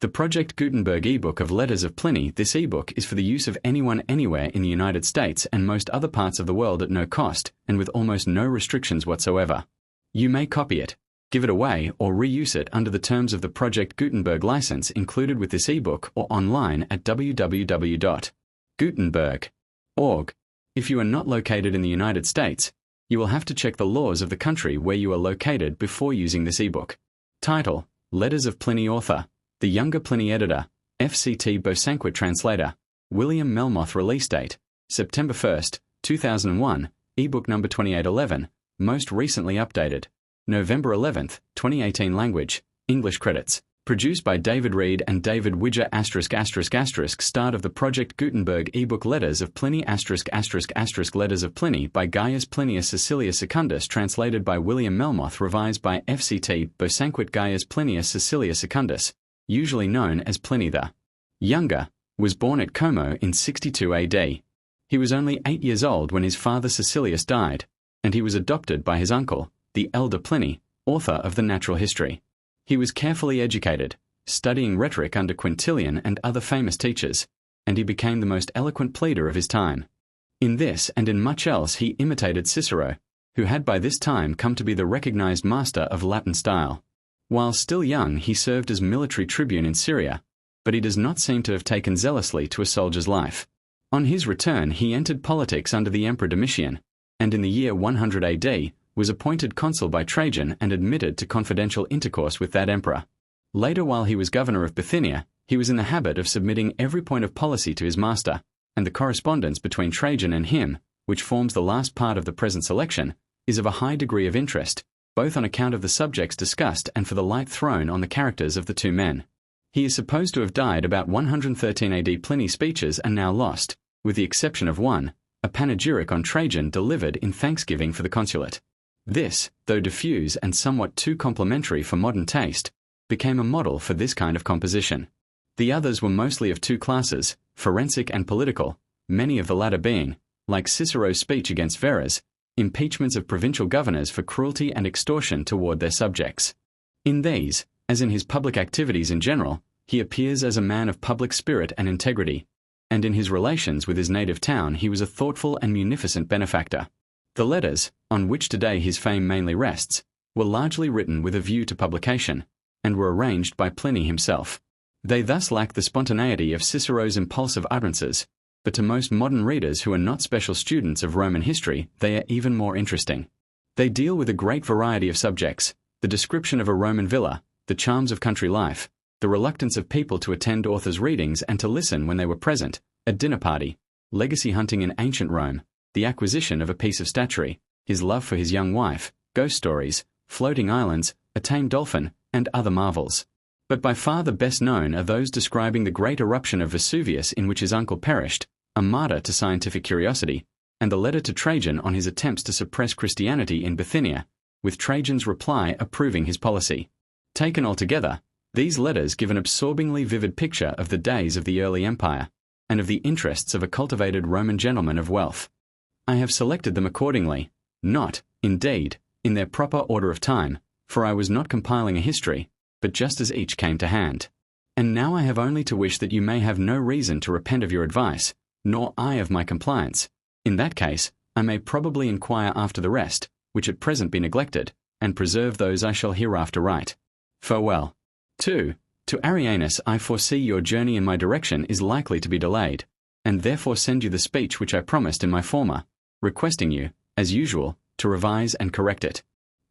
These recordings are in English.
The Project Gutenberg ebook of Letters of Pliny. This ebook is for the use of anyone anywhere in the United States and most other parts of the world at no cost and with almost no restrictions whatsoever. You may copy it, give it away, or reuse it under the terms of the Project Gutenberg license included with this ebook or online at www.gutenberg.org. If you are not located in the United States, you will have to check the laws of the country where you are located before using this ebook. Title: Letters of Pliny. Author: The Younger Pliny. Editor: FCT Bosanquet. Translator: William Melmoth. Release date: September 1st, 2001. Ebook number 2811. Most recently updated: November 11th, 2018. Language: English. Credits: produced by David Reed and David Widger. Start of the Project Gutenberg ebook. Letters of Pliny. Letters of Pliny by Gaius Plinius Cecilius Secundus. Translated by William Melmoth. Revised by FCT Bosanquet. Gaius Plinius Cecilius Secundus, usually known as Pliny the Younger, was born at Como in 62 AD. He was only 8 years old when his father Cecilius died, and he was adopted by his uncle, the elder Pliny, author of the Natural History. He was carefully educated, studying rhetoric under Quintilian and other famous teachers, and he became the most eloquent pleader of his time. In this and in much else he imitated Cicero, who had by this time come to be the recognized master of Latin style. While still young, he served as military tribune in Syria, but he does not seem to have taken zealously to a soldier's life. On his return, he entered politics under the Emperor Domitian, and in the year 100 AD, was appointed consul by Trajan and admitted to confidential intercourse with that emperor. Later, while he was governor of Bithynia, he was in the habit of submitting every point of policy to his master, and the correspondence between Trajan and him, which forms the last part of the present selection, is of a high degree of interest, both on account of the subjects discussed and for the light thrown on the characters of the two men. He is supposed to have died about 113 AD. Pliny's speeches are now lost, with the exception of one, a panegyric on Trajan delivered in thanksgiving for the consulate. This, though diffuse and somewhat too complimentary for modern taste, became a model for this kind of composition. The others were mostly of two classes, forensic and political, many of the latter being, like Cicero's speech against Verres, impeachments of provincial governors for cruelty and extortion toward their subjects. In these, as in his public activities in general, he appears as a man of public spirit and integrity, and in his relations with his native town he was a thoughtful and munificent benefactor. The letters, on which today his fame mainly rests, were largely written with a view to publication, and were arranged by Pliny himself. They thus lack the spontaneity of Cicero's impulsive utterances, but to most modern readers who are not special students of Roman history, they are even more interesting. They deal with a great variety of subjects: the description of a Roman villa, the charms of country life, the reluctance of people to attend authors' readings and to listen when they were present, a dinner party, legacy hunting in ancient Rome, the acquisition of a piece of statuary, his love for his young wife, ghost stories, floating islands, a tame dolphin, and other marvels. But by far the best known are those describing the great eruption of Vesuvius in which his uncle perished, a martyr to scientific curiosity, and the letter to Trajan on his attempts to suppress Christianity in Bithynia, with Trajan's reply approving his policy. Taken altogether, these letters give an absorbingly vivid picture of the days of the early empire, and of the interests of a cultivated Roman gentleman of wealth. I have selected them accordingly, not, indeed, in their proper order of time, for I was not compiling a history, but just as each came to hand. And now I have only to wish that you may have no reason to repent of your advice, nor I of my compliance. In that case, I may probably inquire after the rest, which at present be neglected, and preserve those I shall hereafter write. Farewell. 2. To Arianus I foresee your journey in my direction is likely to be delayed, and therefore send you the speech which I promised in my former, requesting you, as usual, to revise and correct it.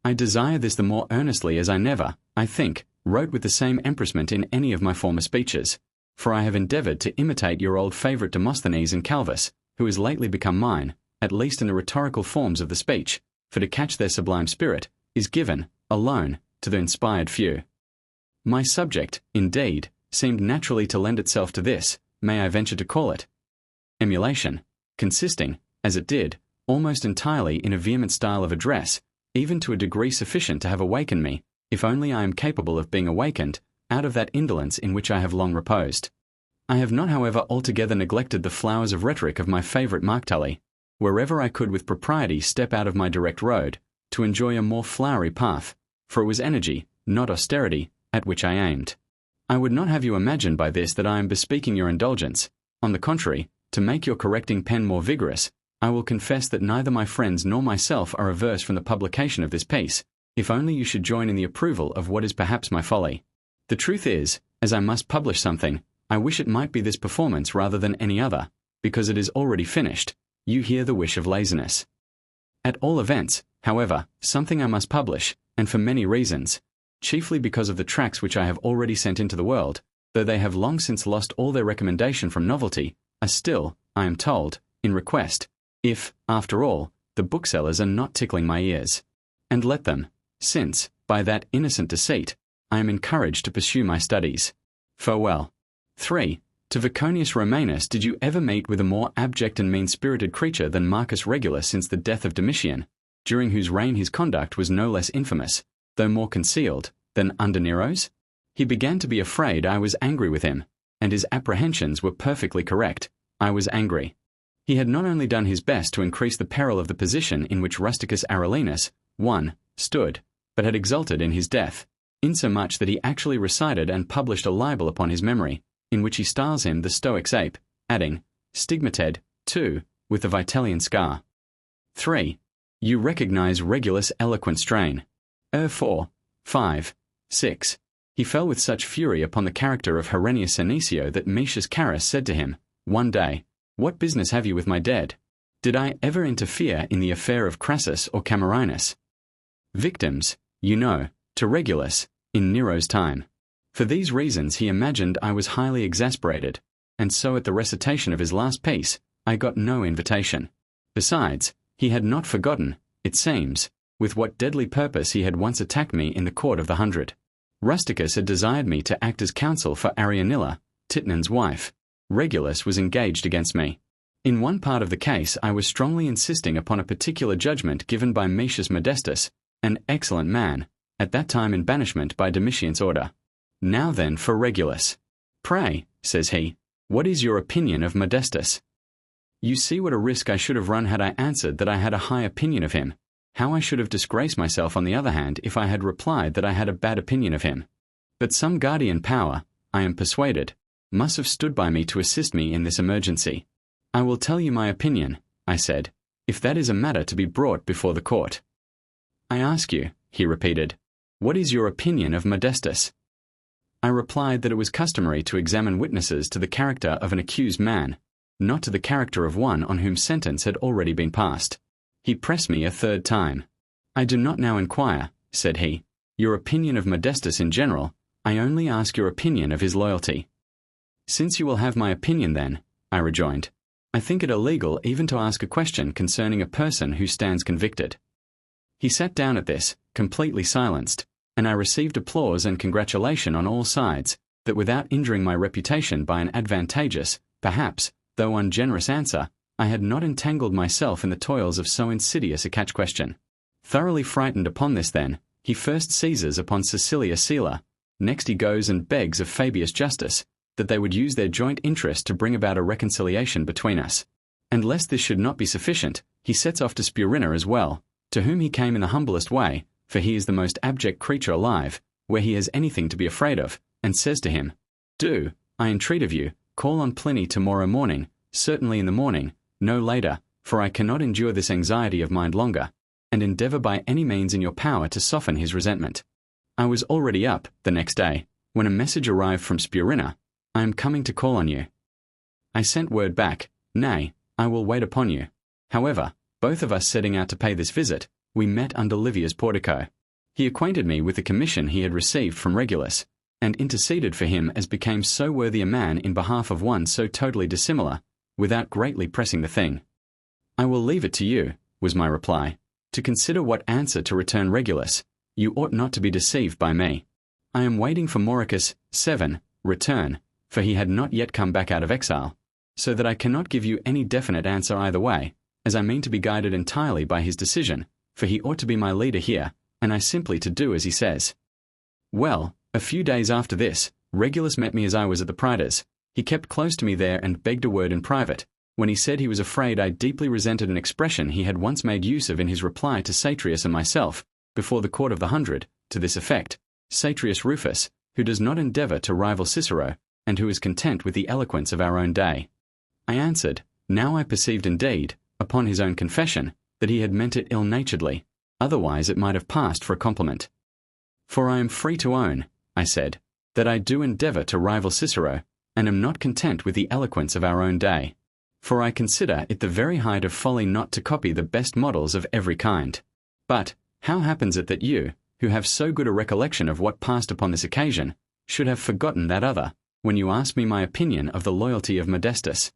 I desire this the more earnestly as I never, I think, wrote with the same empressement in any of my former speeches, for I have endeavoured to imitate your old favourite Demosthenes and Calvus, who has lately become mine, at least in the rhetorical forms of the speech, for to catch their sublime spirit, is given, alone, to the inspired few. My subject, indeed, seemed naturally to lend itself to this, may I venture to call it, emulation, consisting, as it did, almost entirely in a vehement style of address, even to a degree sufficient to have awakened me, if only I am capable of being awakened, out of that indolence in which I have long reposed. I have not, however, altogether neglected the flowers of rhetoric of my favourite Mark Tully, wherever I could with propriety step out of my direct road, to enjoy a more flowery path, for it was energy, not austerity, at which I aimed. I would not have you imagine by this that I am bespeaking your indulgence. On the contrary, to make your correcting pen more vigorous, I will confess that neither my friends nor myself are averse from the publication of this piece, if only you should join in the approval of what is perhaps my folly. The truth is, as I must publish something, I wish it might be this performance rather than any other, because it is already finished. You hear the wish of laziness. At all events, however, something I must publish, and for many reasons, chiefly because of the tracts which I have already sent into the world, though they have long since lost all their recommendation from novelty, are still, I am told, in request, if, after all, the booksellers are not tickling my ears. And let them, since, by that innocent deceit, I am encouraged to pursue my studies. Farewell. 3. To Viconius Romanus did you ever meet with a more abject and mean-spirited creature than Marcus Regulus since the death of Domitian, during whose reign his conduct was no less infamous, though more concealed, than under Nero's? He began to be afraid I was angry with him, and his apprehensions were perfectly correct. I was angry. He had not only done his best to increase the peril of the position in which Rusticus Arulenus, 1, stood, but had exulted in his death, insomuch that he actually recited and published a libel upon his memory, in which he styles him the Stoic's ape, adding, stigmated, 2, with the Vitellian scar. 3. You recognize Regulus' eloquent strain. 4, 5, 6. He fell with such fury upon the character of Herennius Senecio that Metius Carus said to him, one day, what business have you with my dead? Did I ever interfere in the affair of Crassus or Camerinus? Victims, you know, to Regulus, in Nero's time. For these reasons he imagined I was highly exasperated, and so at the recitation of his last piece, I got no invitation. Besides, he had not forgotten, it seems, with what deadly purpose he had once attacked me in the court of the 100. Rusticus had desired me to act as counsel for Arianilla, Titnan's wife. Regulus was engaged against me. In one part of the case I was strongly insisting upon a particular judgment given by Metius Modestus, an excellent man, at that time in banishment by Domitian's order. Now then for Regulus. Pray, says he, what is your opinion of Modestus? You see what a risk I should have run had I answered that I had a high opinion of him. How I should have disgraced myself on the other hand if I had replied that I had a bad opinion of him. But some guardian power, I am persuaded, must have stood by me to assist me in this emergency. I will tell you my opinion, I said, if that is a matter to be brought before the court. I ask you, he repeated, what is your opinion of Modestus? I replied that it was customary to examine witnesses to the character of an accused man, not to the character of one on whom sentence had already been passed. He pressed me a third time. I do not now inquire, said he, your opinion of Modestus in general, I only ask your opinion of his loyalty. Since you will have my opinion then, I rejoined, I think it illegal even to ask a question concerning a person who stands convicted. He sat down at this, completely silenced, and I received applause and congratulation on all sides, that without injuring my reputation by an advantageous, perhaps, though ungenerous answer, I had not entangled myself in the toils of so insidious a catch-question. Thoroughly frightened upon this then, he first seizes upon Cecilia Sila, next he goes and begs of Fabius Justus, that they would use their joint interest to bring about a reconciliation between us. And lest this should not be sufficient, he sets off to Spurina as well, to whom he came in the humblest way, for he is the most abject creature alive, where he has anything to be afraid of, and says to him, do, I entreat of you, call on Pliny tomorrow morning, certainly in the morning, no later, for I cannot endure this anxiety of mind longer, and endeavour by any means in your power to soften his resentment. I was already up, the next day, when a message arrived from Spurina, I am coming to call on you. I sent word back, nay, I will wait upon you. However, both of us setting out to pay this visit, we met under Livia's portico. He acquainted me with the commission he had received from Regulus, and interceded for him as became so worthy a man in behalf of one so totally dissimilar, without greatly pressing the thing. I will leave it to you, was my reply, to consider what answer to return Regulus. You ought not to be deceived by me. I am waiting for Mauricus, 7, return, for he had not yet come back out of exile, so that I cannot give you any definite answer either way, as I mean to be guided entirely by his decision, for he ought to be my leader here, and I simply to do as he says. Well, a few days after this, Regulus met me as I was at the Praetors. He kept close to me there and begged a word in private, when he said he was afraid I deeply resented an expression he had once made use of in his reply to Satrius and myself, before the court of the 100, to this effect, Satrius Rufus, who does not endeavor to rival Cicero, and who is content with the eloquence of our own day. I answered, now I perceived indeed, upon his own confession, that he had meant it ill-naturedly, otherwise it might have passed for a compliment. For I am free to own, I said, that I do endeavor to rival Cicero, and am not content with the eloquence of our own day. For I consider it the very height of folly not to copy the best models of every kind. But, how happens it that you, who have so good a recollection of what passed upon this occasion, should have forgotten that other, when you ask me my opinion of the loyalty of Modestus?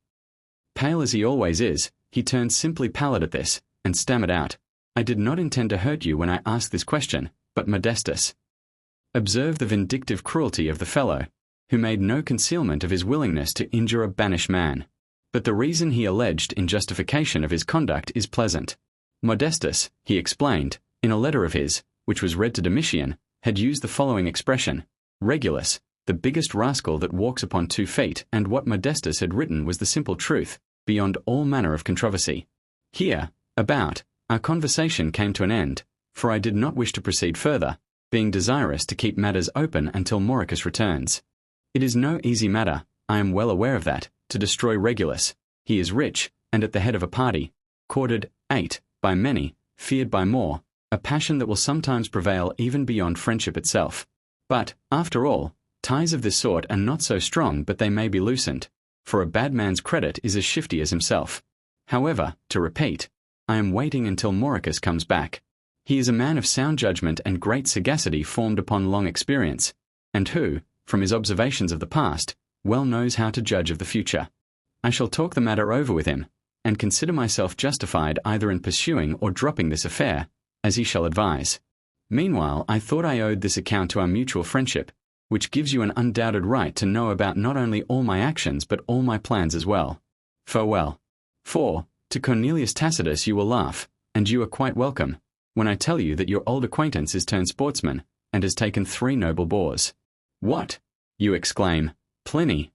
Pale as he always is, he turned simply pallid at this, and stammered out, I did not intend to hurt you when I asked this question, but Modestus. Observe the vindictive cruelty of the fellow, who made no concealment of his willingness to injure a banished man. But the reason he alleged in justification of his conduct is pleasant. Modestus, he explained, in a letter of his, which was read to Domitian, had used the following expression, Regulus, the biggest rascal that walks upon 2 feet, and what Modestus had written was the simple truth, beyond all manner of controversy. Here, our conversation came to an end, for I did not wish to proceed further, being desirous to keep matters open until Mauricus returns. It is no easy matter, I am well aware of that, to destroy Regulus. He is rich, and at the head of a party, courted, by many, feared by more, a passion that will sometimes prevail even beyond friendship itself. But, after all, ties of this sort are not so strong but they may be loosened, for a bad man's credit is as shifty as himself. However, to repeat, I am waiting until Mauricus comes back. He is a man of sound judgment and great sagacity formed upon long experience, and who, from his observations of the past, well knows how to judge of the future. I shall talk the matter over with him, and consider myself justified either in pursuing or dropping this affair, as he shall advise. Meanwhile, I thought I owed this account to our mutual friendship, which gives you an undoubted right to know about not only all my actions but all my plans as well. Farewell. For, to Cornelius Tacitus you will laugh, and you are quite welcome, when I tell you that your old acquaintance is turned sportsman, and has taken 3 noble boars. What? You exclaim, Pliny.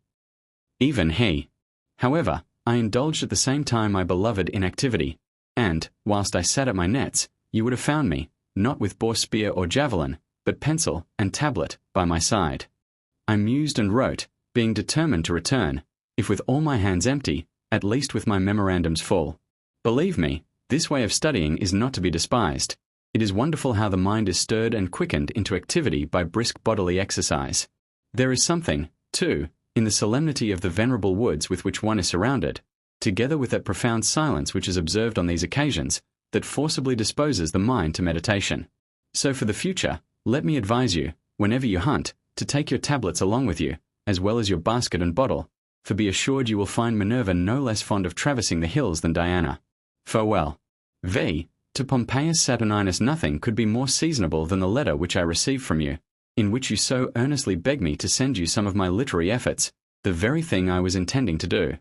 Even he. However, I indulged at the same time my beloved inactivity, and, whilst I sat at my nets, you would have found me, not with boar spear or javelin, but pencil and tablet by my side. I mused and wrote, being determined to return, if with all my hands empty, at least with my memorandums full. Believe me, this way of studying is not to be despised. It is wonderful how the mind is stirred and quickened into activity by brisk bodily exercise. There is something, too, in the solemnity of the venerable woods with which one is surrounded, together with that profound silence which is observed on these occasions, that forcibly disposes the mind to meditation. So for the future, let me advise you, whenever you hunt, to take your tablets along with you, as well as your basket and bottle, for be assured you will find Minerva no less fond of traversing the hills than Diana. Farewell. V. To Pompeius Saturninus nothing could be more seasonable than the letter which I received from you, in which you so earnestly beg me to send you some of my literary efforts, the very thing I was intending to do.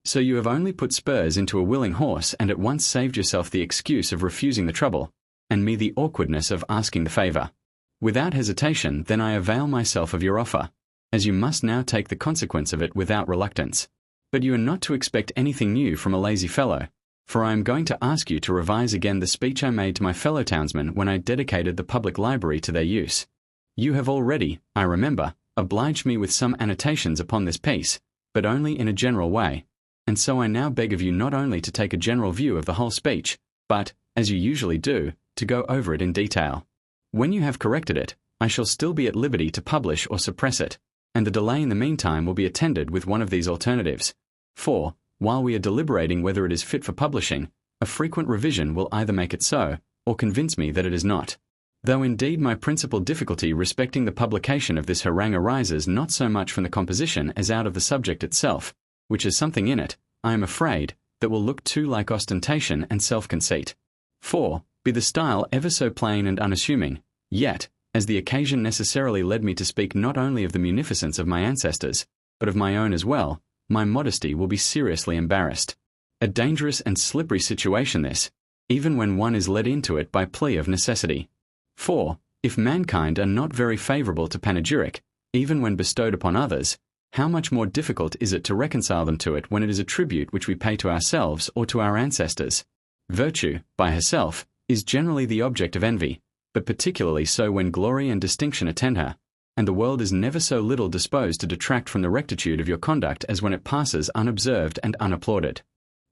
So you have only put spurs into a willing horse and at once saved yourself the excuse of refusing the trouble, and me the awkwardness of asking the favour. Without hesitation, then I avail myself of your offer, as you must now take the consequence of it without reluctance. But you are not to expect anything new from a lazy fellow, for I am going to ask you to revise again the speech I made to my fellow townsmen when I dedicated the public library to their use. You have already, I remember, obliged me with some annotations upon this piece, but only in a general way, and so I now beg of you not only to take a general view of the whole speech, but, as you usually do, to go over it in detail. When you have corrected it, I shall still be at liberty to publish or suppress it, and the delay in the meantime will be attended with one of these alternatives, for, while we are deliberating whether it is fit for publishing, a frequent revision will either make it so, or convince me that it is not. Though indeed my principal difficulty respecting the publication of this harangue arises not so much from the composition as out of the subject itself, which has something in it, I am afraid, that will look too like ostentation and self-conceit. For, be the style ever so plain and unassuming, yet, as the occasion necessarily led me to speak not only of the munificence of my ancestors, but of my own as well, my modesty will be seriously embarrassed. A dangerous and slippery situation this, even when one is led into it by plea of necessity. For, if mankind are not very favourable to panegyric, even when bestowed upon others, how much more difficult is it to reconcile them to it when it is a tribute which we pay to ourselves or to our ancestors? Virtue, by herself, is generally the object of envy, but particularly so when glory and distinction attend her. and the world is never so little disposed to detract from the rectitude of your conduct as when it passes unobserved and unapplauded.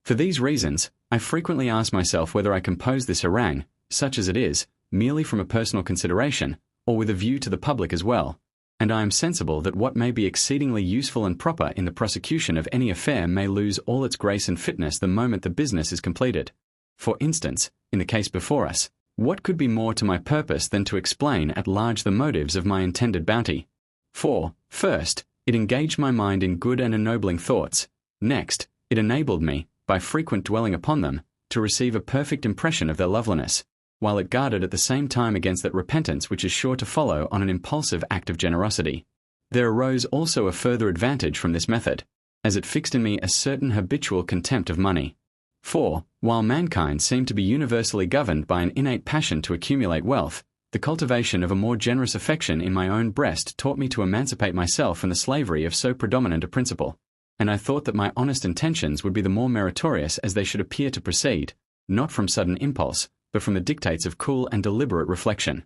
For these reasons, I frequently ask myself whether I compose this harangue, such as it is, merely from a personal consideration, or with a view to the public as well, and I am sensible that what may be exceedingly useful and proper in the prosecution of any affair may lose all its grace and fitness the moment the business is completed. For instance, in the case before us, what could be more to my purpose than to explain at large the motives of my intended bounty? For, first, it engaged my mind in good and ennobling thoughts. Next, it enabled me, by frequent dwelling upon them, to receive a perfect impression of their loveliness, while it guarded at the same time against that repentance which is sure to follow on an impulsive act of generosity. There arose also a further advantage from this method, as it fixed in me a certain habitual contempt of money. For, while mankind seemed to be universally governed by an innate passion to accumulate wealth, the cultivation of a more generous affection in my own breast taught me to emancipate myself from the slavery of so predominant a principle, and I thought that my honest intentions would be the more meritorious as they should appear to proceed, not from sudden impulse, but from the dictates of cool and deliberate reflection.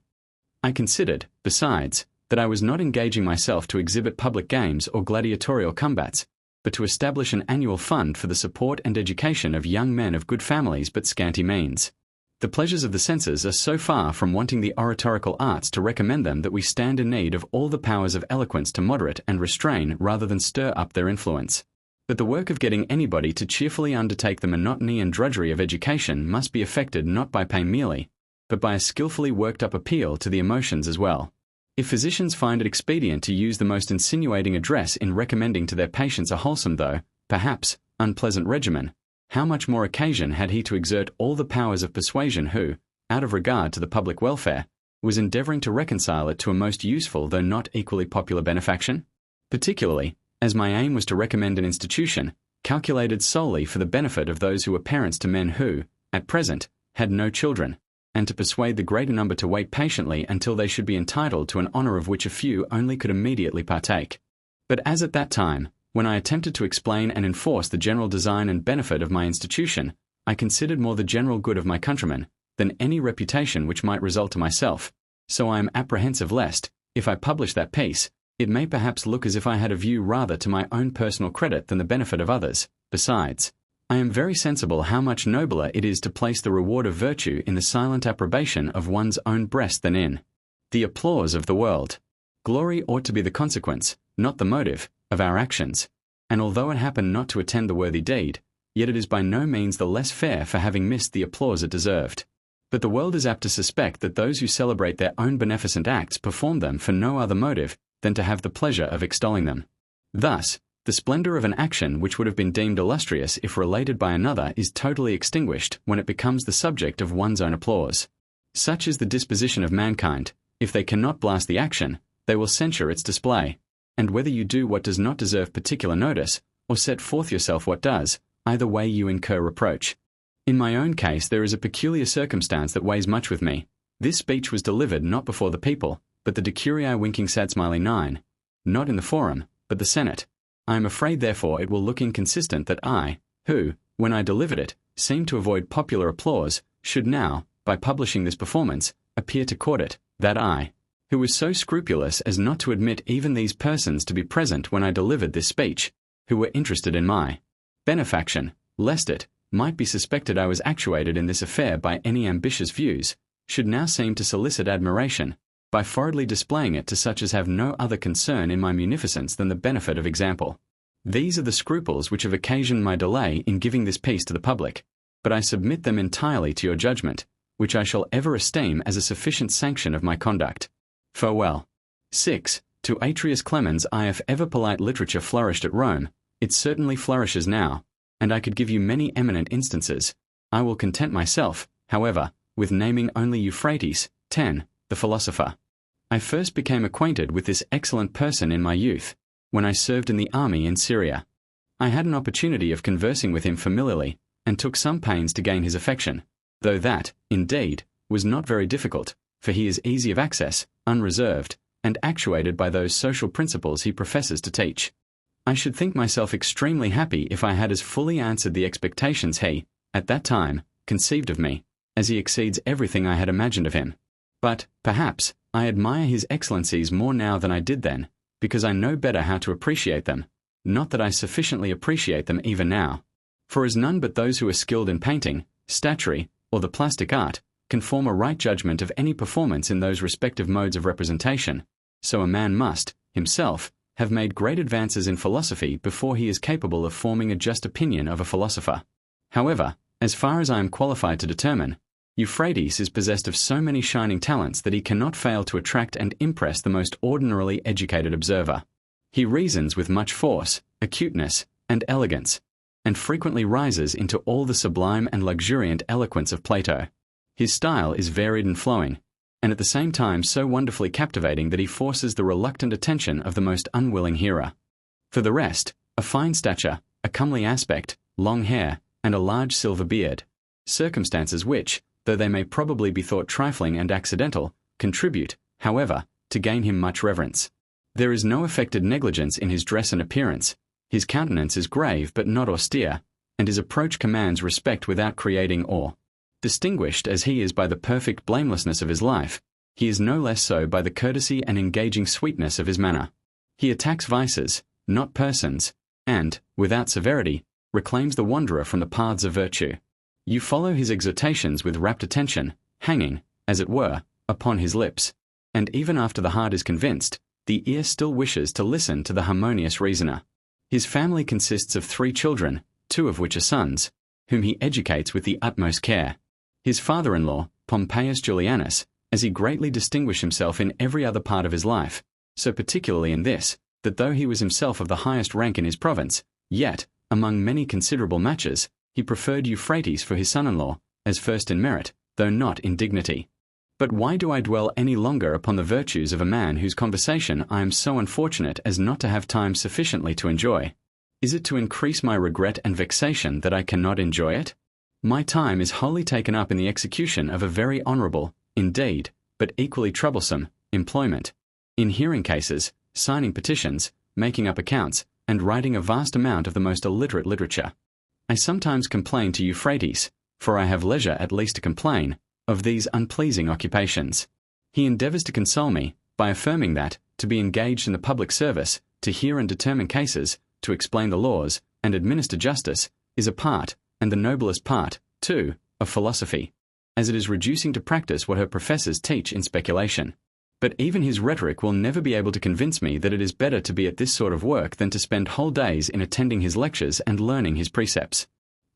I considered, besides, that I was not engaging myself to exhibit public games or gladiatorial combats, but to establish an annual fund for the support and education of young men of good families but scanty means. The pleasures of the senses are so far from wanting the oratorical arts to recommend them that we stand in need of all the powers of eloquence to moderate and restrain rather than stir up their influence. But the work of getting anybody to cheerfully undertake the monotony and drudgery of education must be effected not by pain merely, but by a skillfully worked-up appeal to the emotions as well. If physicians find it expedient to use the most insinuating address in recommending to their patients a wholesome though, perhaps, unpleasant regimen, how much more occasion had he to exert all the powers of persuasion who, out of regard to the public welfare, was endeavouring to reconcile it to a most useful though not equally popular benefaction? Particularly, as my aim was to recommend an institution, calculated solely for the benefit of those who were parents to men who, at present, had no children, and to persuade the greater number to wait patiently until they should be entitled to an honour of which a few only could immediately partake. But as at that time, when I attempted to explain and enforce the general design and benefit of my institution, I considered more the general good of my countrymen, than any reputation which might result to myself, so I am apprehensive lest, if I publish that piece, it may perhaps look as if I had a view rather to my own personal credit than the benefit of others. Besides, I am very sensible how much nobler it is to place the reward of virtue in the silent approbation of one's own breast than in the applause of the world. Glory ought to be the consequence, not the motive, of our actions, and although it happen not to attend the worthy deed, yet it is by no means the less fair for having missed the applause it deserved. But the world is apt to suspect that those who celebrate their own beneficent acts perform them for no other motive than to have the pleasure of extolling them. Thus, the splendour of an action which would have been deemed illustrious if related by another is totally extinguished when it becomes the subject of one's own applause. Such is the disposition of mankind. If they cannot blast the action, they will censure its display, and whether you do what does not deserve particular notice, or set forth yourself what does, either way you incur reproach. In my own case there is a peculiar circumstance that weighs much with me. This speech was delivered not before the people, but the Decuriae winking sad smiley 9, not in the forum, but the Senate. I am afraid therefore it will look inconsistent that I, who, when I delivered it, seemed to avoid popular applause, should now, by publishing this performance, appear to court it, that I, who was so scrupulous as not to admit even these persons to be present when I delivered this speech, who were interested in my benefaction, lest it might be suspected I was actuated in this affair by any ambitious views, should now seem to solicit admiration, by forwardly displaying it to such as have no other concern in my munificence than the benefit of example. These are the scruples which have occasioned my delay in giving this piece to the public, but I submit them entirely to your judgment, which I shall ever esteem as a sufficient sanction of my conduct. Farewell. 6. To Atrius Clemens I if ever polite literature flourished at Rome, it certainly flourishes now, and I could give you many eminent instances. I will content myself, however, with naming only Euphrates, 10, the philosopher. I first became acquainted with this excellent person in my youth, when I served in the army in Syria. I had an opportunity of conversing with him familiarly, and took some pains to gain his affection, though that, indeed, was not very difficult, for he is easy of access, unreserved, and actuated by those social principles he professes to teach. I should think myself extremely happy if I had as fully answered the expectations he, at that time, conceived of me, as he exceeds everything I had imagined of him. But, perhaps, I admire his excellencies more now than I did then, because I know better how to appreciate them, not that I sufficiently appreciate them even now. For as none but those who are skilled in painting, statuary, or the plastic art, can form a right judgment of any performance in those respective modes of representation, so a man must, himself, have made great advances in philosophy before he is capable of forming a just opinion of a philosopher. However, as far as I am qualified to determine, Euphrates is possessed of so many shining talents that he cannot fail to attract and impress the most ordinarily educated observer. He reasons with much force, acuteness, and elegance, and frequently rises into all the sublime and luxuriant eloquence of Plato. His style is varied and flowing, and at the same time so wonderfully captivating that he forces the reluctant attention of the most unwilling hearer. For the rest, a fine stature, a comely aspect, long hair, and a large silver beard, circumstances which, though they may probably be thought trifling and accidental, contribute, however, to gain him much reverence. There is no affected negligence in his dress and appearance. His countenance is grave but not austere, and his approach commands respect without creating awe. Distinguished as he is by the perfect blamelessness of his life, he is no less so by the courtesy and engaging sweetness of his manner. He attacks vices, not persons, and, without severity, reclaims the wanderer from the paths of virtue. You follow his exhortations with rapt attention, hanging, as it were, upon his lips, and even after the heart is convinced, the ear still wishes to listen to the harmonious reasoner. His family consists of 3 children, 2 of which are sons, whom he educates with the utmost care. His father-in-law, Pompeius Julianus, as he greatly distinguished himself in every other part of his life, so particularly in this, that though he was himself of the highest rank in his province, yet, among many considerable matches, he preferred Euphrates for his son-in-law, as first in merit, though not in dignity. But why do I dwell any longer upon the virtues of a man whose conversation I am so unfortunate as not to have time sufficiently to enjoy? Is it to increase my regret and vexation that I cannot enjoy it? My time is wholly taken up in the execution of a very honourable, indeed, but equally troublesome, employment, in hearing cases, signing petitions, making up accounts, and writing a vast amount of the most illiterate literature. I sometimes complain to Euphrates, for I have leisure at least to complain, of these unpleasing occupations. He endeavours to console me, by affirming that, to be engaged in the public service, to hear and determine cases, to explain the laws, and administer justice, is a part, and the noblest part, too, of philosophy, as it is reducing to practice what her professors teach in speculation. But even his rhetoric will never be able to convince me that it is better to be at this sort of work than to spend whole days in attending his lectures and learning his precepts.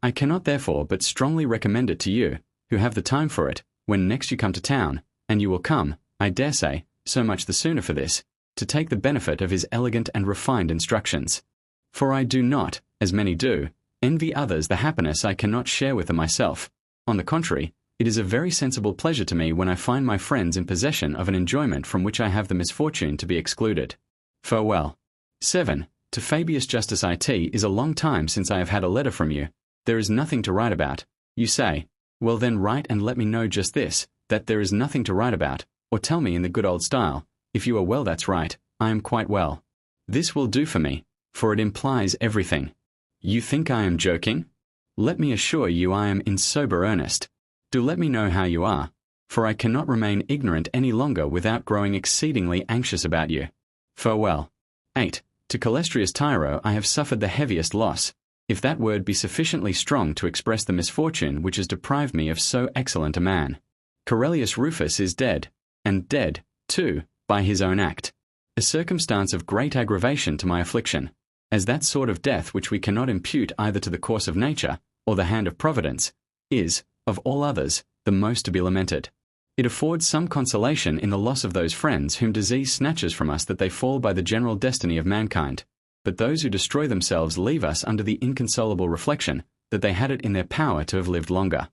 I cannot therefore but strongly recommend it to you, who have the time for it, when next you come to town, and you will come, I dare say, so much the sooner for this, to take the benefit of his elegant and refined instructions. For I do not, as many do, envy others the happiness I cannot share with them myself. On the contrary, it is a very sensible pleasure to me when I find my friends in possession of an enjoyment from which I have the misfortune to be excluded. Farewell. 7. To Fabius Justus it is a long time since I have had a letter from you. There is nothing to write about. You say, well then write and let me know just this, that there is nothing to write about, or tell me in the good old style, if you are well that's right, I am quite well. This will do for me, for it implies everything. You think I am joking? Let me assure you I am in sober earnest. Do let me know how you are, for I cannot remain ignorant any longer without growing exceedingly anxious about you. Farewell. 8. To Calestrius Tyro I have suffered the heaviest loss, if that word be sufficiently strong to express the misfortune which has deprived me of so excellent a man. Corellius Rufus is dead, and dead, too, by his own act, a circumstance of great aggravation to my affliction, as that sort of death which we cannot impute either to the course of nature, or the hand of Providence, is, of all others, the most to be lamented. It affords some consolation in the loss of those friends whom disease snatches from us that they fall by the general destiny of mankind, but those who destroy themselves leave us under the inconsolable reflection that they had it in their power to have lived longer.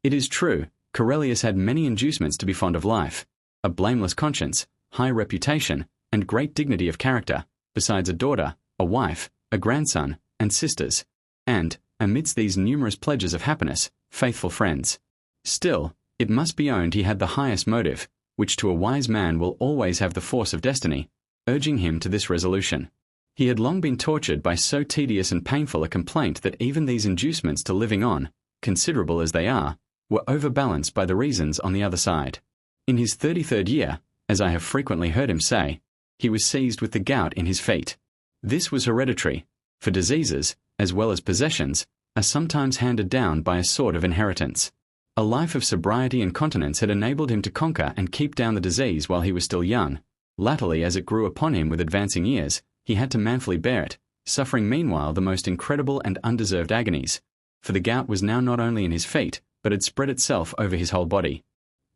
It is true, Corellius had many inducements to be fond of life, a blameless conscience, high reputation, and great dignity of character, besides a daughter, a wife, a grandson, and sisters, and, amidst these numerous pledges of happiness, faithful friends. Still, it must be owned he had the highest motive, which to a wise man will always have the force of destiny, urging him to this resolution. He had long been tortured by so tedious and painful a complaint that even these inducements to living on, considerable as they are, were overbalanced by the reasons on the other side. In his 33rd year, as I have frequently heard him say, he was seized with the gout in his feet. This was hereditary, for diseases, as well as possessions, are sometimes handed down by a sort of inheritance. A life of sobriety and continence had enabled him to conquer and keep down the disease while he was still young. Latterly, as it grew upon him with advancing years, he had to manfully bear it, suffering meanwhile the most incredible and undeserved agonies, for the gout was now not only in his feet, but had spread itself over his whole body.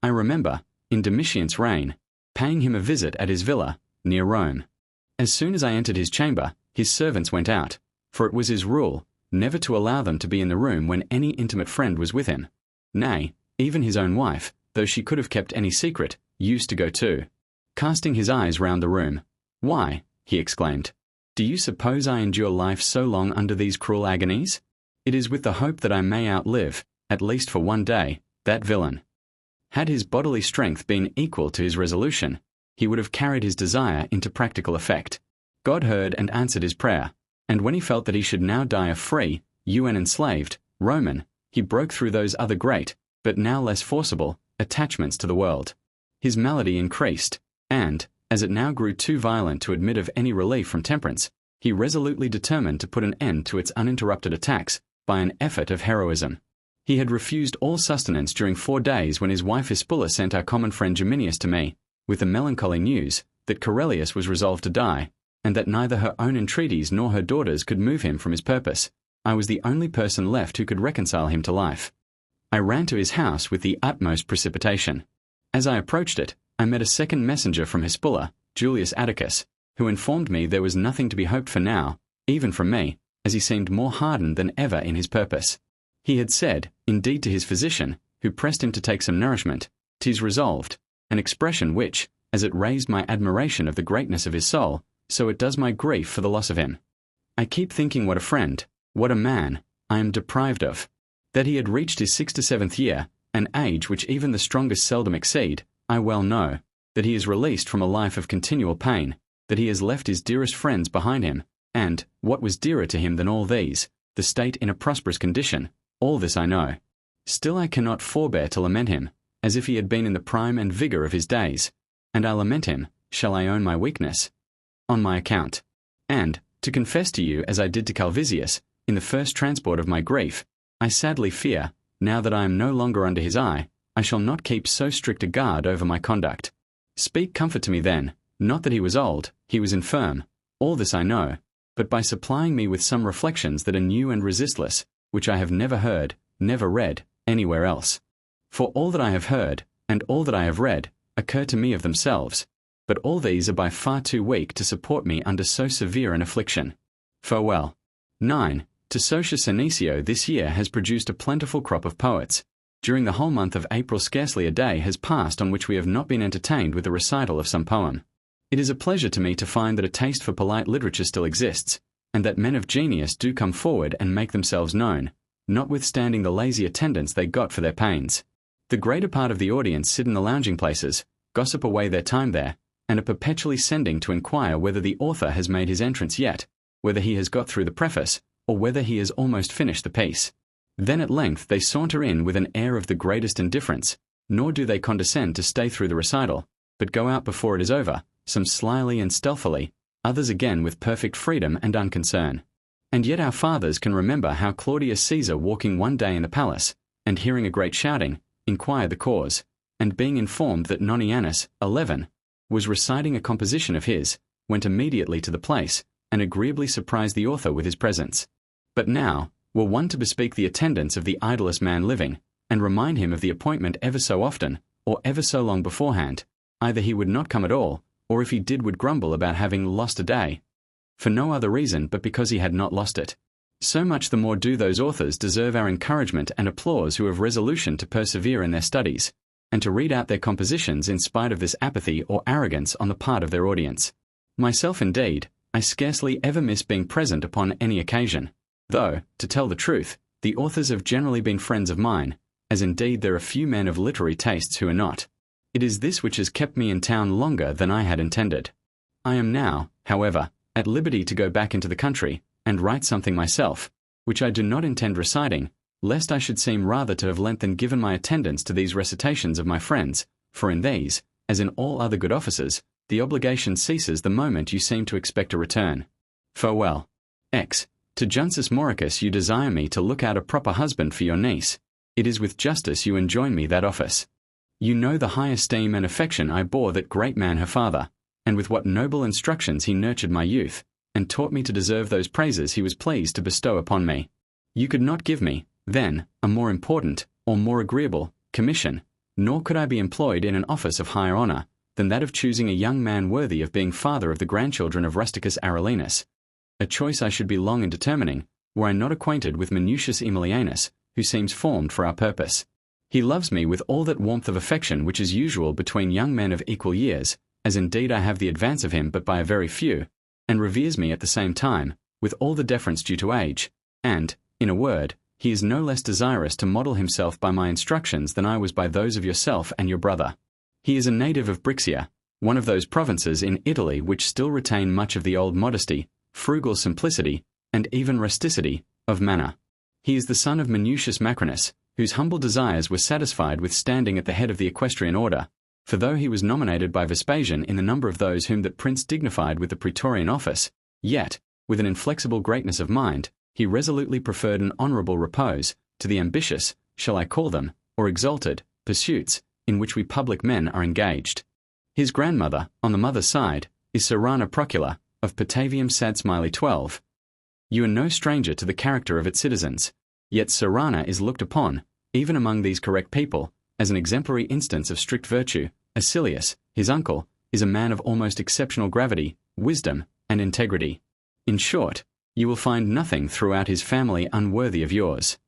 I remember, in Domitian's reign, paying him a visit at his villa, near Rome. As soon as I entered his chamber, his servants went out, for it was his rule never to allow them to be in the room when any intimate friend was with him. Nay, even his own wife, though she could have kept any secret, used to go too. Casting his eyes round the room, "Why," he exclaimed, "do you suppose I endure life so long under these cruel agonies? It is with the hope that I may outlive, at least for one day, that villain." Had his bodily strength been equal to his resolution, he would have carried his desire into practical effect. God heard and answered his prayer, and when he felt that he should now die a free, UN-enslaved, Roman, he broke through those other great, but now less forcible, attachments to the world. His malady increased, and, as it now grew too violent to admit of any relief from temperance, he resolutely determined to put an end to its uninterrupted attacks by an effort of heroism. He had refused all sustenance during 4 days when his wife Hispula sent our common friend Geminius to me, with the melancholy news that Corellius was resolved to die, and that neither her own entreaties nor her daughter's could move him from his purpose. I was the only person left who could reconcile him to life. I ran to his house with the utmost precipitation. As I approached it, I met a second messenger from Hispula, Julius Atticus, who informed me there was nothing to be hoped for now, even from me, as he seemed more hardened than ever in his purpose. He had said, indeed to his physician, who pressed him to take some nourishment, "'Tis resolved," an expression which, as it raised my admiration of the greatness of his soul, so it does my grief for the loss of him. I keep thinking what a friend, what a man, I am deprived of. That he had reached his 6th to 7th year, an age which even the strongest seldom exceed, I well know. That he is released from a life of continual pain, that he has left his dearest friends behind him, and, what was dearer to him than all these, the state in a prosperous condition, all this I know. Still I cannot forbear to lament him, as if he had been in the prime and vigour of his days, and I lament him, shall I own my weakness? On my account. And, to confess to you as I did to Calvisius, in the first transport of my grief, I sadly fear, now that I am no longer under his eye, I shall not keep so strict a guard over my conduct. Speak comfort to me then, not that he was old, he was infirm, all this I know, but by supplying me with some reflections that are new and resistless, which I have never heard, never read, anywhere else. For all that I have heard, and all that I have read, occur to me of themselves, but all these are by far too weak to support me under so severe an affliction. Farewell. 9. To Socius Senecio this year has produced a plentiful crop of poets. During the whole month of April scarcely a day has passed on which we have not been entertained with a recital of some poem. It is a pleasure to me to find that a taste for polite literature still exists, and that men of genius do come forward and make themselves known, notwithstanding the lazy attendance they got for their pains. The greater part of the audience sit in the lounging places, gossip away their time there, and are perpetually sending to inquire whether the author has made his entrance yet, whether he has got through the preface, or whether he has almost finished the piece. Then at length they saunter in with an air of the greatest indifference, nor do they condescend to stay through the recital, but go out before it is over, some slyly and stealthily, others again with perfect freedom and unconcern. And yet our fathers can remember how Claudius Caesar walking one day in the palace, and hearing a great shouting, inquired the cause, and being informed that Nonianus, 11, was reciting a composition of his, went immediately to the place, and agreeably surprised the author with his presence. But now, were one to bespeak the attendance of the idlest man living, and remind him of the appointment ever so often, or ever so long beforehand, either he would not come at all, or if he did would grumble about having lost a day, for no other reason but because he had not lost it. So much the more do those authors deserve our encouragement and applause who have resolution to persevere in their studies, and to read out their compositions in spite of this apathy or arrogance on the part of their audience. Myself indeed, I scarcely ever miss being present upon any occasion, though, to tell the truth, the authors have generally been friends of mine, as indeed there are few men of literary tastes who are not. It is this which has kept me in town longer than I had intended. I am now, however, at liberty to go back into the country, and write something myself, which I do not intend reciting, lest I should seem rather to have lent than given my attendance to these recitations of my friends, for in these, as in all other good offices, the obligation ceases the moment you seem to expect a return. Farewell. X. To Junsus Mauricus you desire me to look out a proper husband for your niece. It is with justice you enjoin me that office. You know the high esteem and affection I bore that great man her father, and with what noble instructions he nurtured my youth, and taught me to deserve those praises he was pleased to bestow upon me. You could not give me, then, a more important, or more agreeable, commission, nor could I be employed in an office of higher honour, than that of choosing a young man worthy of being father of the grandchildren of Rusticus Arulenus, a choice I should be long in determining, were I not acquainted with Minucius Aemilianus, who seems formed for our purpose. He loves me with all that warmth of affection which is usual between young men of equal years, as indeed I have the advance of him but by a very few, and reveres me at the same time, with all the deference due to age, and, in a word, he is no less desirous to model himself by my instructions than I was by those of yourself and your brother. He is a native of Brixia, one of those provinces in Italy which still retain much of the old modesty, frugal simplicity, and even rusticity, of manner. He is the son of Minucius Macrinus, whose humble desires were satisfied with standing at the head of the equestrian order, for though he was nominated by Vespasian in the number of those whom that prince dignified with the praetorian office, yet, with an inflexible greatness of mind, he resolutely preferred an honourable repose, to the ambitious, shall I call them, or exalted, pursuits, in which we public men are engaged. His grandmother, on the mother's side, is Serrana Procula, of Patavium Sadsmiley 12. You are no stranger to the character of its citizens, yet Serrana is looked upon, even among these correct people, as an exemplary instance of strict virtue. Acilius, his uncle, is a man of almost exceptional gravity, wisdom, and integrity. In short, you will find nothing throughout his family unworthy of yours.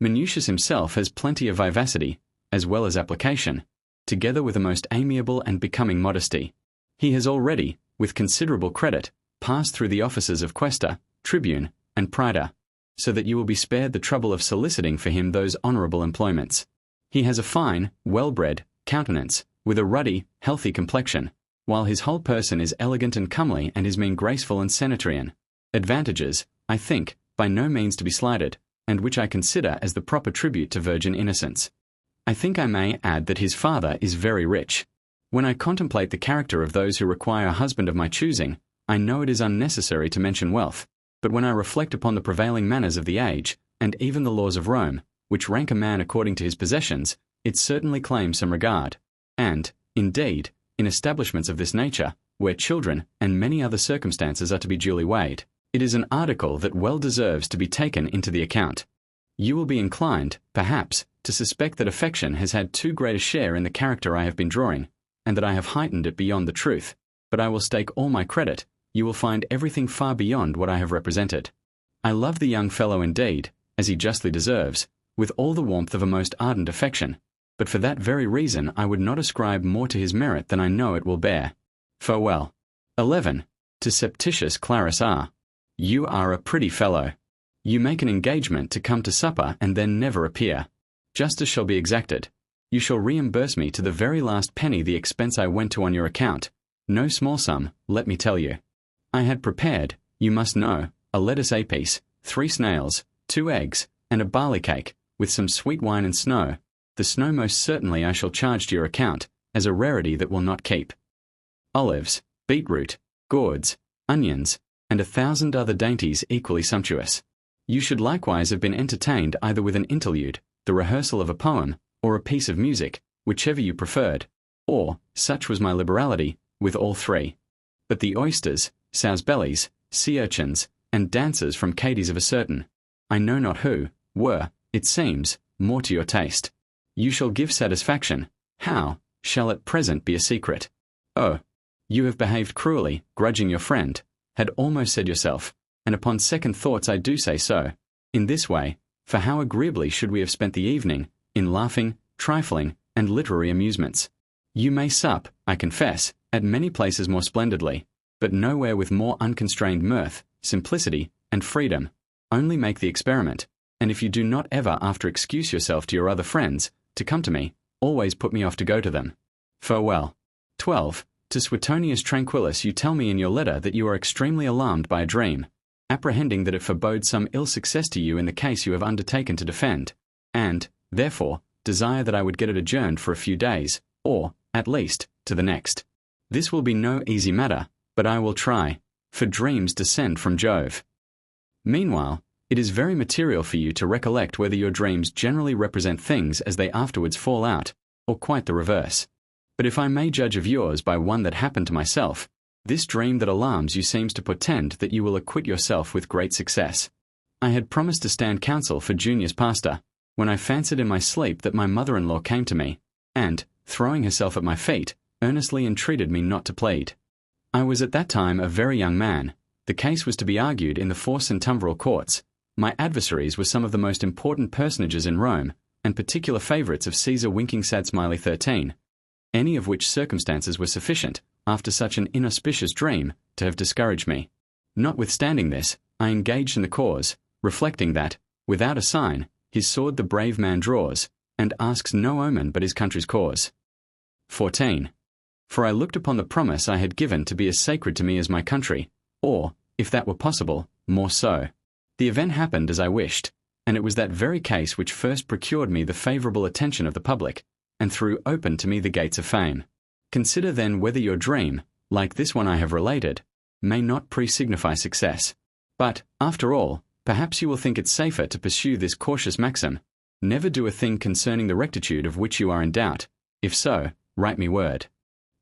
Minucius himself has plenty of vivacity, as well as application, together with a most amiable and becoming modesty. He has already, with considerable credit, passed through the offices of quaestor, tribune, and praetor, so that you will be spared the trouble of soliciting for him those honourable employments. He has a fine, well-bred countenance, with a ruddy, healthy complexion, while his whole person is elegant and comely and his mien graceful and senatorian. Advantages, I think, by no means to be slighted, and which I consider as the proper tribute to virgin innocence. I think I may add that his father is very rich. When I contemplate the character of those who require a husband of my choosing, I know it is unnecessary to mention wealth, but when I reflect upon the prevailing manners of the age, and even the laws of Rome, which rank a man according to his possessions, it certainly claims some regard, and, indeed, in establishments of this nature, where children and many other circumstances are to be duly weighed, it is an article that well deserves to be taken into the account. You will be inclined, perhaps, to suspect that affection has had too great a share in the character I have been drawing, and that I have heightened it beyond the truth, but I will stake all my credit, you will find everything far beyond what I have represented. I love the young fellow indeed, as he justly deserves, with all the warmth of a most ardent affection, but for that very reason I would not ascribe more to his merit than I know it will bear. Farewell. 11. To Septitius Clarus R. You are a pretty fellow. You make an engagement to come to supper and then never appear. Justice shall be exacted. You shall reimburse me to the very last penny the expense I went to on your account. No small sum, let me tell you. I had prepared, you must know, a lettuce apiece, 3 snails, 2 eggs, and a barley cake, with some sweet wine and snow. The snow most certainly I shall charge to your account, as a rarity that will not keep. Olives, beetroot, gourds, onions, and 1,000 other dainties equally sumptuous. You should likewise have been entertained either with an interlude, the rehearsal of a poem, or a piece of music, whichever you preferred, or, such was my liberality, with all 3. But the oysters, sows' bellies, sea urchins, and dancers from Cadiz of a certain, I know not who, were, it seems, more to your taste. You shall give satisfaction. How, shall at present be a secret. Oh, you have behaved cruelly, grudging your friend, had almost said yourself, and upon second thoughts I do say so, in this way, for how agreeably should we have spent the evening, in laughing, trifling, and literary amusements. You may sup, I confess, at many places more splendidly, but nowhere with more unconstrained mirth, simplicity, and freedom. Only make the experiment, and if you do not ever after excuse yourself to your other friends, to come to me, always put me off to go to them. Farewell. 12. To Suetonius Tranquillus you tell me in your letter that you are extremely alarmed by a dream, apprehending that it forebodes some ill success to you in the case you have undertaken to defend, and, therefore, desire that I would get it adjourned for a few days, or, at least, to the next. This will be no easy matter, but I will try, for dreams descend from Jove. Meanwhile, it is very material for you to recollect whether your dreams generally represent things as they afterwards fall out, or quite the reverse. But if I may judge of yours by one that happened to myself, this dream that alarms you seems to portend that you will acquit yourself with great success. I had promised to stand counsel for Junius Pastor, when I fancied in my sleep that my mother-in-law came to me, and, throwing herself at my feet, earnestly entreated me not to plead. I was at that time a very young man. The case was to be argued in the 4 centumviral courts. My adversaries were some of the most important personages in Rome, and particular favourites of Caesar winking sad smiley 13, any of which circumstances were sufficient, after such an inauspicious dream, to have discouraged me. Notwithstanding this, I engaged in the cause, reflecting that, without a sign, his sword the brave man draws, and asks no omen but his country's cause. 14. For I looked upon the promise I had given to be as sacred to me as my country, or, if that were possible, more so. The event happened as I wished, and it was that very case which first procured me the favourable attention of the public, and threw open to me the gates of fame. Consider then whether your dream, like this one I have related, may not pre-signify success. But, after all, perhaps you will think it safer to pursue this cautious maxim: never do a thing concerning the rectitude of which you are in doubt. If so, write me word.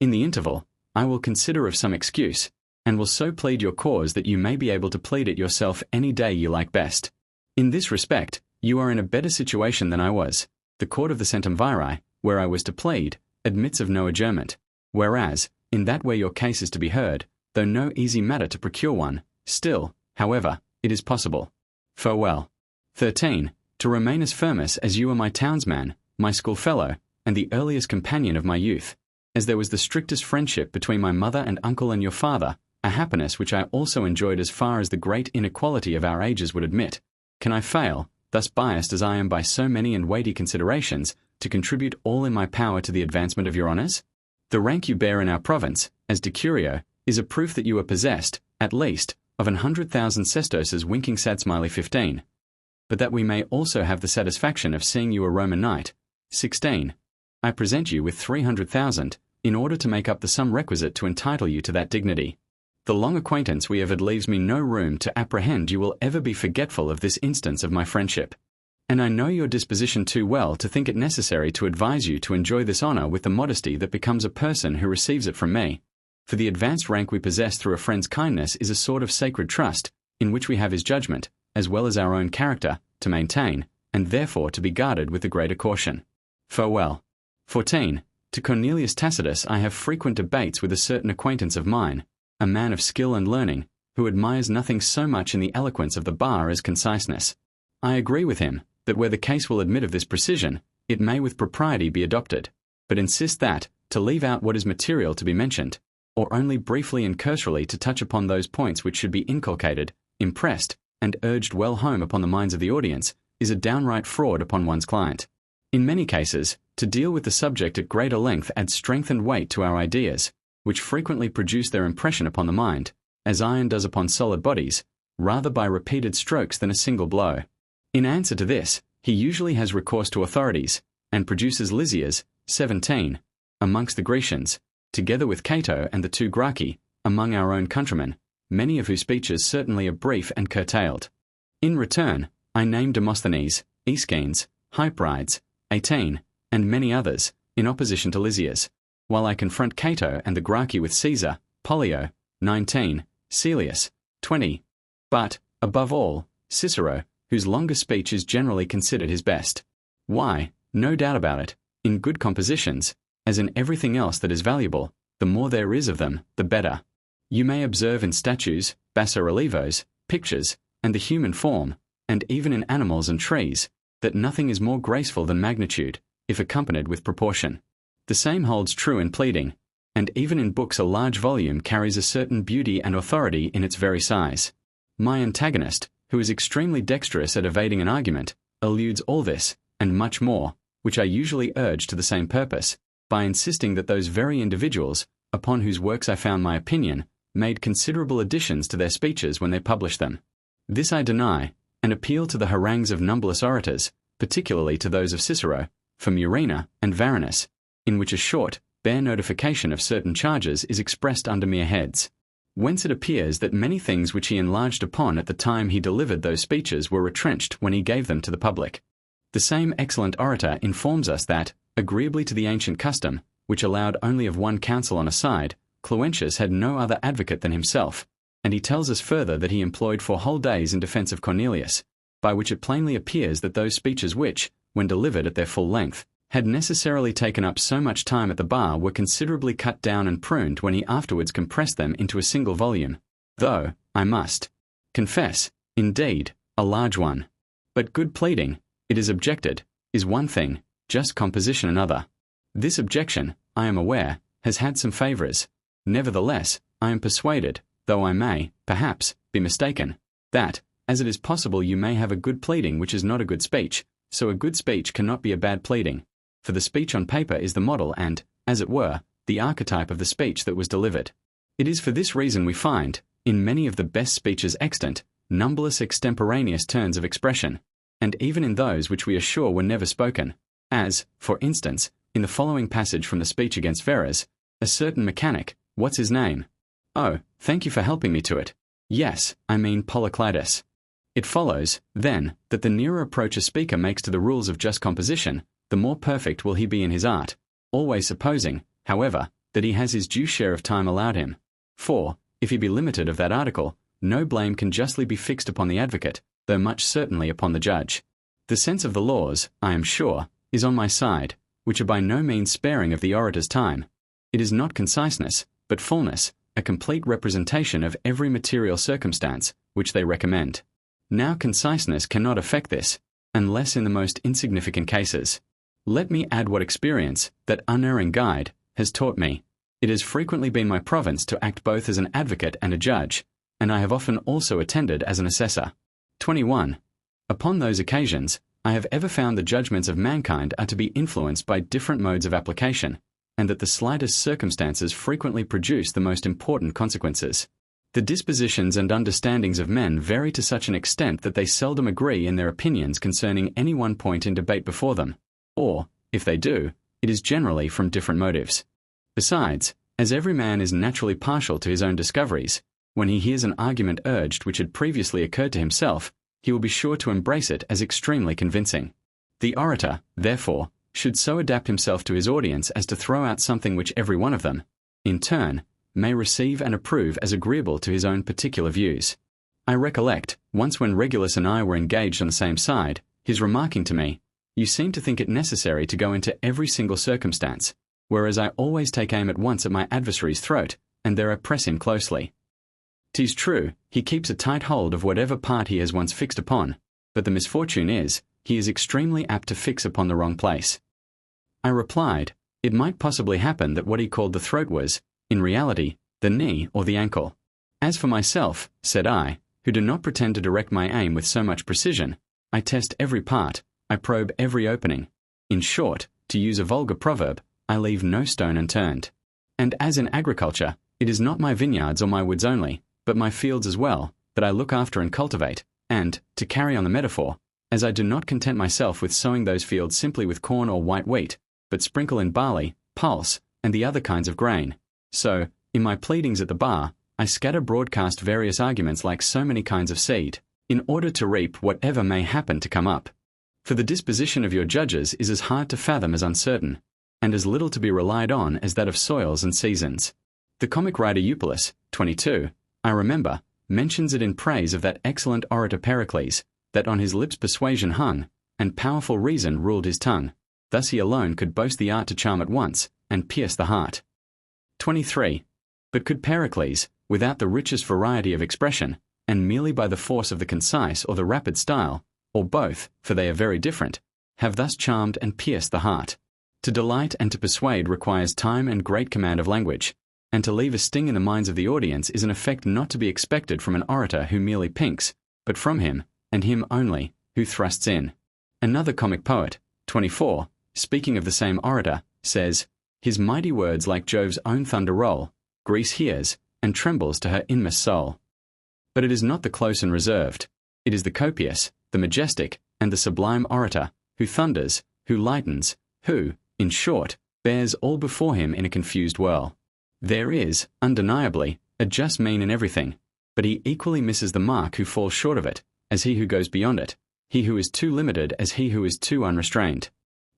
In the interval, I will consider of some excuse, and will so plead your cause that you may be able to plead it yourself any day you like best. In this respect, you are in a better situation than I was. The court of the centumviri, where I was to plead, admits of no adjournment, whereas, in that where your case is to be heard, though no easy matter to procure one, still, however, it is possible. Farewell. 13. To remain as firmus as you are my townsman, my schoolfellow, and the earliest companion of my youth, as there was the strictest friendship between my mother and uncle and your father, a happiness which I also enjoyed as far as the great inequality of our ages would admit, can I fail, thus biased as I am by so many and weighty considerations, to contribute all in my power to the advancement of your honours? The rank you bear in our province, as decurio, is a proof that you are possessed, at least, of 100,000 sestoses winking sad smiley 15. But that we may also have the satisfaction of seeing you a Roman knight. 16. I present you with 300,000, in order to make up the sum requisite to entitle you to that dignity. The long acquaintance we have had leaves me no room to apprehend you will ever be forgetful of this instance of my friendship. And I know your disposition too well to think it necessary to advise you to enjoy this honour with the modesty that becomes a person who receives it from me. For the advanced rank we possess through a friend's kindness is a sort of sacred trust, in which we have his judgment, as well as our own character, to maintain, and therefore to be guarded with the greater caution. Farewell. 14. To Cornelius Tacitus I have frequent debates with a certain acquaintance of mine, a man of skill and learning, who admires nothing so much in the eloquence of the bar as conciseness. I agree with him, that where the case will admit of this precision, it may with propriety be adopted, but insist that, to leave out what is material to be mentioned, or only briefly and cursorily to touch upon those points which should be inculcated, impressed, and urged well home upon the minds of the audience, is a downright fraud upon one's client. In many cases, to deal with the subject at greater length adds strength and weight to our ideas, which frequently produce their impression upon the mind, as iron does upon solid bodies, rather by repeated strokes than a single blow. In answer to this, he usually has recourse to authorities, and produces Lysias, 17, amongst the Grecians, together with Cato and the 2 Gracchi, among our own countrymen, many of whose speeches certainly are brief and curtailed. In return, I name Demosthenes, Aeschines, Hyperides, 18, and many others, in opposition to Lysias, while I confront Cato and the Gracchi with Caesar, Pollio, 19, Caelius, 20, but, above all, Cicero, whose longer speech is generally considered his best. Why, no doubt about it, in good compositions, as in everything else that is valuable, the more there is of them, the better. You may observe in statues, basso-relievos, pictures, and the human form, and even in animals and trees, that nothing is more graceful than magnitude, if accompanied with proportion. The same holds true in pleading, and even in books a large volume carries a certain beauty and authority in its very size. My antagonist, who is extremely dexterous at evading an argument, eludes all this, and much more, which I usually urge to the same purpose, by insisting that those very individuals, upon whose works I found my opinion, made considerable additions to their speeches when they published them. This I deny, and appeal to the harangues of numberless orators, particularly to those of Cicero, from Murena and Varanus, in which a short, bare notification of certain charges is expressed under mere heads. Whence it appears that many things which he enlarged upon at the time he delivered those speeches were retrenched when he gave them to the public. The same excellent orator informs us that, agreeably to the ancient custom, which allowed only of one counsel on a side, Cluentius had no other advocate than himself, and he tells us further that he employed 4 whole days in defence of Cornelius, by which it plainly appears that those speeches which, when delivered at their full length, had necessarily taken up so much time at the bar were considerably cut down and pruned when he afterwards compressed them into a single volume, though, I must confess, indeed, a large one. But good pleading, it is objected, is one thing, just composition another. This objection, I am aware, has had some favourers. Nevertheless, I am persuaded, though I may, perhaps, be mistaken, that, as it is possible you may have a good pleading which is not a good speech, so a good speech cannot be a bad pleading. For the speech on paper is the model and, as it were, the archetype of the speech that was delivered. It is for this reason we find, in many of the best speeches extant, numberless extemporaneous turns of expression, and even in those which we are sure were never spoken, as, for instance, in the following passage from the speech against Verres, a certain mechanic, what's his name? Oh, thank you for helping me to it. Yes, I mean Polyclitus. It follows, then, that the nearer approach a speaker makes to the rules of just composition, the more perfect will he be in his art, always supposing, however, that he has his due share of time allowed him. For, if he be limited of that article, no blame can justly be fixed upon the advocate, though much certainly upon the judge. The sense of the laws, I am sure, is on my side, which are by no means sparing of the orator's time. It is not conciseness, but fullness, a complete representation of every material circumstance, which they recommend. Now conciseness cannot effect this, unless in the most insignificant cases. Let me add what experience, that unerring guide, has taught me. It has frequently been my province to act both as an advocate and a judge, and I have often also attended as an assessor. 21. Upon those occasions, I have ever found the judgments of mankind are to be influenced by different modes of application, and that the slightest circumstances frequently produce the most important consequences. The dispositions and understandings of men vary to such an extent that they seldom agree in their opinions concerning any one point in debate before them, or, if they do, it is generally from different motives. Besides, as every man is naturally partial to his own discoveries, when he hears an argument urged which had previously occurred to himself, he will be sure to embrace it as extremely convincing. The orator, therefore, should so adapt himself to his audience as to throw out something which every one of them, in turn, may receive and approve as agreeable to his own particular views. I recollect, once when Regulus and I were engaged on the same side, his remarking to me, "You seem to think it necessary to go into every single circumstance, whereas I always take aim at once at my adversary's throat, and there oppress him closely." 'Tis true, he keeps a tight hold of whatever part he has once fixed upon, but the misfortune is, he is extremely apt to fix upon the wrong place. I replied, it might possibly happen that what he called the throat was, in reality, the knee or the ankle. As for myself, said I, who do not pretend to direct my aim with so much precision, I test every part, I probe every opening. In short, to use a vulgar proverb, I leave no stone unturned. And as in agriculture, it is not my vineyards or my woods only, but my fields as well, that I look after and cultivate, and, to carry on the metaphor, as I do not content myself with sowing those fields simply with corn or white wheat, but sprinkle in barley, pulse, and the other kinds of grain, so, in my pleadings at the bar, I scatter broadcast various arguments like so many kinds of seed, in order to reap whatever may happen to come up. For the disposition of your judges is as hard to fathom as uncertain, and as little to be relied on as that of soils and seasons. The comic writer Eupolis, 22, I remember, mentions it in praise of that excellent orator Pericles, that on his lips persuasion hung, and powerful reason ruled his tongue. Thus he alone could boast the art to charm at once, and pierce the heart. 23. But could Pericles, without the richest variety of expression, and merely by the force of the concise or the rapid style, or both, for they are very different, have thus charmed and pierced the heart? To delight and to persuade requires time and great command of language, and to leave a sting in the minds of the audience is an effect not to be expected from an orator who merely pinks, but from him, and him only, who thrusts in. Another comic poet, 24, speaking of the same orator, says, "His mighty words like Jove's own thunder roll, Greece hears, and trembles to her inmost soul." But it is not the close and reserved, it is the copious, the majestic, and the sublime orator, who thunders, who lightens, who, in short, bears all before him in a confused whirl. There is, undeniably, a just mean in everything, but he equally misses the mark who falls short of it, as he who goes beyond it, he who is too limited as he who is too unrestrained.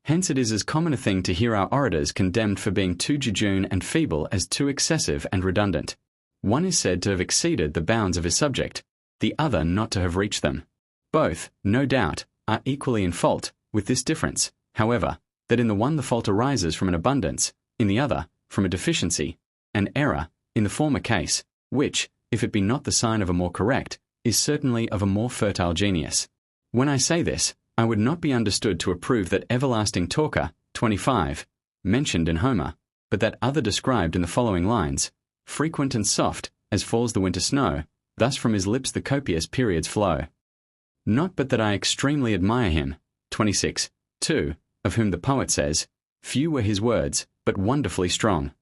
Hence it is as common a thing to hear our orators condemned for being too jejune and feeble as too excessive and redundant. One is said to have exceeded the bounds of his subject, the other not to have reached them. Both, no doubt, are equally in fault, with this difference, however, that in the one the fault arises from an abundance, in the other, from a deficiency, an error, in the former case, which, if it be not the sign of a more correct, is certainly of a more fertile genius. When I say this, I would not be understood to approve that everlasting talker, 25, mentioned in Homer, but that other described in the following lines, frequent and soft, as falls the winter snow, thus from his lips the copious periods flow. Not but that I extremely admire him, 26, 2, of whom the poet says, few were his words, but wonderfully strong.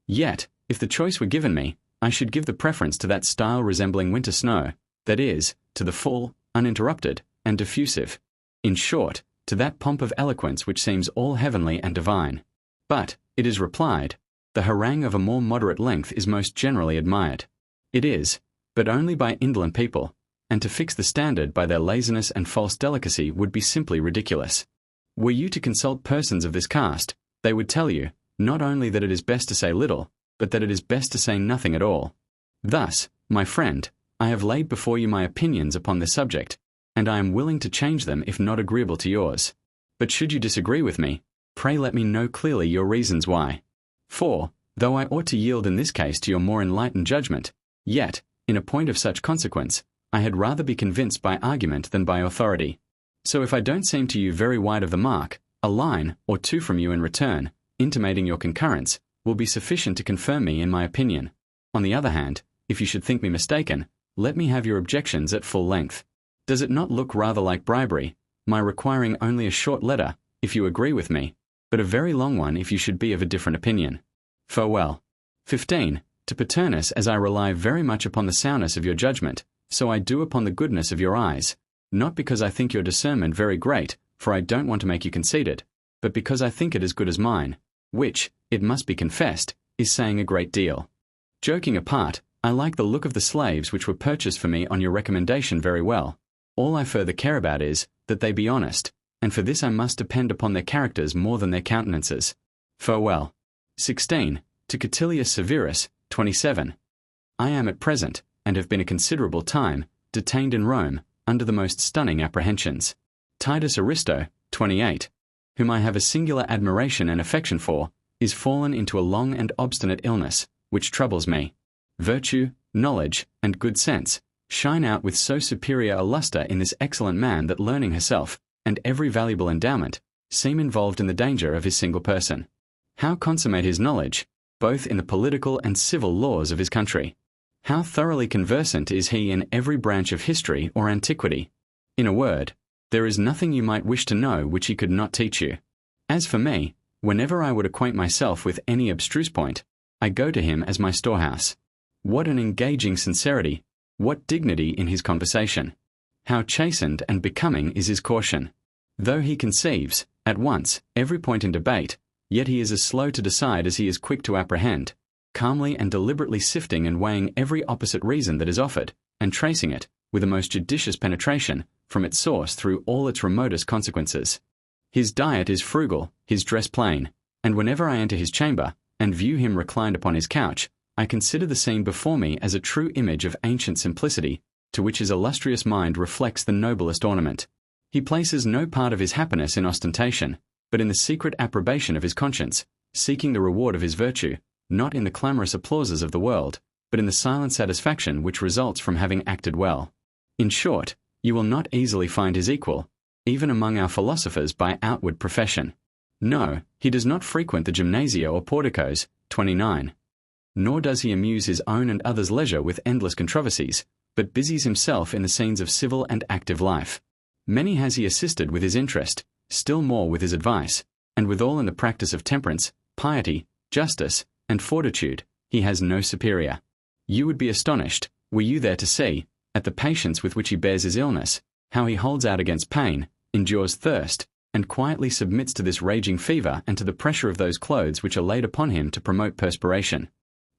Yet, if the choice were given me, I should give the preference to that style resembling winter snow, that is, to the full, uninterrupted, and diffusive. In short, to that pomp of eloquence which seems all heavenly and divine. But, it is replied, the harangue of a more moderate length is most generally admired. It is, but only by indolent people, and to fix the standard by their laziness and false delicacy would be simply ridiculous. Were you to consult persons of this cast, they would tell you, not only that it is best to say little, but that it is best to say nothing at all. Thus, my friend, I have laid before you my opinions upon this subject, and I am willing to change them if not agreeable to yours. But should you disagree with me, pray let me know clearly your reasons why. For, though I ought to yield in this case to your more enlightened judgment, yet, in a point of such consequence, I had rather be convinced by argument than by authority. So if I don't seem to you very wide of the mark, a line or two from you in return, intimating your concurrence, will be sufficient to confirm me in my opinion. On the other hand, if you should think me mistaken, let me have your objections at full length. Does it not look rather like bribery, my requiring only a short letter, if you agree with me, but a very long one if you should be of a different opinion? Farewell. 15. To Paternus, as I rely very much upon the soundness of your judgment, so I do upon the goodness of your eyes, not because I think your discernment very great, for I don't want to make you conceited, but because I think it as good as mine, which, it must be confessed, is saying a great deal. Joking apart, I like the look of the slaves which were purchased for me on your recommendation very well. All I further care about is, that they be honest, and for this I must depend upon their characters more than their countenances. Farewell. 16. To Catilius Severus, 27. I am at present, and have been a considerable time, detained in Rome, under the most stunning apprehensions. Titus Aristo, 28, whom I have a singular admiration and affection for, is fallen into a long and obstinate illness, which troubles me. Virtue, knowledge, and good sense shine out with so superior a lustre in this excellent man that learning herself, and every valuable endowment, seem involved in the danger of his single person. How consummate his knowledge, both in the political and civil laws of his country! How thoroughly conversant is he in every branch of history or antiquity! In a word, there is nothing you might wish to know which he could not teach you. As for me, whenever I would acquaint myself with any abstruse point, I go to him as my storehouse. What an engaging sincerity! What dignity in his conversation! How chastened and becoming is his caution! Though he conceives, at once, every point in debate, yet he is as slow to decide as he is quick to apprehend, calmly and deliberately sifting and weighing every opposite reason that is offered, and tracing it, with a most judicious penetration, from its source through all its remotest consequences. His diet is frugal, his dress plain, and whenever I enter his chamber, and view him reclined upon his couch, I consider the scene before me as a true image of ancient simplicity, to which his illustrious mind reflects the noblest ornament. He places no part of his happiness in ostentation, but in the secret approbation of his conscience, seeking the reward of his virtue, not in the clamorous applauses of the world, but in the silent satisfaction which results from having acted well. In short, you will not easily find his equal, even among our philosophers by outward profession. No, he does not frequent the gymnasia or porticos, 29. Nor does he amuse his own and others' leisure with endless controversies, but busies himself in the scenes of civil and active life. Many has he assisted with his interest, still more with his advice, and withal in the practice of temperance, piety, justice, and fortitude, he has no superior. You would be astonished, were you there to see, at the patience with which he bears his illness, how he holds out against pain, endures thirst, and quietly submits to this raging fever and to the pressure of those clothes which are laid upon him to promote perspiration.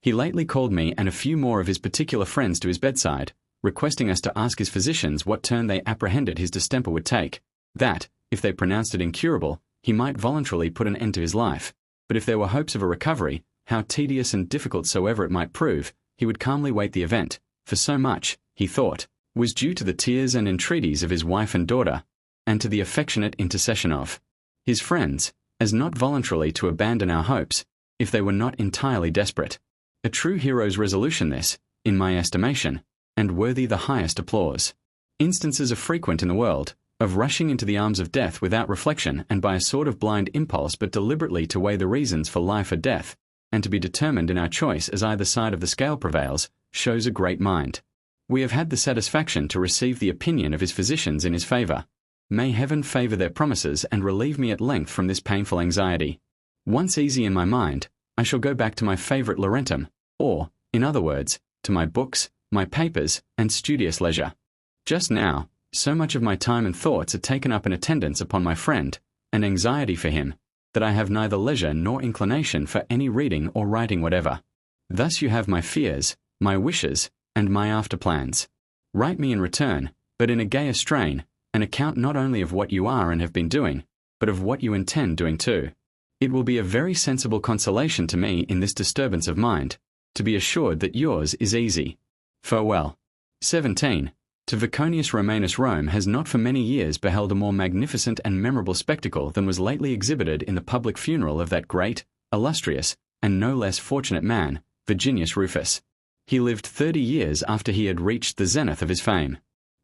He lately called me and a few more of his particular friends to his bedside, requesting us to ask his physicians what turn they apprehended his distemper would take, that, if they pronounced it incurable, he might voluntarily put an end to his life, but if there were hopes of a recovery, how tedious and difficult soever it might prove, he would calmly wait the event, for so much, he thought, was due to the tears and entreaties of his wife and daughter, and to the affectionate intercession of his friends, as not voluntarily to abandon our hopes, if they were not entirely desperate. A true hero's resolution this, in my estimation, and worthy the highest applause. Instances are frequent in the world, of rushing into the arms of death without reflection and by a sort of blind impulse, but deliberately to weigh the reasons for life or death, and to be determined in our choice as either side of the scale prevails, shows a great mind. We have had the satisfaction to receive the opinion of his physicians in his favour. May heaven favour their promises and relieve me at length from this painful anxiety. Once easy in my mind, I shall go back to my favourite Laurentum, or, in other words, to my books, my papers, and studious leisure. Just now, so much of my time and thoughts are taken up in attendance upon my friend, and anxiety for him, that I have neither leisure nor inclination for any reading or writing whatever. Thus you have my fears, my wishes, and my after-plans. Write me in return, but in a gayer strain, an account not only of what you are and have been doing, but of what you intend doing too. It will be a very sensible consolation to me in this disturbance of mind, to be assured that yours is easy. Farewell. 17. To Viconius Romanus Rome has not for many years beheld a more magnificent and memorable spectacle than was lately exhibited in the public funeral of that great, illustrious, and no less fortunate man, Virginius Rufus. He lived 30 years after he had reached the zenith of his fame.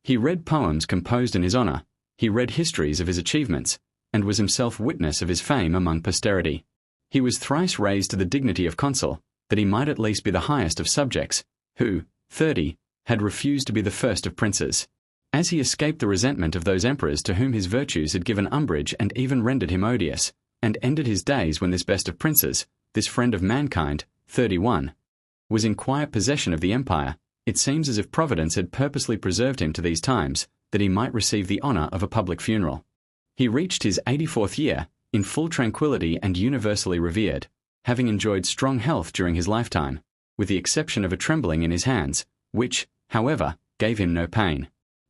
He read poems composed in his honour, he read histories of his achievements, and was himself witness of his fame among posterity. He was thrice raised to the dignity of consul, that he might at least be the highest of subjects, who, 30, had refused to be the first of princes. As he escaped the resentment of those emperors to whom his virtues had given umbrage and even rendered him odious, and ended his days when this best of princes, this friend of mankind, 31, was in quiet possession of the empire, it seems as if Providence had purposely preserved him to these times, that he might receive the honour of a public funeral. He reached his 84th year, in full tranquillity and universally revered, having enjoyed strong health during his lifetime, with the exception of a trembling in his hands, which, however, gave him no pain.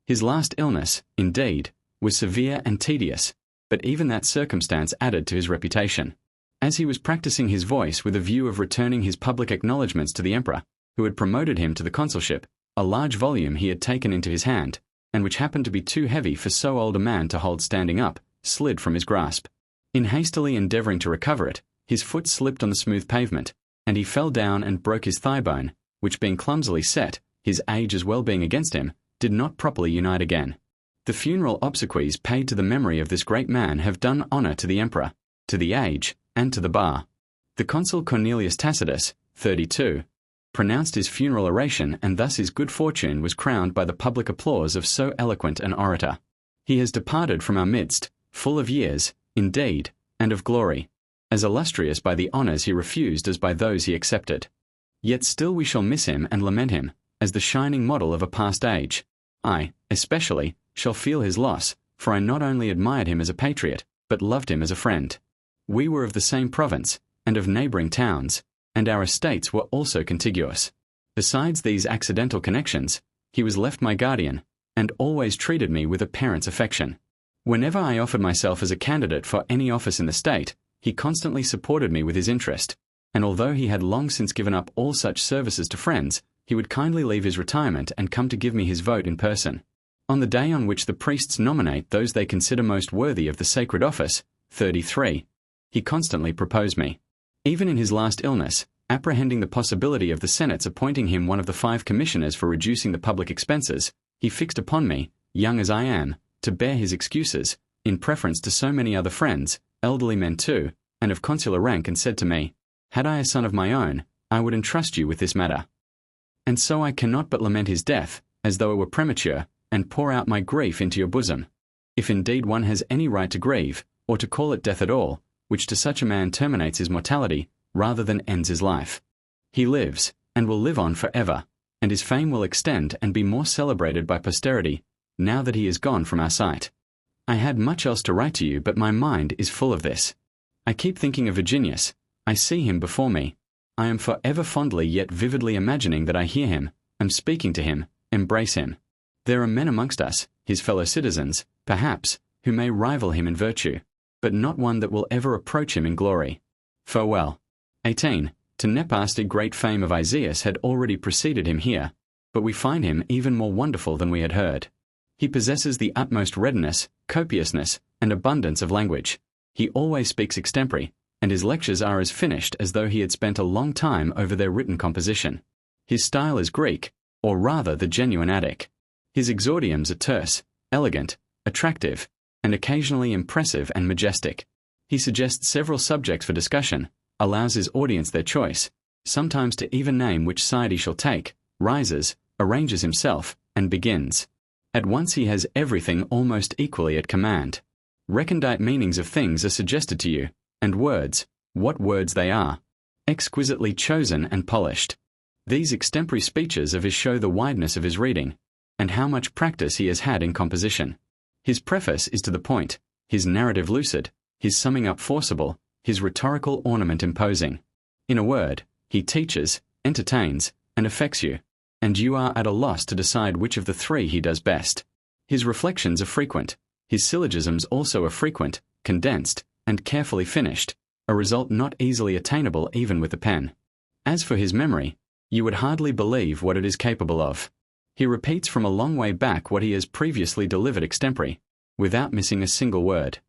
His last illness, indeed, was severe and tedious, but even that circumstance added to his reputation. As he was practising his voice with a view of returning his public acknowledgments to the emperor, who had promoted him to the consulship, a large volume he had taken into his hand, and which happened to be too heavy for so old a man to hold standing up, slid from his grasp. In hastily endeavouring to recover it, his foot slipped on the smooth pavement, and he fell down and broke his thigh bone, which being clumsily set, his age as well being against him, did not properly unite again. The funeral obsequies paid to the memory of this great man have done honour to the emperor, to the age, and to the bar. The consul Cornelius Tacitus, 32, pronounced his funeral oration, and thus his good fortune was crowned by the public applause of so eloquent an orator. He has departed from our midst, full of years, indeed, and of glory, as illustrious by the honours he refused as by those he accepted. Yet still we shall miss him and lament him, as the shining model of a past age. I, especially, shall feel his loss, for I not only admired him as a patriot, but loved him as a friend. We were of the same province, and of neighbouring towns, and our estates were also contiguous. Besides these accidental connections, he was left my guardian, and always treated me with a parent's affection. Whenever I offered myself as a candidate for any office in the state, he constantly supported me with his interest, and although he had long since given up all such services to friends, he would kindly leave his retirement and come to give me his vote in person. On the day on which the priests nominate those they consider most worthy of the sacred office, 33, he constantly proposed me. Even in his last illness, apprehending the possibility of the Senate's appointing him one of the 5 commissioners for reducing the public expenses, he fixed upon me, young as I am, to bear his excuses, in preference to so many other friends, elderly men too, and of consular rank, and said to me, "Had I a son of my own, I would entrust you with this matter." And so I cannot but lament his death, as though it were premature, and pour out my grief into your bosom. If indeed one has any right to grieve, or to call it death at all, which to such a man terminates his mortality, rather than ends his life. He lives, and will live on for ever, and his fame will extend and be more celebrated by posterity, now that he is gone from our sight. I had much else to write to you, but my mind is full of this. I keep thinking of Virginius. I see him before me. I am forever fondly yet vividly imagining that I hear him, am speaking to him, embrace him. There are men amongst us, his fellow citizens, perhaps, who may rival him in virtue, but not one that will ever approach him in glory. Farewell. 18. To Nepos the great fame of Isaeus had already preceded him here, but we find him even more wonderful than we had heard. He possesses the utmost readiness, copiousness, and abundance of language. He always speaks extempore, and his lectures are as finished as though he had spent a long time over their written composition. His style is Greek, or rather the genuine Attic. His exordiums are terse, elegant, attractive, and occasionally impressive and majestic. He suggests several subjects for discussion, allows his audience their choice, sometimes to even name which side he shall take, rises, arranges himself, and begins. At once he has everything almost equally at command. Recondite meanings of things are suggested to you, and words, what words they are, exquisitely chosen and polished. These extempore speeches of his show the wideness of his reading, and how much practice he has had in composition. His preface is to the point, his narrative lucid, his summing up forcible, his rhetorical ornament imposing. In a word, he teaches, entertains, and affects you, and you are at a loss to decide which of the three he does best. His reflections are frequent, his syllogisms also are frequent, condensed, and carefully finished, a result not easily attainable even with the pen. As for his memory, you would hardly believe what it is capable of. He repeats from a long way back what he has previously delivered extempore, without missing a single word.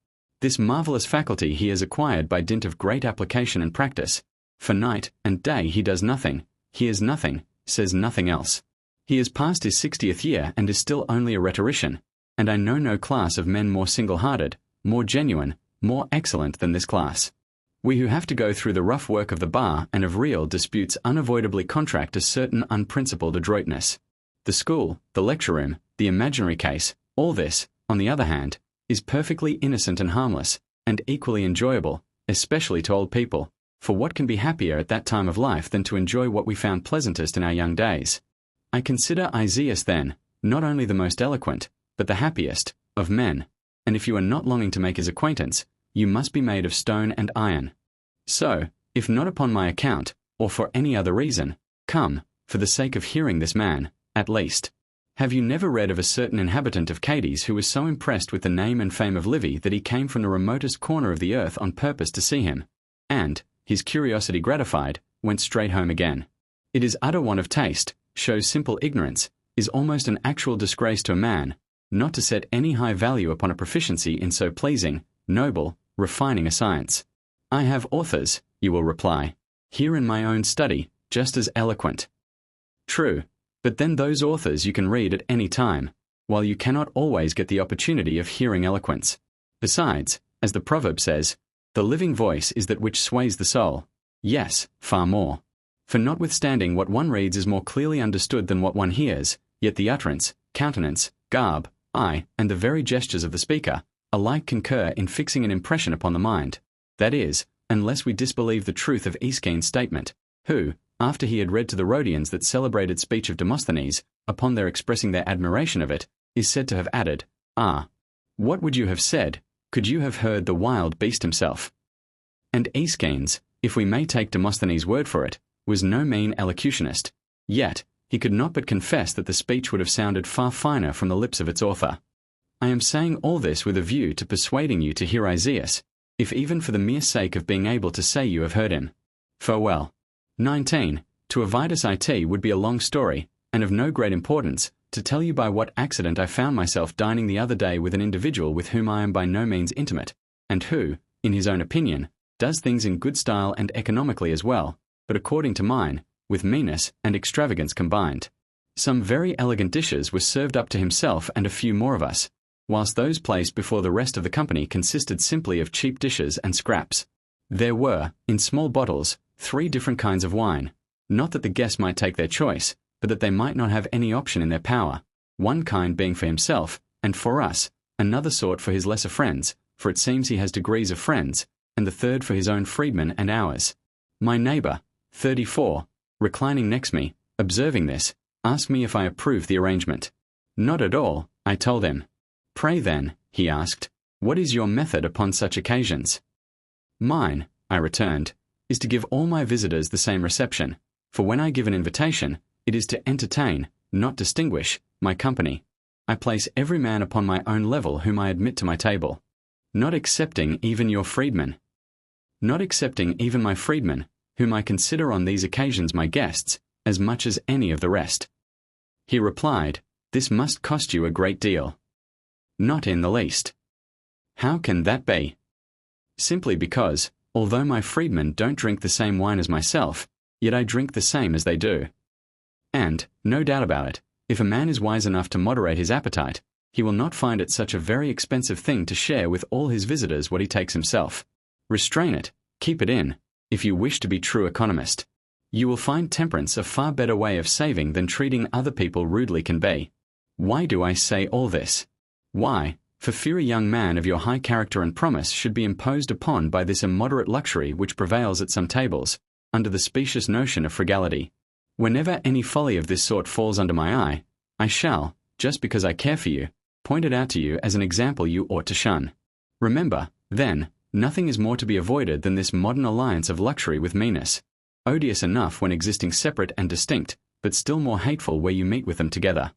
This marvelous faculty he has acquired by dint of great application and practice. For night and day he does nothing, hears nothing, says nothing else. He has passed his 60th year and is still only a rhetorician, and I know no class of men more single-hearted, more genuine, more excellent than this class. We who have to go through the rough work of the bar and of real disputes unavoidably contract a certain unprincipled adroitness. The school, the lecture room, the imaginary case, all this, on the other hand, is perfectly innocent and harmless, and equally enjoyable, especially to old people, for what can be happier at that time of life than to enjoy what we found pleasantest in our young days? I consider Isaeus, then, not only the most eloquent, but the happiest, of men, and if you are not longing to make his acquaintance, you must be made of stone and iron. So, if not upon my account, or for any other reason, come, for the sake of hearing this man, at least. Have you never read of a certain inhabitant of Cadiz who was so impressed with the name and fame of Livy that he came from the remotest corner of the earth on purpose to see him, and, his curiosity gratified, went straight home again? It is utter want of taste, shows simple ignorance, is almost an actual disgrace to a man, not to set any high value upon a proficiency in so pleasing, noble, refining a science. I have authors, you will reply, here in my own study, just as eloquent. True, but then those authors you can read at any time, while you cannot always get the opportunity of hearing eloquence. Besides, as the proverb says, the living voice is that which sways the soul. Yes, far more. For notwithstanding what one reads is more clearly understood than what one hears, yet the utterance, countenance, garb, eye, and the very gestures of the speaker, alike concur in fixing an impression upon the mind. That is, unless we disbelieve the truth of Aeschines' statement, who, after he had read to the Rhodians that celebrated speech of Demosthenes, upon their expressing their admiration of it, is said to have added, "Ah, what would you have said, could you have heard the wild beast himself?" And Aeschines, if we may take Demosthenes' word for it, was no mean elocutionist, yet he could not but confess that the speech would have sounded far finer from the lips of its author. I am saying all this with a view to persuading you to hear Isaeus, if even for the mere sake of being able to say you have heard him. Farewell. 19. To Avitus it would be a long story, and of no great importance, to tell you by what accident I found myself dining the other day with an individual with whom I am by no means intimate, and who, in his own opinion, does things in good style and economically as well, but according to mine, with meanness and extravagance combined. Some very elegant dishes were served up to himself and a few more of us, whilst those placed before the rest of the company consisted simply of cheap dishes and scraps. There were, in small bottles, 3 different kinds of wine, not that the guests might take their choice, but that they might not have any option in their power, one kind being for himself, and for us, another sort for his lesser friends, for it seems he has degrees of friends, and the third for his own freedmen and ours. My neighbour, 34, reclining next me, observing this, asked me if I approved the arrangement. Not at all, I told him. Pray then, he asked. "What is your method upon such occasions?" "Mine," I returned, "is to give all my visitors the same reception, for when I give an invitation, it is to entertain, not distinguish, my company. I place every man upon my own level whom I admit to my table, not excepting even your freedmen. Not excepting even my freedmen, whom I consider on these occasions my guests, as much as any of the rest." He replied, "This must cost you a great deal." "Not in the least." "How can that be?" "Simply because, although my freedmen don't drink the same wine as myself, yet I drink the same as they do. And, no doubt about it, if a man is wise enough to moderate his appetite, he will not find it such a very expensive thing to share with all his visitors what he takes himself. Restrain it, keep it in, if you wish to be true economist. You will find temperance a far better way of saving than treating other people rudely can be. Why do I say all this? Why, for fear a young man of your high character and promise should be imposed upon by this immoderate luxury which prevails at some tables, under the specious notion of frugality. Whenever any folly of this sort falls under my eye, I shall, just because I care for you, point it out to you as an example you ought to shun. Remember, then, nothing is more to be avoided than this modern alliance of luxury with meanness, odious enough when existing separate and distinct, but still more hateful where you meet with them together.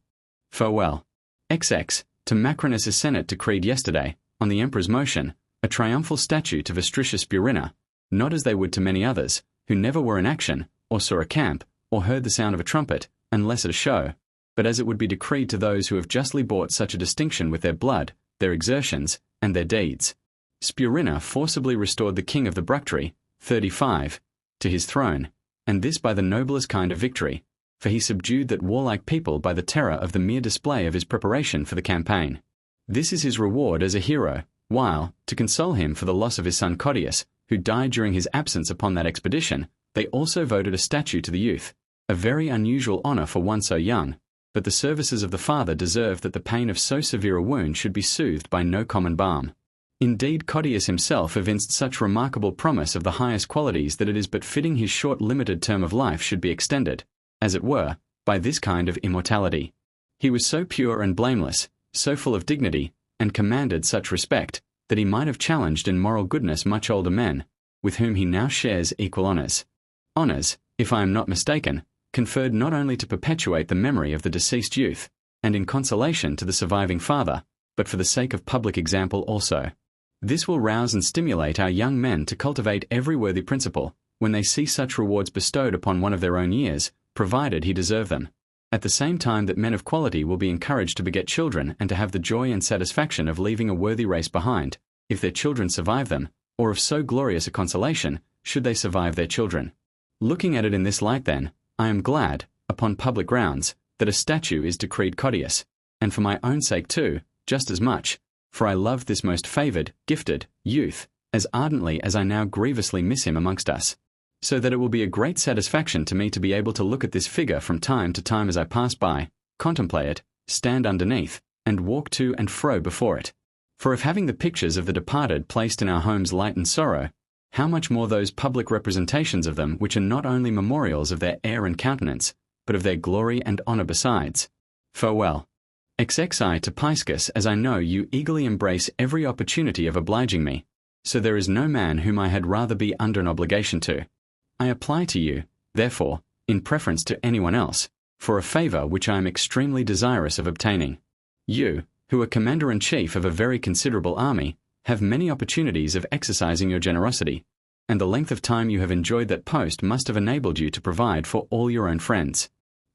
Farewell. XX. To Macrinus' Senate decreed yesterday, on the Emperor's motion, a triumphal statue to Vestricius Spurina, not as they would to many others, who never were in action, or saw a camp, or heard the sound of a trumpet, unless at a show, but as it would be decreed to those who have justly bought such a distinction with their blood, their exertions, and their deeds. Spurina forcibly restored the king of the Bructeri, 35, to his throne, and this by the noblest kind of victory, for he subdued that warlike people by the terror of the mere display of his preparation for the campaign. This is his reward as a hero, while, to console him for the loss of his son Cottius, who died during his absence upon that expedition, they also voted a statue to the youth, a very unusual honour for one so young, but the services of the father deserved that the pain of so severe a wound should be soothed by no common balm. Indeed, Cottius himself evinced such remarkable promise of the highest qualities that it is but fitting his short limited term of life should be extended, as it were, by this kind of immortality. He was so pure and blameless, so full of dignity, and commanded such respect, that he might have challenged in moral goodness much older men, with whom he now shares equal honours. Honours, if I am not mistaken, conferred not only to perpetuate the memory of the deceased youth, and in consolation to the surviving father, but for the sake of public example also. This will rouse and stimulate our young men to cultivate every worthy principle, when they see such rewards bestowed upon one of their own years, provided he deserve them. At the same time that men of quality will be encouraged to beget children and to have the joy and satisfaction of leaving a worthy race behind, if their children survive them, or of so glorious a consolation, should they survive their children. Looking at it in this light then, I am glad, upon public grounds, that a statue is decreed Cottius, and for my own sake too, just as much, for I love this most favoured, gifted, youth, as ardently as I now grievously miss him amongst us. So that it will be a great satisfaction to me to be able to look at this figure from time to time as I pass by, contemplate it, stand underneath, and walk to and fro before it. For if having the pictures of the departed placed in our homes lighten sorrow, how much more those public representations of them which are not only memorials of their air and countenance, but of their glory and honour besides. Farewell. XXI to Piscus, as I know you eagerly embrace every opportunity of obliging me, so there is no man whom I had rather be under an obligation to. I apply to you, therefore, in preference to anyone else, for a favour which I am extremely desirous of obtaining. You, who are commander-in-chief of a very considerable army, have many opportunities of exercising your generosity, and the length of time you have enjoyed that post must have enabled you to provide for all your own friends.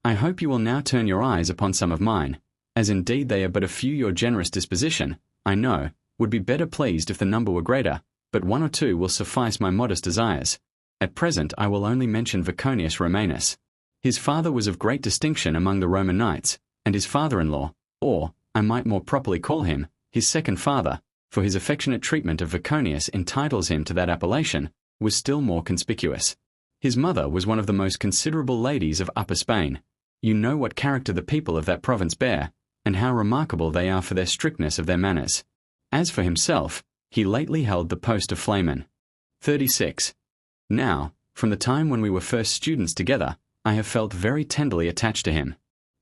I hope you will now turn your eyes upon some of mine, as indeed they are but a few. Your generous disposition, I know, would be better pleased if the number were greater, but one or two will suffice my modest desires. At present I will only mention Viconius Romanus. His father was of great distinction among the Roman knights, and his father-in-law, or, I might more properly call him, his second father, for his affectionate treatment of Viconius entitles him to that appellation, was still more conspicuous. His mother was one of the most considerable ladies of Upper Spain. You know what character the people of that province bear, and how remarkable they are for their strictness of their manners. As for himself, he lately held the post of flayman. 36. Now, from the time when we were first students together, I have felt very tenderly attached to him.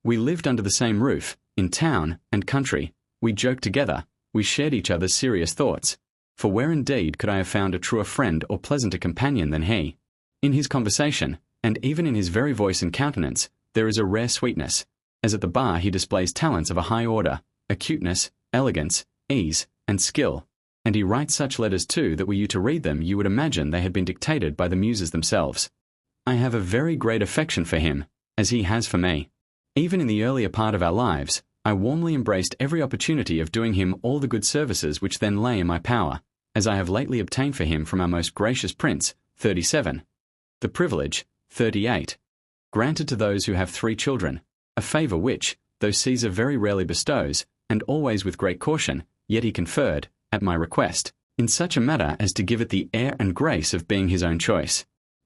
We lived under the same roof, in town and country, we joked together, We shared each other's serious thoughts. For where indeed could I have found a truer friend or pleasanter companion than he? In his conversation, and even in his very voice and countenance, there is a rare sweetness, as at the bar he displays talents of a high order, acuteness, elegance, ease, and skill, and he writes such letters too that were you to read them you would imagine they had been dictated by the muses themselves. I have a very great affection for him, as he has for me. Even in the earlier part of our lives, I warmly embraced every opportunity of doing him all the good services which then lay in my power, as I have lately obtained for him from our most gracious Prince, 37. The privilege, 38. Granted to those who have 3 children, a favour which, though Caesar very rarely bestows, and always with great caution, yet he conferred, at my request, in such a manner as to give it the air and grace of being his own choice.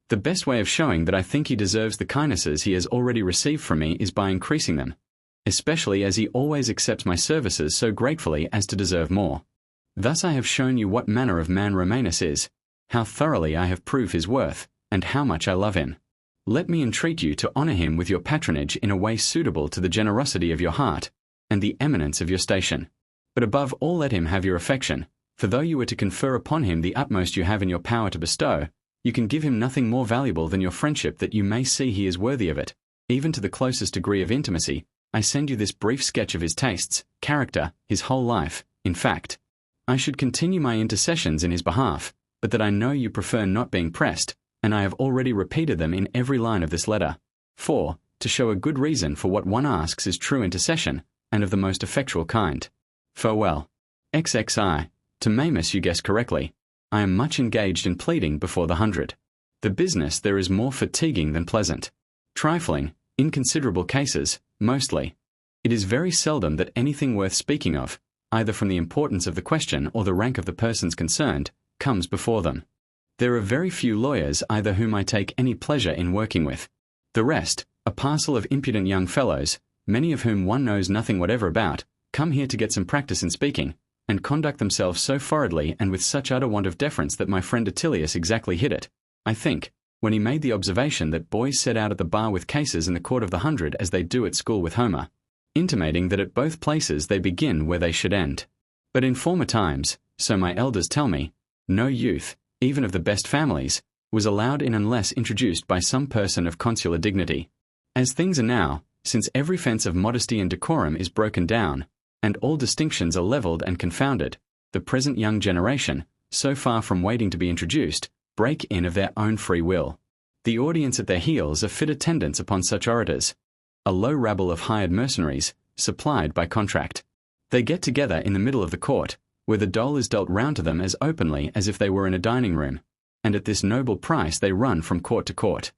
The best way of showing that I think he deserves the kindnesses he has already received from me is by increasing them, especially as he always accepts my services so gratefully as to deserve more. Thus I have shown you what manner of man Romanus is, how thoroughly I have proved his worth, and how much I love him. Let me entreat you to honour him with your patronage in a way suitable to the generosity of your heart, and the eminence of your station. But above all let him have your affection, for though you were to confer upon him the utmost you have in your power to bestow, you can give him nothing more valuable than your friendship that you may see he is worthy of it. Even to the closest degree of intimacy, I send you this brief sketch of his tastes, character, his whole life, in fact. I should continue my intercessions in his behalf, but that I know you prefer not being pressed, and I have already repeated them in every line of this letter. For, to show a good reason for what one asks is true intercession, and of the most effectual kind. Farewell. XXI. To Mamus you guess correctly. I am much engaged in pleading before the 100. The business there is more fatiguing than pleasant. Trifling, inconsiderable cases, mostly. It is very seldom that anything worth speaking of, either from the importance of the question or the rank of the persons concerned, comes before them. There are very few lawyers either whom I take any pleasure in working with. The rest, a parcel of impudent young fellows, many of whom one knows nothing whatever about, come here to get some practice in speaking, and conduct themselves so forwardly and with such utter want of deference that my friend Attilius exactly hit it, I think, when he made the observation that boys set out at the bar with cases in the court of the 100 as they do at school with Homer, intimating that at both places they begin where they should end. But in former times, so my elders tell me, no youth, even of the best families, was allowed in unless introduced by some person of consular dignity. As things are now, since every fence of modesty and decorum is broken down, and all distinctions are levelled and confounded, the present young generation, so far from waiting to be introduced, break in of their own free will. The audience at their heels are fit attendants upon such orators, a low rabble of hired mercenaries, supplied by contract. They get together in the middle of the court, where the dole is dealt round to them as openly as if they were in a dining room, and at this noble price they run from court to court.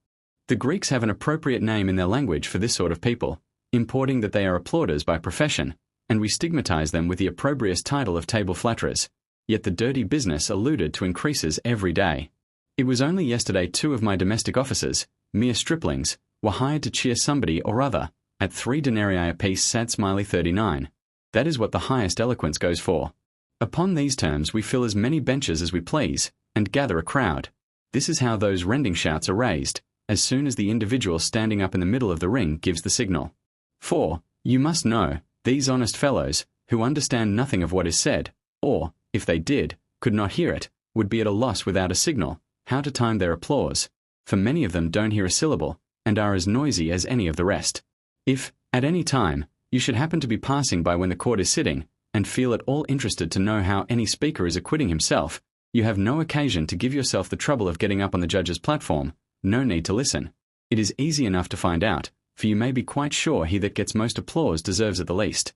The Greeks have an appropriate name in their language for this sort of people, importing that they are applauders by profession, and we stigmatize them with the opprobrious title of table flatterers, yet the dirty business alluded to increases every day. It was only yesterday 2 of my domestic officers, mere striplings, were hired to cheer somebody or other, at 3 denarii apiece. Sad smiley 39. That is what the highest eloquence goes for. Upon these terms we fill as many benches as we please, and gather a crowd. This is how those rending shouts are raised, as soon as the individual standing up in the middle of the ring gives the signal. For, you must know, these honest fellows, who understand nothing of what is said, or, if they did, could not hear it, would be at a loss without a signal, how to time their applause, for many of them don't hear a syllable, and are as noisy as any of the rest. If, at any time, you should happen to be passing by when the court is sitting, and feel at all interested to know how any speaker is acquitting himself, you have no occasion to give yourself the trouble of getting up on the judge's platform, no need to listen. It is easy enough to find out, for you may be quite sure he that gets most applause deserves it the least.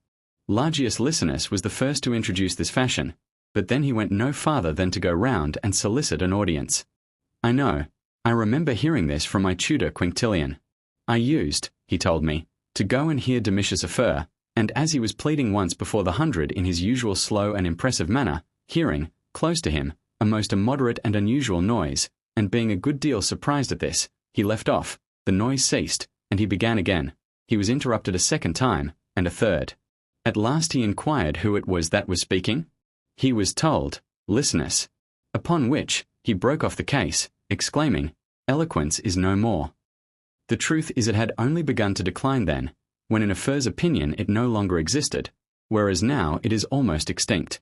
Largius Licinus was the first to introduce this fashion, but then he went no farther than to go round and solicit an audience. I remember hearing this from my tutor Quinctilian. I used, he told me, to go and hear Domitius Affer, and as he was pleading once before the 100 in his usual slow and impressive manner, hearing, close to him, a most immoderate and unusual noise, and being a good deal surprised at this, he left off, the noise ceased, and he began again. He was interrupted a second time, and a third. At last he inquired who it was that was speaking. He was told, Licinus. Upon which, he broke off the case, exclaiming, eloquence is no more. The truth is it had only begun to decline then, when in Affer's opinion it no longer existed, whereas now it is almost extinct.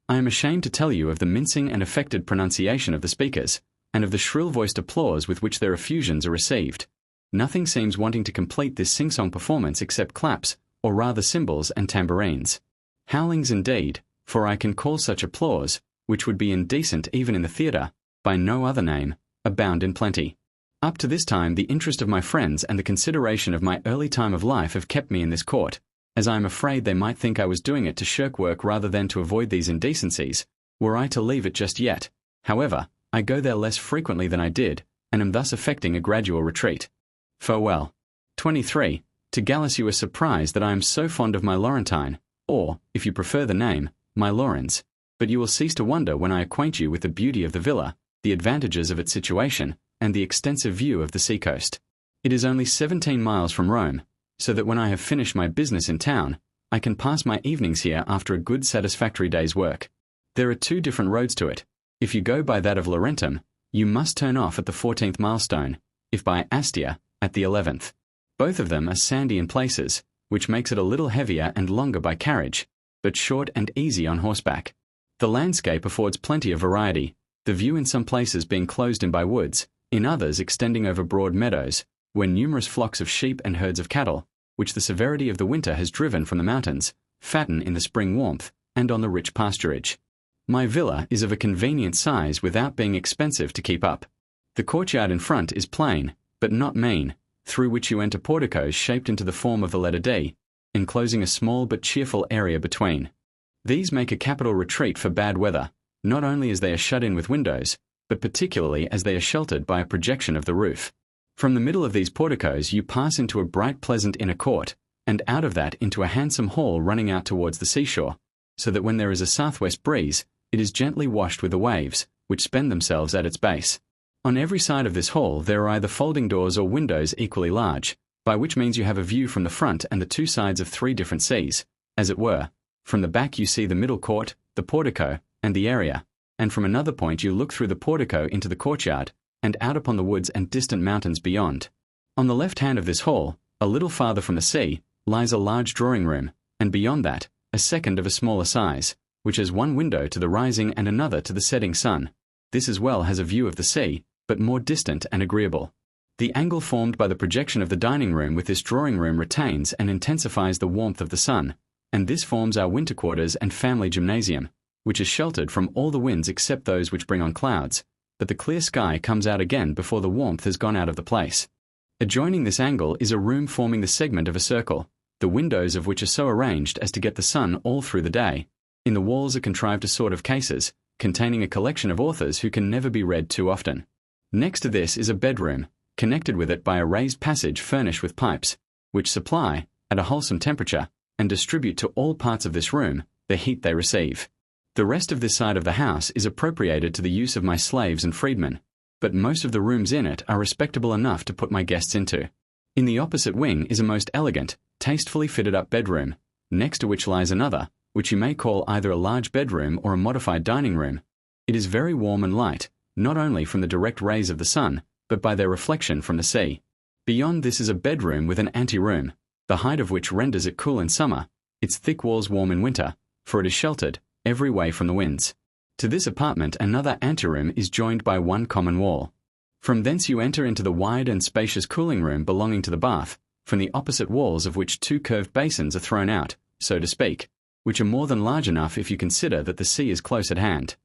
I am ashamed to tell you of the mincing and affected pronunciation of the speakers, and of the shrill-voiced applause with which their effusions are received. Nothing seems wanting to complete this sing-song performance except claps, or rather cymbals and tambourines. Howlings indeed, for I can call such applause, which would be indecent even in the theatre, by no other name, abound in plenty. Up to this time the interest of my friends and the consideration of my early time of life have kept me in this court, as I am afraid they might think I was doing it to shirk work rather than to avoid these indecencies, were I to leave it just yet. However, I go there less frequently than I did, and am thus effecting a gradual retreat. Farewell. 23. To Gallus you are surprised that I am so fond of my Laurentine, or, if you prefer the name, my Laurens, but you will cease to wonder when I acquaint you with the beauty of the villa, the advantages of its situation, and the extensive view of the sea-coast. It is only 17 miles from Rome, so that when I have finished my business in town, I can pass my evenings here after a good satisfactory day's work. There are 2 different roads to it. If you go by that of Laurentum, you must turn off at the 14th milestone, if by Astia, at the 11th. Both of them are sandy in places, which makes it a little heavier and longer by carriage, but short and easy on horseback. The landscape affords plenty of variety, the view in some places being closed in by woods, in others extending over broad meadows, where numerous flocks of sheep and herds of cattle, which the severity of the winter has driven from the mountains, fatten in the spring warmth, and on the rich pasturage. My villa is of a convenient size without being expensive to keep up. The courtyard in front is plain, but not mean, through which you enter porticos shaped into the form of the letter D, enclosing a small but cheerful area between. These make a capital retreat for bad weather, not only as they are shut in with windows, but particularly as they are sheltered by a projection of the roof. From the middle of these porticos you pass into a bright pleasant inner court, and out of that into a handsome hall running out towards the seashore, so that when there is a southwest breeze, it is gently washed with the waves, which spend themselves at its base. On every side of this hall there are either folding doors or windows equally large, by which means you have a view from the front and the 2 sides of 3 different seas, as it were. From the back you see the middle court, the portico, and the area, and from another point you look through the portico into the courtyard, and out upon the woods and distant mountains beyond. On the left hand of this hall, a little farther from the sea, lies a large drawing-room, and beyond that, a second of a smaller size, which has 1 window to the rising and another to the setting sun. This as well has a view of the sea, but more distant and agreeable. The angle formed by the projection of the dining-room with this drawing-room retains and intensifies the warmth of the sun, and this forms our winter quarters and family gymnasium, which is sheltered from all the winds except those which bring on clouds, but the clear sky comes out again before the warmth has gone out of the place. Adjoining this angle is a room forming the segment of a circle, the windows of which are so arranged as to get the sun all through the day. In the walls are contrived a sort of cases, containing a collection of authors who can never be read too often. Next to this is a bedroom, connected with it by a raised passage furnished with pipes, which supply, at a wholesome temperature, and distribute to all parts of this room the heat they receive. The rest of this side of the house is appropriated to the use of my slaves and freedmen, but most of the rooms in it are respectable enough to put my guests into. In the opposite wing is a most elegant, tastefully fitted-up bedroom, next to which lies another, which you may call either a large bedroom or a modified dining room. It is very warm and light, not only from the direct rays of the sun, but by their reflection from the sea. Beyond this is a bedroom with an anteroom, the height of which renders it cool in summer, its thick walls warm in winter, for it is sheltered every way from the winds. To this apartment another anteroom is joined by 1 common wall. From thence you enter into the wide and spacious cooling room belonging to the bath, from the opposite walls of which 2 curved basins are thrown out, so to speak, which are more than large enough if you consider that the sea is close at hand.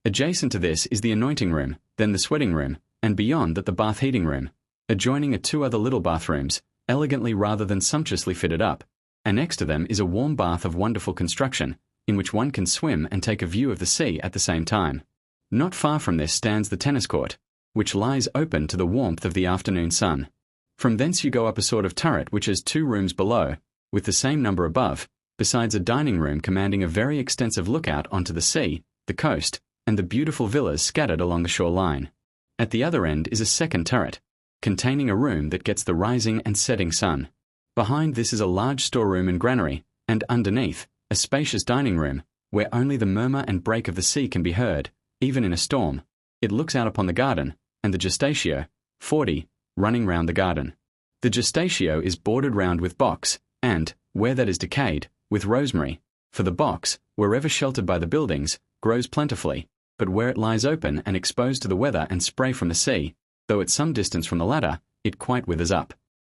Adjacent to this is the anointing room, then the sweating room, and beyond that the bath heating room. Adjoining are 2 other little bathrooms, elegantly rather than sumptuously fitted up, and next to them is a warm bath of wonderful construction, in which one can swim and take a view of the sea at the same time. Not far from this stands the tennis court, which lies open to the warmth of the afternoon sun. From thence you go up a sort of turret which has 2 rooms below, with the same number above, besides a dining room commanding a very extensive lookout onto the sea, the coast, and the beautiful villas scattered along the shore line. At the other end is a second turret, containing a room that gets the rising and setting sun. Behind this is a large storeroom and granary, and underneath, a spacious dining room, where only the murmur and break of the sea can be heard, even in a storm. It looks out upon the garden, and the gestatio, 40, running round the garden. The gestatio is bordered round with box, and, where that is decayed, with rosemary, For the box, wherever sheltered by the buildings, grows plentifully, but where it lies open and exposed to the weather and spray from the sea, though at some distance from the latter, it quite withers up.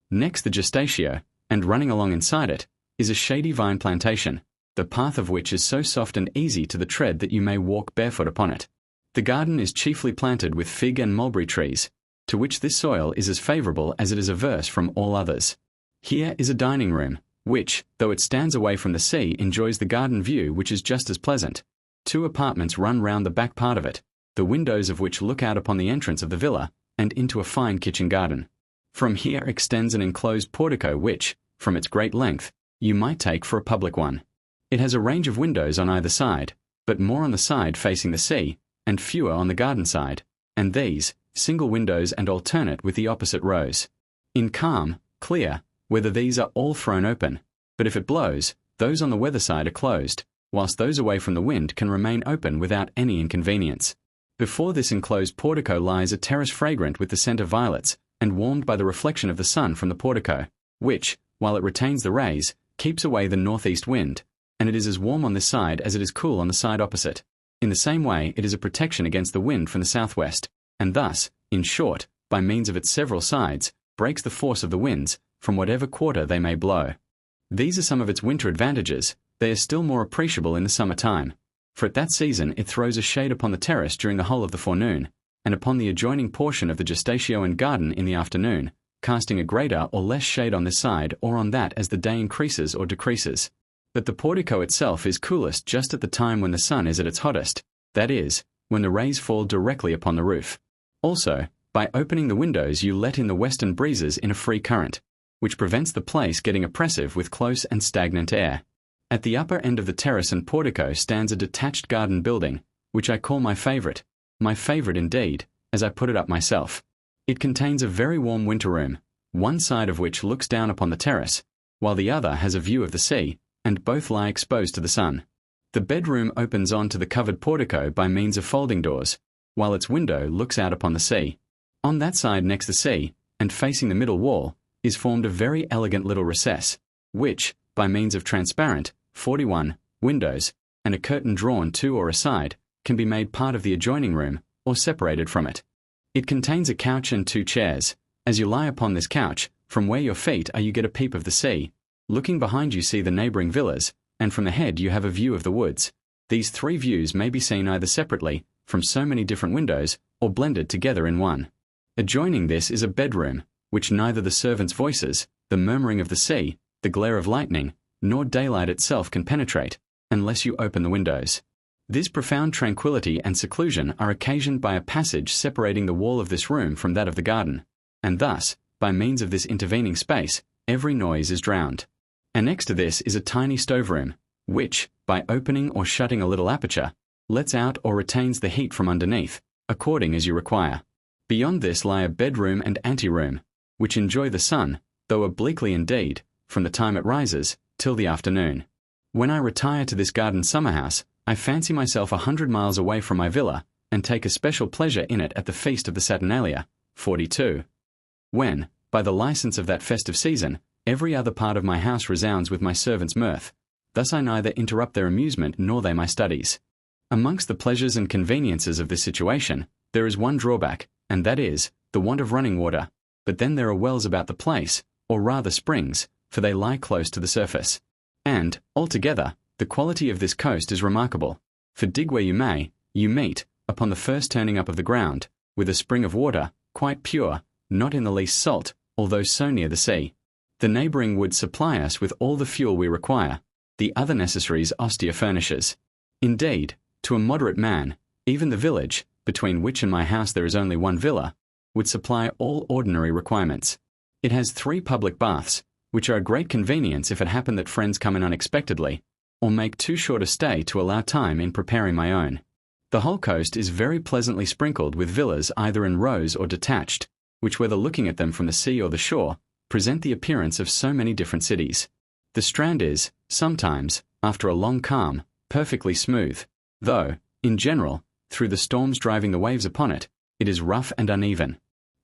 Next the gestatio, and running along inside it, is a shady vine plantation, the path of which is so soft and easy to the tread that you may walk barefoot upon it. The garden is chiefly planted with fig and mulberry trees, to which this soil is as favourable as it is averse from all others. Here is a dining room, which, though it stands away from the sea, enjoys the garden view, which is just as pleasant. 2 apartments run round the back part of it, the windows of which look out upon the entrance of the villa, and into a fine kitchen garden. From here extends an enclosed portico which, from its great length, you might take for a public one. It has a range of windows on either side, but more on the side facing the sea, and fewer on the garden side, and these, single windows and alternate with the opposite rows. In calm, clear, weather these are all thrown open, but if it blows, those on the weather side are closed, whilst those away from the wind can remain open without any inconvenience. Before this enclosed portico lies a terrace fragrant with the scent of violets, and warmed by the reflection of the sun from the portico, which, while it retains the rays, keeps away the northeast wind, and it is as warm on this side as it is cool on the side opposite. In the same way, it is a protection against the wind from the southwest, and thus, in short, by means of its several sides, breaks the force of the winds, from whatever quarter they may blow. These are some of its winter advantages. They are still more appreciable in the summer time, for at that season it throws a shade upon the terrace during the whole of the forenoon, and upon the adjoining portion of the gestatio and garden in the afternoon, casting a greater or less shade on this side or on that as the day increases or decreases. But the portico itself is coolest just at the time when the sun is at its hottest, that is, when the rays fall directly upon the roof. Also, by opening the windows you let in the western breezes in a free current, which prevents the place getting oppressive with close and stagnant air. At the upper end of the terrace and portico stands a detached garden building, which I call my favourite indeed, as I put it up myself. It contains a very warm winter room, one side of which looks down upon the terrace, while the other has a view of the sea, and both lie exposed to the sun. The bedroom opens on to the covered portico by means of folding doors, while its window looks out upon the sea. On that side next the sea, and facing the middle wall, is formed a very elegant little recess, which, by means of transparent, 41, windows, and a curtain drawn to or aside, can be made part of the adjoining room, or separated from it. It contains a couch and 2 chairs. As you lie upon this couch, from where your feet are you get a peep of the sea. Looking behind you see the neighbouring villas, and from the head you have a view of the woods. These 3 views may be seen either separately, from so many different windows, or blended together in one. Adjoining this is a bedroom, which neither the servants' voices, the murmuring of the sea, the glare of lightning, nor daylight itself can penetrate, unless you open the windows. This profound tranquillity and seclusion are occasioned by a passage separating the wall of this room from that of the garden, and thus, by means of this intervening space, every noise is drowned. Annexed to this is a tiny stove-room, which, by opening or shutting a little aperture, lets out or retains the heat from underneath, according as you require. Beyond this lie a bedroom and ante-room, which enjoy the sun, though obliquely indeed, from the time it rises, till the afternoon. When I retire to this garden summer-house, I fancy myself 100 miles away from my villa, and take a special pleasure in it at the feast of the Saturnalia, 42. When, by the license of that festive season, every other part of my house resounds with my servants' mirth. Thus I neither interrupt their amusement nor they my studies. Amongst the pleasures and conveniences of this situation, there is one drawback, and that is, the want of running water. But then there are wells about the place, or rather springs, for they lie close to the surface. And, altogether, the quality of this coast is remarkable, for dig where you may, you meet, upon the first turning up of the ground, with a spring of water, quite pure, not in the least salt, although so near the sea. The neighbouring woods supply us with all the fuel we require, the other necessaries Ostia furnishes. Indeed, to a moderate man, even the village, between which and my house there is only one villa, would supply all ordinary requirements. It has 3 public baths, which are a great convenience if it happen that friends come in unexpectedly, or make too short a stay to allow time in preparing my own. The whole coast is very pleasantly sprinkled with villas either in rows or detached, which whether looking at them from the sea or the shore, present the appearance of so many different cities. The strand is, sometimes, after a long calm, perfectly smooth, though, in general, through the storms driving the waves upon it, it is rough and uneven.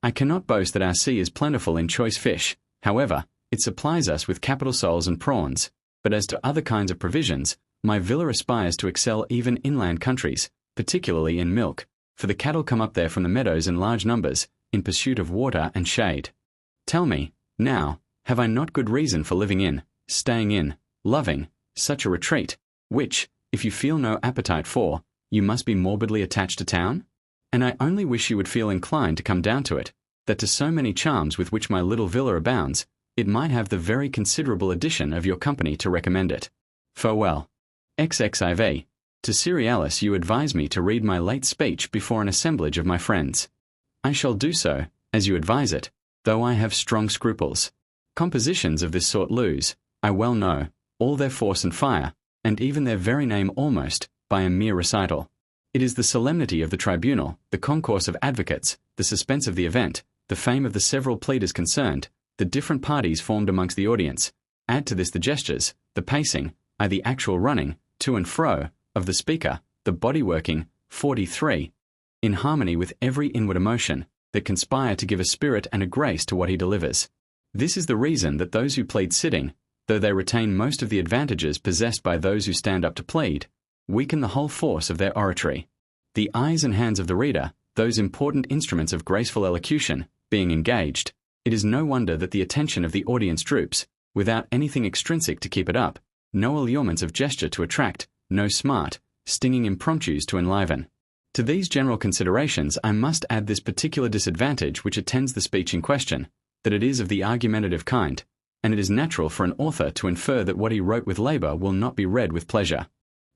I cannot boast that our sea is plentiful in choice fish, however, it supplies us with capital soles and prawns, but as to other kinds of provisions, My villa aspires to excel even inland countries, particularly in milk, for the cattle come up there from the meadows in large numbers, in pursuit of water and shade. Tell me, now, have I not good reason for living in, staying in, loving, such a retreat, which, if you feel no appetite for, you must be morbidly attached to town? And I only wish you would feel inclined to come down to it, that to so many charms with which my little villa abounds, it might have the very considerable addition of your company to recommend it. Farewell. XXIV. To Cerealis you advise me to read my late speech before an assemblage of my friends. I shall do so, as you advise it, though I have strong scruples. Compositions of this sort lose, I well know, all their force and fire, and even their very name almost, by a mere recital. It is the solemnity of the tribunal, the concourse of advocates, the suspense of the event, the fame of the several pleaders concerned, the different parties formed amongst the audience, add to this the gestures, the pacing, the actual running, to and fro, of the speaker, the body working, 43, in harmony with every inward emotion, that conspire to give a spirit and a grace to what he delivers. This is the reason that those who plead sitting, though they retain most of the advantages possessed by those who stand up to plead, weaken the whole force of their oratory. The eyes and hands of the reader, those important instruments of graceful elocution, being engaged, it is no wonder that the attention of the audience droops, without anything extrinsic to keep it up, no allurements of gesture to attract, no smart, stinging impromptus to enliven. To these general considerations I must add this particular disadvantage which attends the speech in question, that it is of the argumentative kind, and it is natural for an author to infer that what he wrote with labour will not be read with pleasure.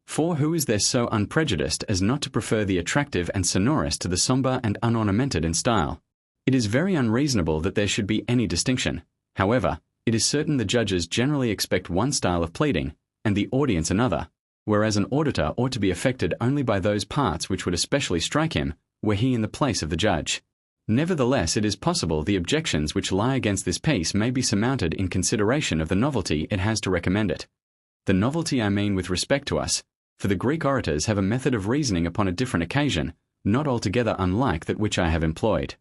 For who is there so unprejudiced as not to prefer the attractive and sonorous to the sombre and unornamented in style? It is very unreasonable that there should be any distinction. However, it is certain the judges generally expect one style of pleading, and the audience another, whereas an auditor ought to be affected only by those parts which would especially strike him, were he in the place of the judge. Nevertheless, it is possible the objections which lie against this piece may be surmounted in consideration of the novelty it has to recommend it. The novelty I mean with respect to us, for the Greek orators have a method of reasoning upon a different occasion, not altogether unlike that which I have employed.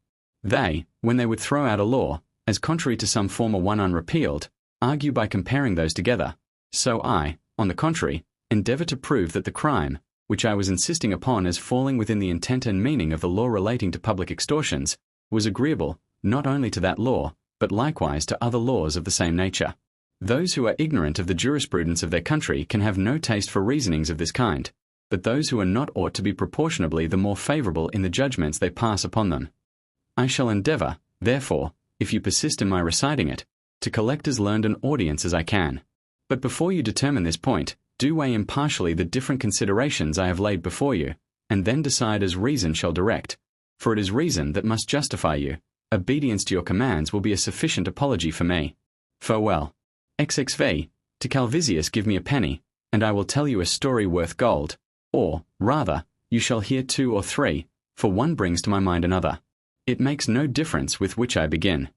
They, when they would throw out a law, as contrary to some former one unrepealed, argue by comparing those together. So I, on the contrary, endeavour to prove that the crime, which I was insisting upon as falling within the intent and meaning of the law relating to public extortions, was agreeable, not only to that law, but likewise to other laws of the same nature. Those who are ignorant of the jurisprudence of their country can have no taste for reasonings of this kind, but those who are not ought to be proportionably the more favourable in the judgments they pass upon them. I shall endeavour, therefore, if you persist in my reciting it, to collect as learned an audience as I can. But before you determine this point, do weigh impartially the different considerations I have laid before you, and then decide as reason shall direct, for it is reason that must justify you. Obedience to your commands will be a sufficient apology for me. Farewell. XXV. To Calvisius give me a penny, and I will tell you a story worth gold, or, rather, you shall hear 2 or 3, for one brings to my mind another. It makes no difference with which I begin.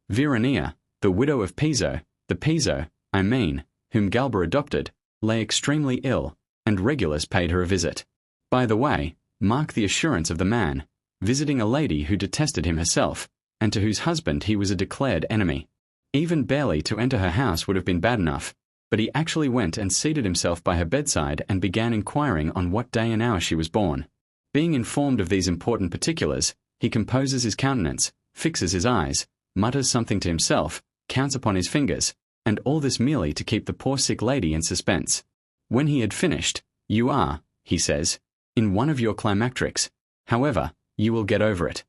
Veronia, the widow of Piso, the Piso, I mean, whom Galba adopted, lay extremely ill, and Regulus paid her a visit. By the way, mark the assurance of the man, visiting a lady who detested him herself, and to whose husband he was a declared enemy. Even barely to enter her house would have been bad enough, but he actually went and seated himself by her bedside and began inquiring on what day and hour she was born. Being informed of these important particulars, he composes his countenance, fixes his eyes, mutters something to himself, counts upon his fingers, and all this merely to keep the poor sick lady in suspense. When he had finished, "You are," he says, "in one of your climacterics. However, you will get over it.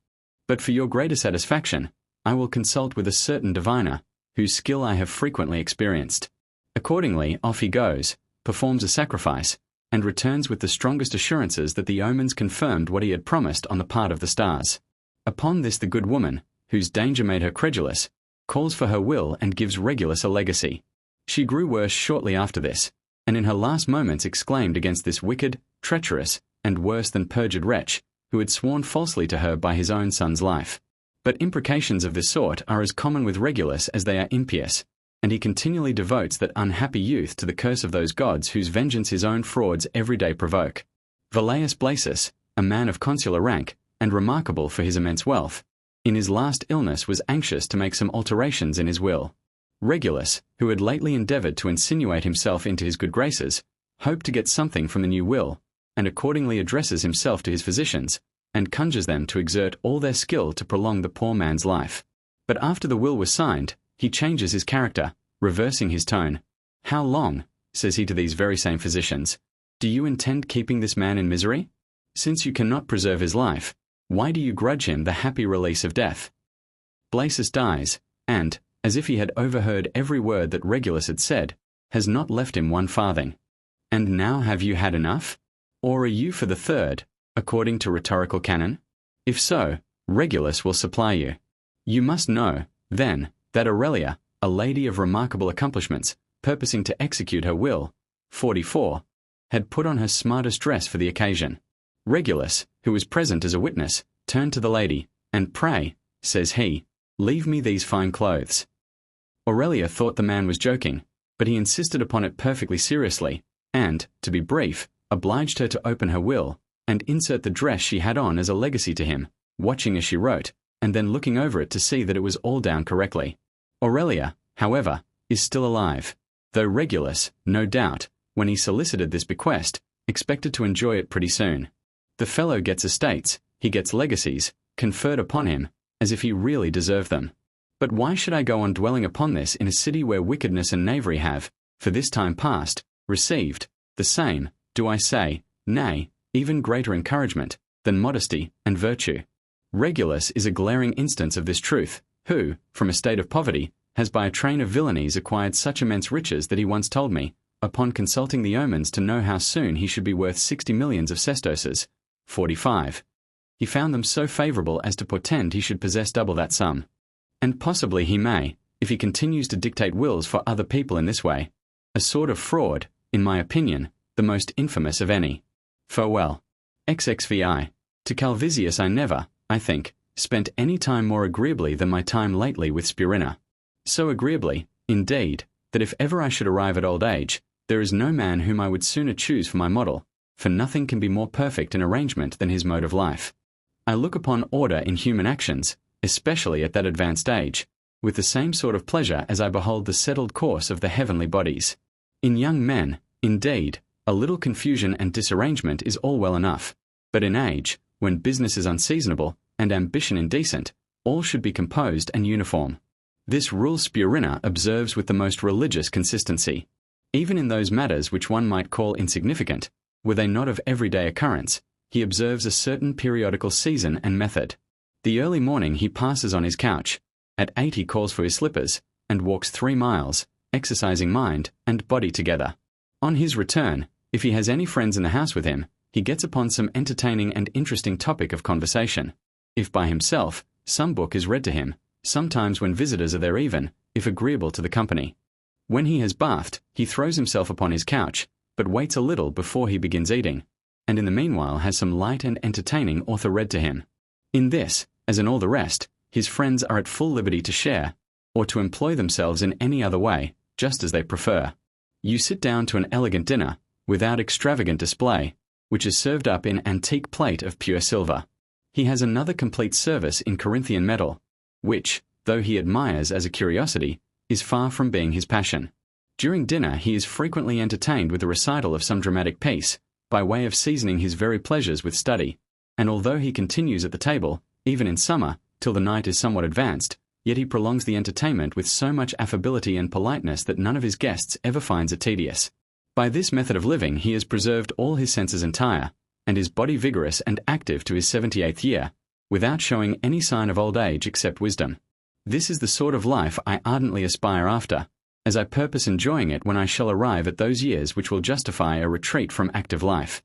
But for your greater satisfaction, I will consult with a certain diviner, whose skill I have frequently experienced." Accordingly, off he goes, performs a sacrifice, and returns with the strongest assurances that the omens confirmed what he had promised on the part of the stars. Upon this the good woman, whose danger made her credulous, calls for her will and gives Regulus a legacy. She grew worse shortly after this, and in her last moments exclaimed against this wicked, treacherous, and worse than perjured wretch, who had sworn falsely to her by his own son's life. But imprecations of this sort are as common with Regulus as they are impious, and he continually devotes that unhappy youth to the curse of those gods whose vengeance his own frauds every day provoke. Velleius Blasus, a man of consular rank, and remarkable for his immense wealth, in his last illness was anxious to make some alterations in his will. Regulus, who had lately endeavoured to insinuate himself into his good graces, hoped to get something from the new will, and accordingly addresses himself to his physicians, and conjures them to exert all their skill to prolong the poor man's life. But after the will was signed, he changes his character, reversing his tone. "How long," says he to these very same physicians, "do you intend keeping this man in misery? Since you cannot preserve his life, why do you grudge him the happy release of death?" Blasius dies, and, as if he had overheard every word that Regulus had said, has not left him one farthing. And now have you had enough? Or are you for the third, according to rhetorical canon? If so, Regulus will supply you. You must know, then, that Aurelia, a lady of remarkable accomplishments, purposing to execute her will, 44, had put on her smartest dress for the occasion. Regulus, who was present as a witness, turned to the lady, and "Pray," says he, "leave me these fine clothes." Aurelia thought the man was joking, but he insisted upon it perfectly seriously, and, to be brief, obliged her to open her will, and insert the dress she had on as a legacy to him, watching as she wrote, and then looking over it to see that it was all down correctly. Aurelia, however, is still alive, though Regulus, no doubt, when he solicited this bequest, expected to enjoy it pretty soon. The fellow gets estates, he gets legacies, conferred upon him, as if he really deserved them. But why should I go on dwelling upon this in a city where wickedness and knavery have, for this time past, received, the same, do I say, nay, even greater encouragement, than modesty and virtue? Regulus is a glaring instance of this truth, who, from a state of poverty, has by a train of villainies acquired such immense riches that he once told me, upon consulting the omens to know how soon he should be worth 60 millions of sesterces, 45. He found them so favourable as to portend he should possess double that sum. And possibly he may, if he continues to dictate wills for other people in this way, a sort of fraud, in my opinion, the most infamous of any. Farewell. XXVI. To Calvisius I never, I think, spent any time more agreeably than my time lately with Spurina. So agreeably, indeed, that if ever I should arrive at old age, there is no man whom I would sooner choose for my model, for nothing can be more perfect in arrangement than his mode of life. I look upon order in human actions, especially at that advanced age, with the same sort of pleasure as I behold the settled course of the heavenly bodies. In young men, indeed, a little confusion and disarrangement is all well enough, but in age, when business is unseasonable, and ambition indecent, all should be composed and uniform. This rule Spurina observes with the most religious consistency. Even in those matters which one might call insignificant, were they not of everyday occurrence, he observes a certain periodical season and method. The early morning he passes on his couch, at 8 he calls for his slippers, and walks 3 miles, exercising mind and body together. On his return, if he has any friends in the house with him, he gets upon some entertaining and interesting topic of conversation. If by himself, some book is read to him, sometimes when visitors are there even, if agreeable to the company. When he has bathed, he throws himself upon his couch, but waits a little before he begins eating, and in the meanwhile has some light and entertaining author read to him. In this, as in all the rest, his friends are at full liberty to share, or to employ themselves in any other way, just as they prefer. You sit down to an elegant dinner, without extravagant display, which is served up in antique plate of pure silver. He has another complete service in Corinthian metal, which, though he admires as a curiosity, is far from being his passion. During dinner he is frequently entertained with a recital of some dramatic piece, by way of seasoning his very pleasures with study, and although he continues at the table, even in summer, till the night is somewhat advanced, yet he prolongs the entertainment with so much affability and politeness that none of his guests ever finds it tedious. By this method of living he has preserved all his senses entire, and his body vigorous and active to his 78th year, without showing any sign of old age except wisdom. This is the sort of life I ardently aspire after, as I purpose enjoying it when I shall arrive at those years which will justify a retreat from active life.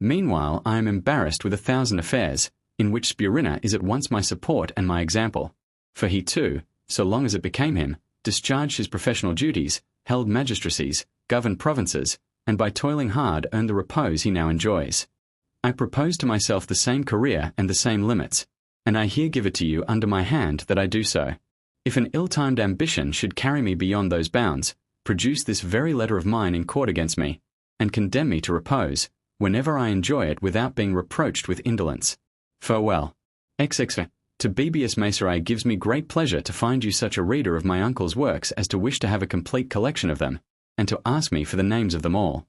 Meanwhile I am embarrassed with 1,000 affairs, in which Spurina is at once my support and my example, for he too, so long as it became him, discharged his professional duties, held magistracies, governed provinces, and by toiling hard earned the repose he now enjoys. I propose to myself the same career and the same limits, and I here give it to you under my hand that I do so. If an ill-timed ambition should carry me beyond those bounds, produce this very letter of mine in court against me, and condemn me to repose, whenever I enjoy it without being reproached with indolence. Farewell. XX. To Bibius Macerai gives me great pleasure to find you such a reader of my uncle's works as to wish to have a complete collection of them, and to ask me for the names of them all.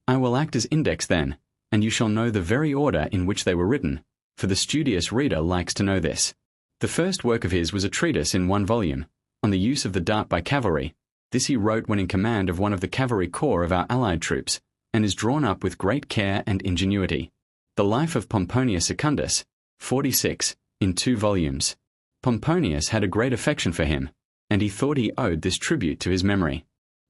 I will act as index then, and you shall know the very order in which they were written, for the studious reader likes to know this. The first work of his was a treatise in 1 volume, on the use of the dart by cavalry. This he wrote when in command of one of the cavalry corps of our allied troops, and is drawn up with great care and ingenuity. The Life of Pomponius Secundus, 46, in 2 volumes. Pomponius had a great affection for him, and he thought he owed this tribute to his memory.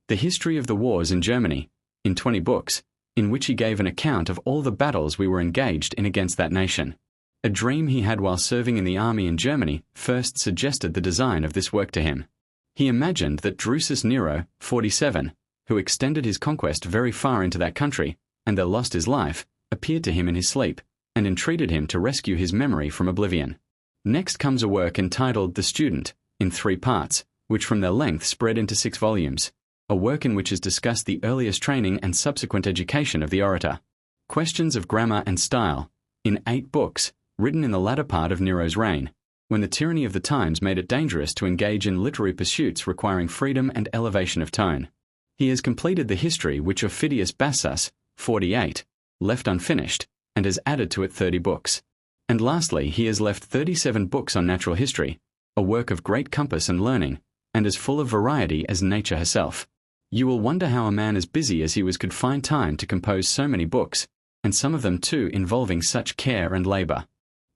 The History of the Wars in Germany, in 20 books, in which he gave an account of all the battles we were engaged in against that nation. A dream he had while serving in the army in Germany first suggested the design of this work to him. He imagined that Drusus Nero, 47, who extended his conquest very far into that country, and there lost his life, appeared to him in his sleep, and entreated him to rescue his memory from oblivion. Next comes a work entitled The Student, in 3 parts, which from their length spread into 6 volumes, a work in which is discussed the earliest training and subsequent education of the orator. Questions of Grammar and Style, in 8 books, written in the latter part of Nero's reign, when the tyranny of the times made it dangerous to engage in literary pursuits requiring freedom and elevation of tone. He has completed the history which Aufidius Bassus, 48, left unfinished, and has added to it 30 books. And lastly, he has left 37 books on natural history, a work of great compass and learning, and as full of variety as nature herself. You will wonder how a man as busy as he was could find time to compose so many books, and some of them too involving such care and labour.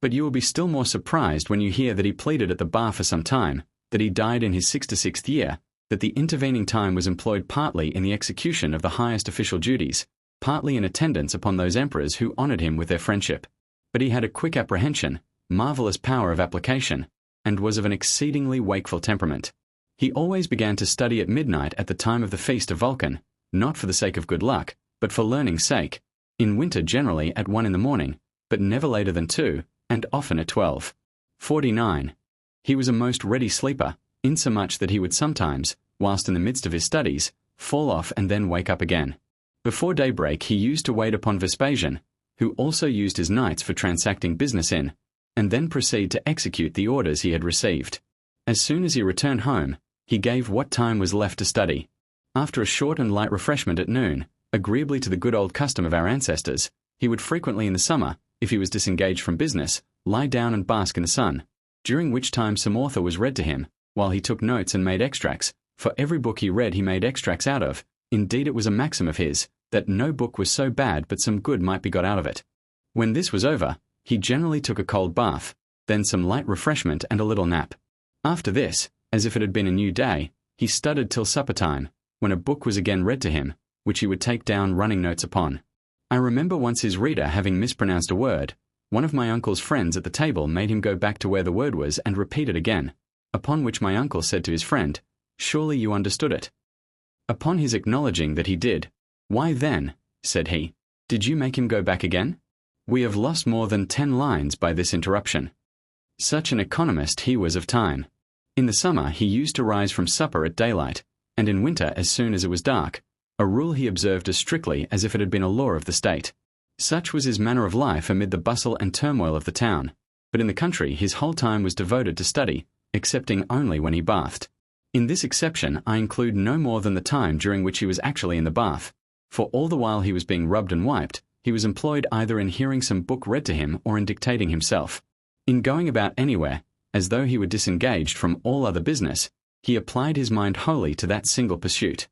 But you will be still more surprised when you hear that he pleaded at the bar for some time, that he died in his 66th year, that the intervening time was employed partly in the execution of the highest official duties, partly in attendance upon those emperors who honoured him with their friendship. But he had a quick apprehension, marvellous power of application, and was of an exceedingly wakeful temperament. He always began to study at midnight at the time of the feast of Vulcan, not for the sake of good luck, but for learning's sake, in winter generally at 1 in the morning, but never later than 2, and often at 12. 49. He was a most ready sleeper, insomuch that he would sometimes, whilst in the midst of his studies, fall off and then wake up again. Before daybreak he used to wait upon Vespasian, who also used his nights for transacting business in, and then proceed to execute the orders he had received. As soon as he returned home, he gave what time was left to study. After a short and light refreshment at noon, agreeably to the good old custom of our ancestors, he would frequently in the summer, if he was disengaged from business, lie down and bask in the sun, during which time some author was read to him, while he took notes and made extracts. For every book he read he made extracts out of. Indeed it was a maxim of his, that no book was so bad but some good might be got out of it. When this was over, he generally took a cold bath, then some light refreshment and a little nap. After this, as if it had been a new day, he studied till supper time, when a book was again read to him, which he would take down running notes upon. I remember once his reader having mispronounced a word. One of my uncle's friends at the table made him go back to where the word was and repeat it again, upon which my uncle said to his friend, "Surely you understood it?" Upon his acknowledging that he did, "Why then," said he, "did you make him go back again?" We have lost more than 10 lines by this interruption. Such an economist he was of time. In the summer he used to rise from supper at daylight, and in winter as soon as it was dark, a rule he observed as strictly as if it had been a law of the state. Such was his manner of life amid the bustle and turmoil of the town, but in the country his whole time was devoted to study, excepting only when he bathed. In this exception I include no more than the time during which he was actually in the bath, for all the while he was being rubbed and wiped, he was employed either in hearing some book read to him or in dictating himself. In going about anywhere, as though he were disengaged from all other business, he applied his mind wholly to that single pursuit.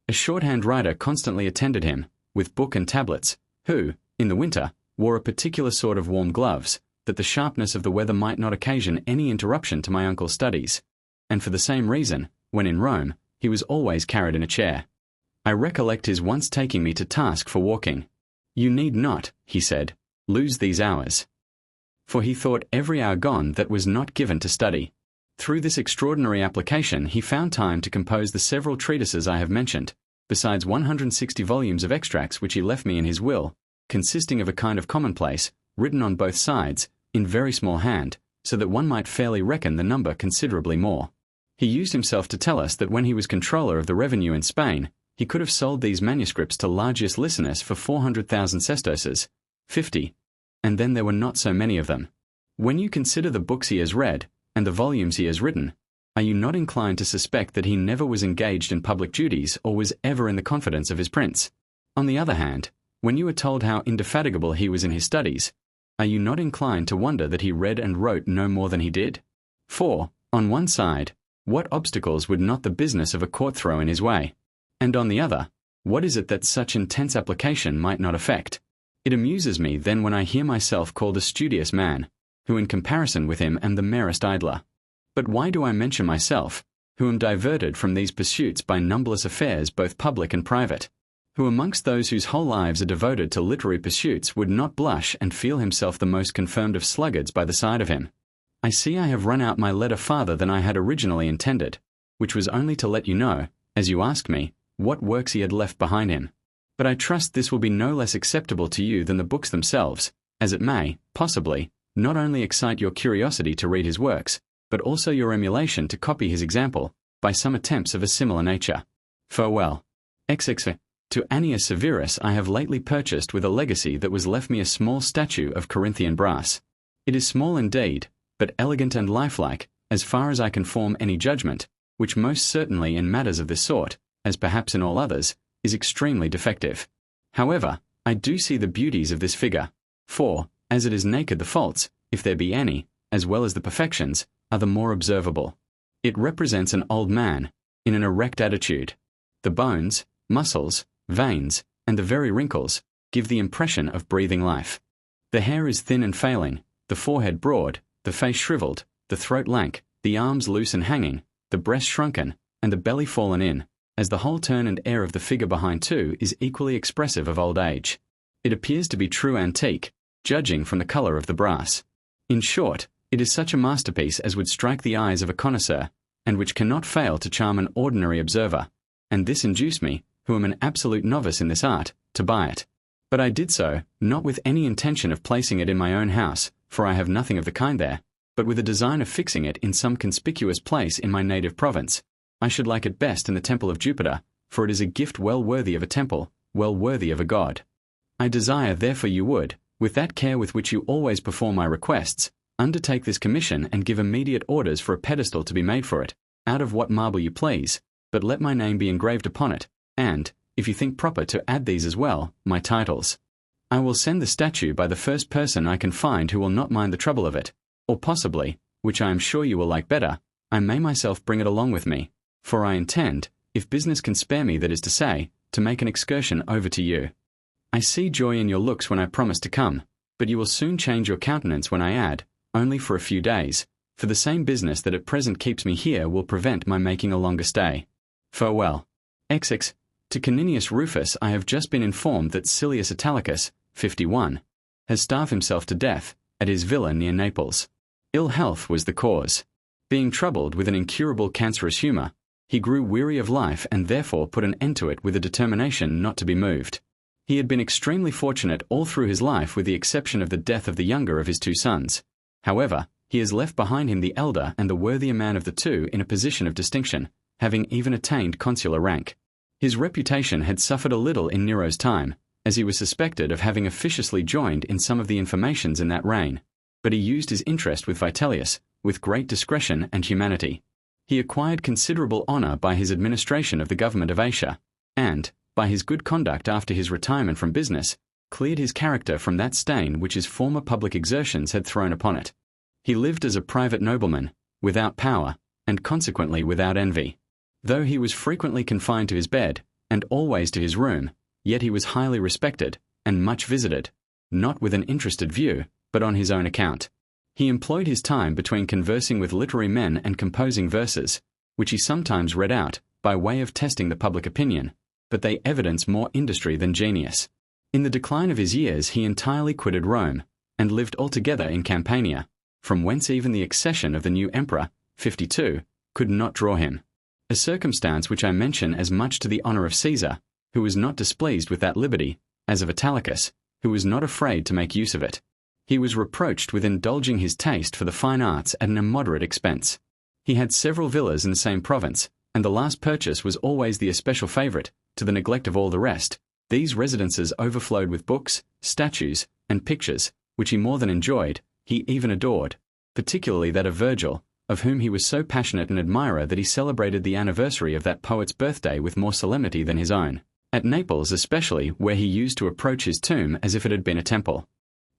A shorthand writer constantly attended him, with book and tablets, who, in the winter, wore a particular sort of warm gloves, that the sharpness of the weather might not occasion any interruption to my uncle's studies, and for the same reason, when in Rome, he was always carried in a chair. I recollect his once taking me to task for walking. "You need not," he said, "lose these hours." For he thought every hour gone that was not given to study. Through this extraordinary application he found time to compose the several treatises I have mentioned, besides 160 volumes of extracts which he left me in his will, consisting of a kind of commonplace, written on both sides, in very small hand, so that one might fairly reckon the number considerably more. He used himself to tell us that when he was controller of the revenue in Spain, he could have sold these manuscripts to Largius Licinus for 400,000 sesterces, 50, and then there were not so many of them. When you consider the books he has read, and the volumes he has written, are you not inclined to suspect that he never was engaged in public duties or was ever in the confidence of his prince? On the other hand, When you are told how indefatigable he was in his studies, are you not inclined to wonder that he read and wrote no more than he did? For, on one side, what obstacles would not the business of a court throw in his way? And on the other, what is it that such intense application might not effect? It amuses me then when I hear myself called a studious man, who in comparison with him am the merest idler. But why do I mention myself, who am diverted from these pursuits by numberless affairs both public and private? Who amongst those whose whole lives are devoted to literary pursuits would not blush and feel himself the most confirmed of sluggards by the side of him? I see I have run out my letter farther than I had originally intended, which was only to let you know, as you ask me, what works he had left behind him. But I trust this will be no less acceptable to you than the books themselves, as it may, possibly, not only excite your curiosity to read his works, but also your emulation to copy his example, by some attempts of a similar nature. Farewell. XX. To Annius Severus I have lately purchased with a legacy that was left me a small statue of Corinthian brass. It is small indeed, but elegant and lifelike, as far as I can form any judgment, which most certainly in matters of this sort, as perhaps in all others, is extremely defective. However, I do see the beauties of this figure, for, as it is naked, the faults, if there be any, as well as the perfections, are the more observable. It represents an old man, in an erect attitude. The bones, muscles, veins, and the very wrinkles, give the impression of breathing life. The hair is thin and failing, the forehead broad, the face shriveled, the throat lank, the arms loose and hanging, the breast shrunken, and the belly fallen in, as the whole turn and air of the figure behind too is equally expressive of old age. It appears to be true antique, judging from the colour of the brass. In short, it is such a masterpiece as would strike the eyes of a connoisseur, and which cannot fail to charm an ordinary observer, and this induced me, who am an absolute novice in this art, to buy it. But I did so, not with any intention of placing it in my own house, for I have nothing of the kind there, but with a design of fixing it in some conspicuous place in my native province. I should like it best in the temple of Jupiter, for it is a gift well worthy of a temple, well worthy of a god. I desire therefore you would, with that care with which you always perform my requests, undertake this commission and give immediate orders for a pedestal to be made for it, out of what marble you please, but let my name be engraved upon it, and, if you think proper to add these as well, my titles. I will send the statue by the first person I can find who will not mind the trouble of it, or possibly, which I am sure you will like better, I may myself bring it along with me, for I intend, if business can spare me, that is to say, to make an excursion over to you. I see joy in your looks when I promise to come, but you will soon change your countenance when I add, only for a few days, for the same business that at present keeps me here will prevent my making a longer stay. Farewell. XX. To Caninius Rufus I have just been informed that Silius Italicus, 51, has starved himself to death, at his villa near Naples. Ill health was the cause. Being troubled with an incurable cancerous humour, he grew weary of life and therefore put an end to it with a determination not to be moved. He had been extremely fortunate all through his life with the exception of the death of the younger of his two sons. However, he has left behind him the elder and the worthier man of the two in a position of distinction, having even attained consular rank. His reputation had suffered a little in Nero's time, as he was suspected of having officiously joined in some of the informations in that reign, but he used his interest with Vitellius, with great discretion and humanity. He acquired considerable honour by his administration of the government of Asia, and, by his good conduct after his retirement from business, cleared his character from that stain which his former public exertions had thrown upon it. He lived as a private nobleman, without power, and consequently without envy. Though he was frequently confined to his bed, and always to his room, yet he was highly respected, and much visited, not with an interested view, but on his own account. He employed his time between conversing with literary men and composing verses, which he sometimes read out, by way of testing the public opinion, but they evidence more industry than genius. In the decline of his years he entirely quitted Rome, and lived altogether in Campania, from whence even the accession of the new emperor, 52, could not draw him. A circumstance which I mention as much to the honour of Caesar, who was not displeased with that liberty, as of Italicus, who was not afraid to make use of it. He was reproached with indulging his taste for the fine arts at an immoderate expense. He had several villas in the same province, and the last purchase was always the especial favourite, to the neglect of all the rest. These residences overflowed with books, statues, and pictures, which he more than enjoyed, he even adored, particularly that of Virgil, of whom he was so passionate an admirer that he celebrated the anniversary of that poet's birthday with more solemnity than his own. at Naples especially, where he used to approach his tomb as if it had been a temple.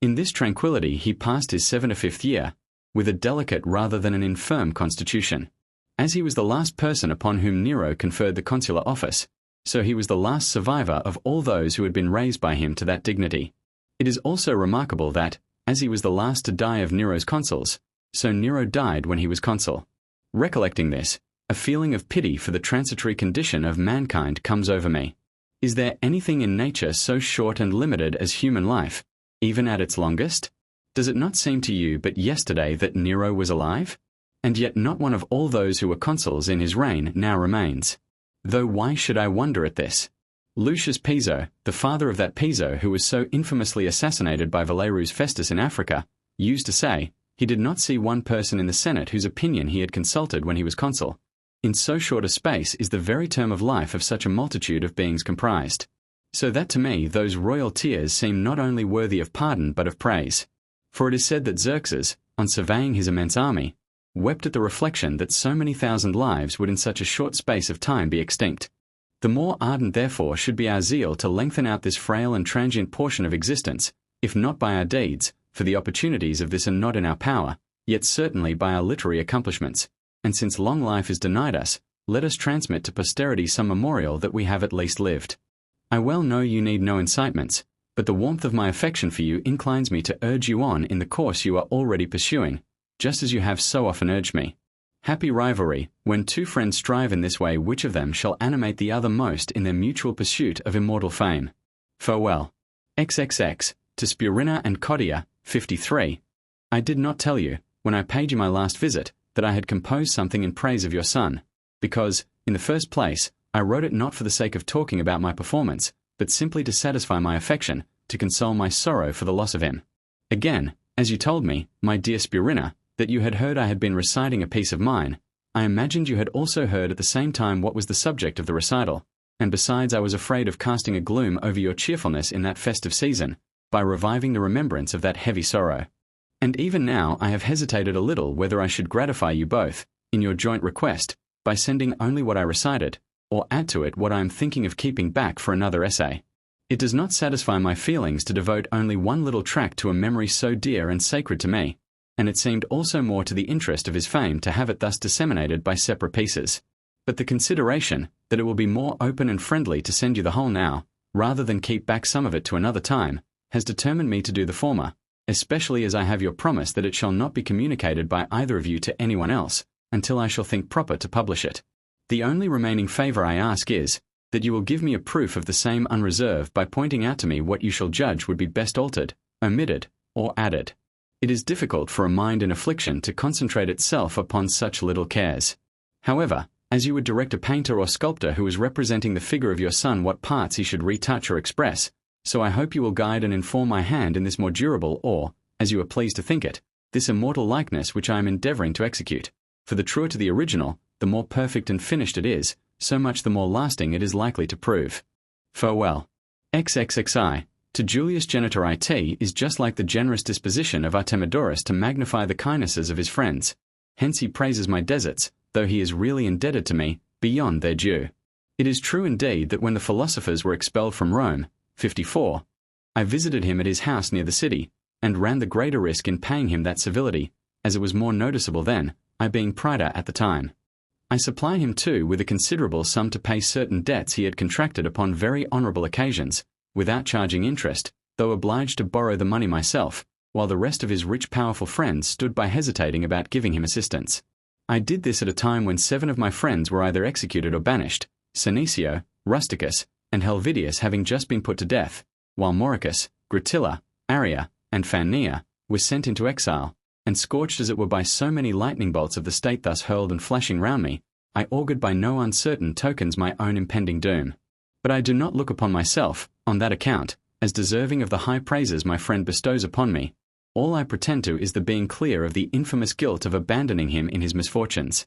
In this tranquility he passed his 75th year, with a delicate rather than an infirm constitution. As he was the last person upon whom Nero conferred the consular office, so he was the last survivor of all those who had been raised by him to that dignity. It is also remarkable that, as he was the last to die of Nero's consuls, so Nero died when he was consul. Recollecting this, a feeling of pity for the transitory condition of mankind comes over me. Is there anything in nature so short and limited as human life, even at its longest? Does it not seem to you but yesterday that Nero was alive? And yet not one of all those who were consuls in his reign now remains. Though why should I wonder at this? Lucius Piso, the father of that Piso who was so infamously assassinated by Valerius Festus in Africa, used to say, he did not see one person in the Senate whose opinion he had consulted when he was consul. In so short a space is the very term of life of such a multitude of beings comprised. So that to me those royal tears seem not only worthy of pardon but of praise. For it is said that Xerxes, on surveying his immense army, wept at the reflection that so many thousand lives would in such a short space of time be extinct. The more ardent therefore should be our zeal to lengthen out this frail and transient portion of existence, if not by our deeds, for the opportunities of this are not in our power, yet certainly by our literary accomplishments, and since long life is denied us, let us transmit to posterity some memorial that we have at least lived. I well know you need no incitements, but the warmth of my affection for you inclines me to urge you on in the course you are already pursuing, just as you have so often urged me. Happy rivalry, when two friends strive in this way which of them shall animate the other most in their mutual pursuit of immortal fame. Farewell. XXX, to Spurina and Cottia, 53. I did not tell you, when I paid you my last visit, that I had composed something in praise of your son, because, in the first place, I wrote it not for the sake of talking about my performance, but simply to satisfy my affection, to console my sorrow for the loss of him. Again, as you told me, my dear Spurina, that you had heard I had been reciting a piece of mine, I imagined you had also heard at the same time what was the subject of the recital, and besides I was afraid of casting a gloom over your cheerfulness in that festive season, by reviving the remembrance of that heavy sorrow. And even now I have hesitated a little whether I should gratify you both, in your joint request, by sending only what I recited, or add to it what I am thinking of keeping back for another essay. It does not satisfy my feelings to devote only one little tract to a memory so dear and sacred to me, and it seemed also more to the interest of his fame to have it thus disseminated by separate pieces. But the consideration, that it will be more open and friendly to send you the whole now, rather than keep back some of it to another time, has determined me to do the former, especially as I have your promise that it shall not be communicated by either of you to anyone else, until I shall think proper to publish it. The only remaining favour I ask is, that you will give me a proof of the same unreserve by pointing out to me what you shall judge would be best altered, omitted, or added. It is difficult for a mind in affliction to concentrate itself upon such little cares. However, as you would direct a painter or sculptor who is representing the figure of your son what parts he should retouch or express, so I hope you will guide and inform my hand in this more durable or, as you are pleased to think it, this immortal likeness which I am endeavouring to execute. For the truer to the original, the more perfect and finished it is, so much the more lasting it is likely to prove. Farewell. XXXI, to Julius Genitor IT is just like the generous disposition of Artemidorus to magnify the kindnesses of his friends. Hence he praises my deserts, though he is really indebted to me, beyond their due. It is true indeed that when the philosophers were expelled from Rome, 54, I visited him at his house near the city, and ran the greater risk in paying him that civility, as it was more noticeable then, I being praetor at the time. I supply him too with a considerable sum to pay certain debts he had contracted upon very honourable occasions, without charging interest, though obliged to borrow the money myself, while the rest of his rich powerful friends stood by hesitating about giving him assistance. I did this at a time when 7 of my friends were either executed or banished, Senecio, Rusticus, and Helvidius having just been put to death, while Mauricus, Gratilla, Arria, and Fannia were sent into exile, and scorched as it were by so many lightning bolts of the state thus hurled and flashing round me, I augured by no uncertain tokens my own impending doom. But I do not look upon myself, on that account, as deserving of the high praises my friend bestows upon me. All I pretend to is the being clear of the infamous guilt of abandoning him in his misfortunes.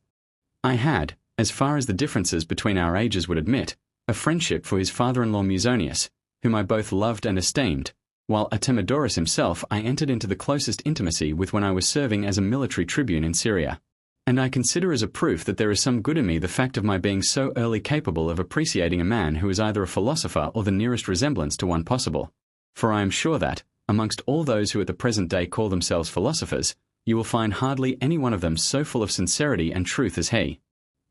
I had, as far as the differences between our ages would admit, a friendship for his father-in-law Musonius, whom I both loved and esteemed, while Artemidorus himself I entered into the closest intimacy with when I was serving as a military tribune in Syria. And I consider as a proof that there is some good in me the fact of my being so early capable of appreciating a man who is either a philosopher or the nearest resemblance to one possible. For I am sure that, amongst all those who at the present day call themselves philosophers, you will find hardly any one of them so full of sincerity and truth as he.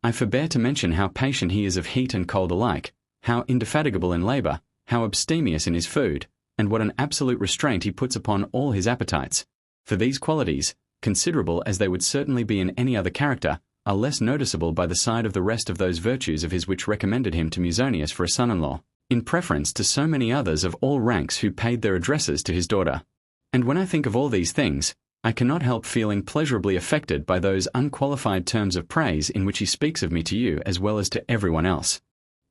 I forbear to mention how patient he is of heat and cold alike, how indefatigable in labour, how abstemious in his food, and what an absolute restraint he puts upon all his appetites. For these qualities, considerable as they would certainly be in any other character, are less noticeable by the side of the rest of those virtues of his which recommended him to Musonius for a son-in-law, in preference to so many others of all ranks who paid their addresses to his daughter. And when I think of all these things, I cannot help feeling pleasurably affected by those unqualified terms of praise in which he speaks of me to you as well as to everyone else.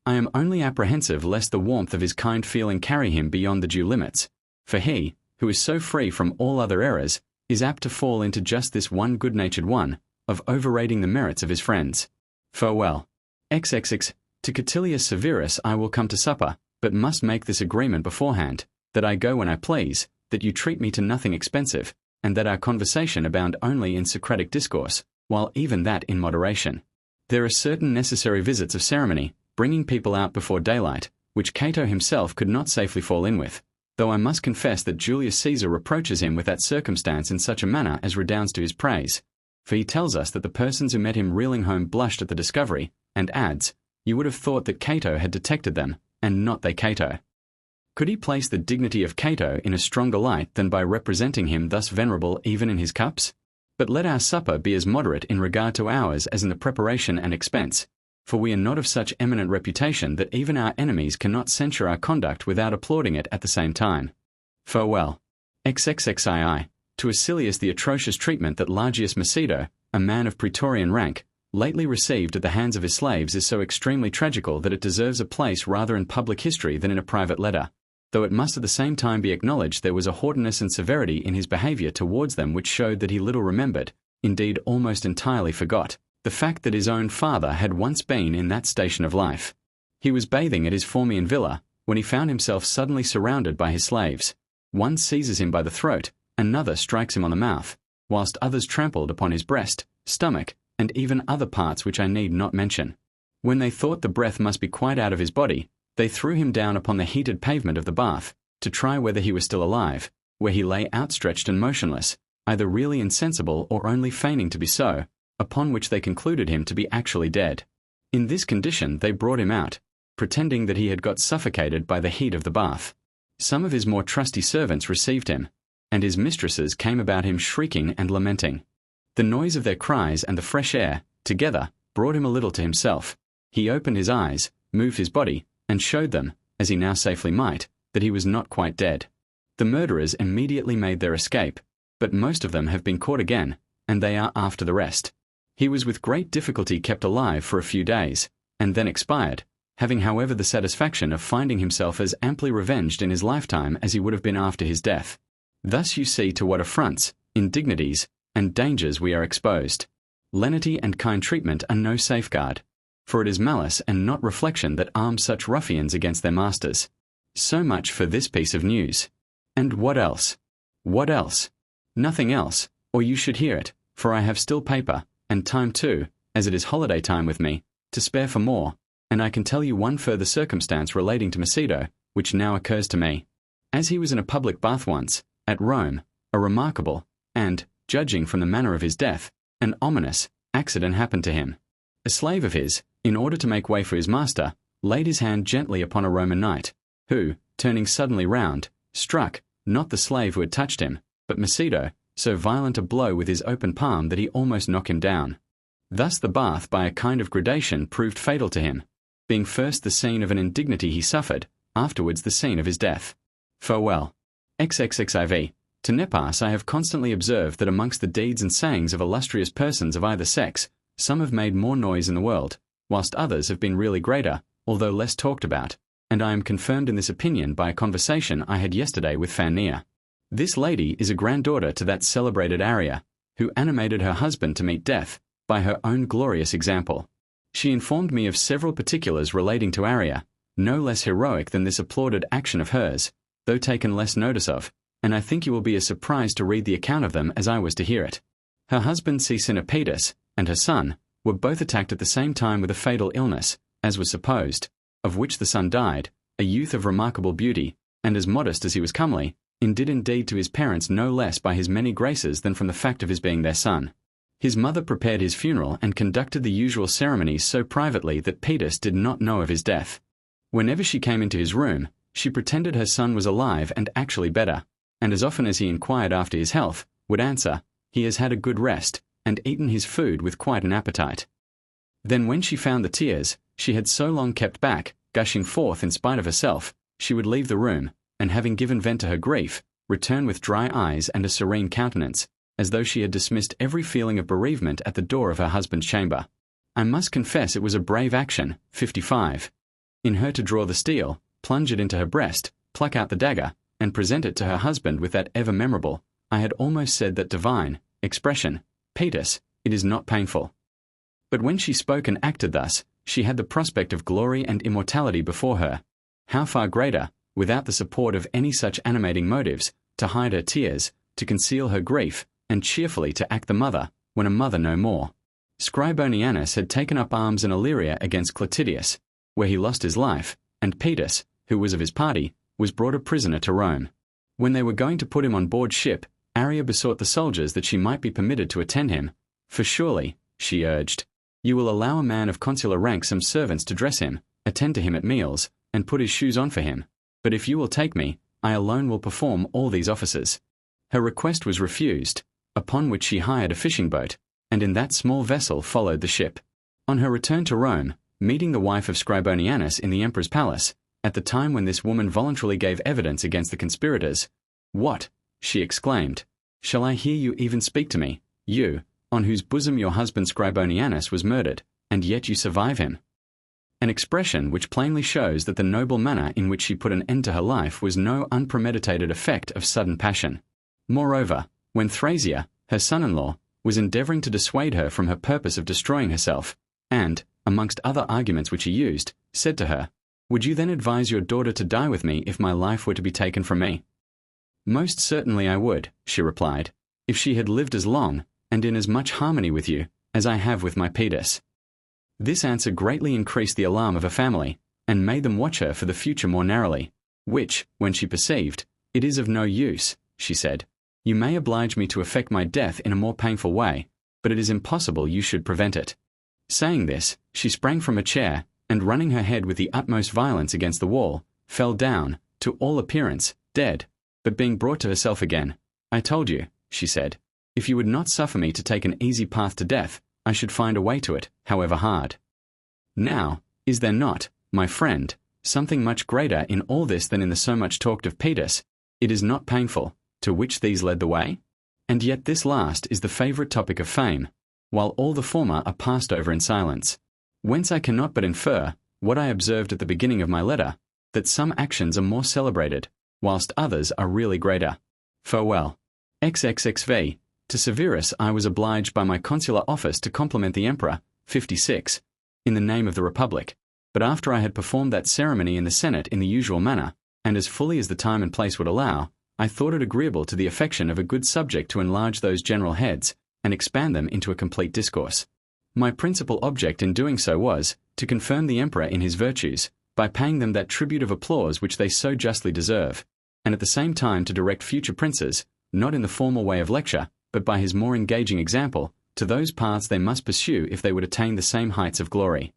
I am only apprehensive lest the warmth of his kind feeling carry him beyond the due limits, for he, who is so free from all other errors, is apt to fall into just this one good-natured one, of overrating the merits of his friends. Farewell. XXX. To Catilius Severus I will come to supper, but must make this agreement beforehand, that I go when I please, that you treat me to nothing expensive, and that our conversation abound only in Socratic discourse, while even that in moderation. There are certain necessary visits of ceremony, bringing people out before daylight, which Cato himself could not safely fall in with, though I must confess that Julius Caesar reproaches him with that circumstance in such a manner as redounds to his praise, for he tells us that the persons who met him reeling home blushed at the discovery, and adds, you would have thought that Cato had detected them, and not they Cato. Could he place the dignity of Cato in a stronger light than by representing him thus venerable even in his cups? But let our supper be as moderate in regard to ours as in the preparation and expense, for we are not of such eminent reputation that even our enemies cannot censure our conduct without applauding it at the same time. Farewell. XXXII. To Acilius the atrocious treatment that Largius Macedo, a man of praetorian rank, lately received at the hands of his slaves is so extremely tragical that it deserves a place rather in public history than in a private letter, though it must at the same time be acknowledged there was a haughtiness and severity in his behaviour towards them which showed that he little remembered, indeed almost entirely forgot, the fact that his own father had once been in that station of life. He was bathing at his Formian villa, when he found himself suddenly surrounded by his slaves. One seizes him by the throat, another strikes him on the mouth, whilst others trampled upon his breast, stomach, and even other parts which I need not mention. When they thought the breath must be quite out of his body, they threw him down upon the heated pavement of the bath, to try whether he was still alive, where he lay outstretched and motionless, either really insensible or only feigning to be so, upon which they concluded him to be actually dead. In this condition they brought him out, pretending that he had got suffocated by the heat of the bath. Some of his more trusty servants received him, and his mistresses came about him shrieking and lamenting. The noise of their cries and the fresh air, together, brought him a little to himself. He opened his eyes, moved his body, and showed them, as he now safely might, that he was not quite dead. The murderers immediately made their escape, but most of them have been caught again, and they are after the rest. He was with great difficulty kept alive for a few days, and then expired, having however the satisfaction of finding himself as amply revenged in his lifetime as he would have been after his death. Thus you see to what affronts, indignities, and dangers we are exposed. Lenity and kind treatment are no safeguard, for it is malice and not reflection that arms such ruffians against their masters. So much for this piece of news. And what else? What else? Nothing else, or you should hear it, for I have still paper, and time too, as it is holiday time with me, to spare for more, and I can tell you one further circumstance relating to Macedo, which now occurs to me. As he was in a public bath once, at Rome, a remarkable, and, judging from the manner of his death, an ominous, accident happened to him. A slave of his, in order to make way for his master, laid his hand gently upon a Roman knight, who, turning suddenly round, struck, not the slave who had touched him, but Macedo, so violent a blow with his open palm that he almost knocked him down. Thus the bath by a kind of gradation proved fatal to him, being first the scene of an indignity he suffered, afterwards the scene of his death. Farewell. XXXIV. To Nepos I have constantly observed that amongst the deeds and sayings of illustrious persons of either sex, some have made more noise in the world, whilst others have been really greater, although less talked about, and I am confirmed in this opinion by a conversation I had yesterday with Fannia. This lady is a granddaughter to that celebrated Arria, who animated her husband to meet death, by her own glorious example. She informed me of several particulars relating to Arria, no less heroic than this applauded action of hers, though taken less notice of, and I think you will be as surprised to read the account of them as I was to hear it. Her husband Cincinnapetus, and her son, were both attacked at the same time with a fatal illness, as was supposed, of which the son died, a youth of remarkable beauty, and as modest as he was comely, and did indeed to his parents no less by his many graces than from the fact of his being their son. His mother prepared his funeral and conducted the usual ceremonies so privately that Paetus did not know of his death. Whenever she came into his room, she pretended her son was alive and actually better, and as often as he inquired after his health, would answer, "He has had a good rest, and eaten his food with quite an appetite." Then when she found the tears she had so long kept back, gushing forth in spite of herself, she would leave the room, and having given vent to her grief, return with dry eyes and a serene countenance, as though she had dismissed every feeling of bereavement at the door of her husband's chamber. I must confess it was a brave action, 55, in her to draw the steel, plunge it into her breast, pluck out the dagger, and present it to her husband with that ever memorable, I had almost said that divine, expression, "Paetus, it is not painful." But when she spoke and acted thus, she had the prospect of glory and immortality before her. How far greater, without the support of any such animating motives, to hide her tears, to conceal her grief, and cheerfully to act the mother, when a mother no more. Scribonianus had taken up arms in Illyria against Clotidius, where he lost his life, and Paetus, who was of his party, was brought a prisoner to Rome. When they were going to put him on board ship, Arria besought the soldiers that she might be permitted to attend him, "For surely," she urged, "you will allow a man of consular rank some servants to dress him, attend to him at meals, and put his shoes on for him. But if you will take me, I alone will perform all these offices." Her request was refused, upon which she hired a fishing boat, and in that small vessel followed the ship. On her return to Rome, meeting the wife of Scribonianus in the emperor's palace, at the time when this woman voluntarily gave evidence against the conspirators, "What," she exclaimed, "shall I hear you even speak to me, you, on whose bosom your husband Scribonianus was murdered, and yet you survive him?" An expression which plainly shows that the noble manner in which she put an end to her life was no unpremeditated effect of sudden passion. Moreover, when Thrasea, her son-in-law, was endeavouring to dissuade her from her purpose of destroying herself, and, amongst other arguments which he used, said to her, "Would you then advise your daughter to die with me if my life were to be taken from me?" "Most certainly I would," she replied, "if she had lived as long, and in as much harmony with you, as I have with my Paetus." This answer greatly increased the alarm of her family, and made them watch her for the future more narrowly, which, when she perceived, "It is of no use," she said, "you may oblige me to effect my death in a more painful way, but it is impossible you should prevent it." Saying this, she sprang from a chair, and running her head with the utmost violence against the wall, fell down, to all appearance, dead, but being brought to herself again, "I told you," she said, "if you would not suffer me to take an easy path to death, I should find a way to it, however hard." Now, is there not, my friend, something much greater in all this than in the so much talked of Paetus, "It is not painful," to which these led the way? And yet this last is the favourite topic of fame, while all the former are passed over in silence. Whence I cannot but infer, what I observed at the beginning of my letter, that some actions are more celebrated, whilst others are really greater. Farewell. XXXV. To Severus I was obliged by my consular office to compliment the emperor, 56, in the name of the Republic, but after I had performed that ceremony in the Senate in the usual manner, and as fully as the time and place would allow, I thought it agreeable to the affection of a good subject to enlarge those general heads, and expand them into a complete discourse. My principal object in doing so was, to confirm the emperor in his virtues, by paying them that tribute of applause which they so justly deserve, and at the same time to direct future princes, not in the formal way of lecture, but by his more engaging example, to those paths they must pursue if they would attain the same heights of glory.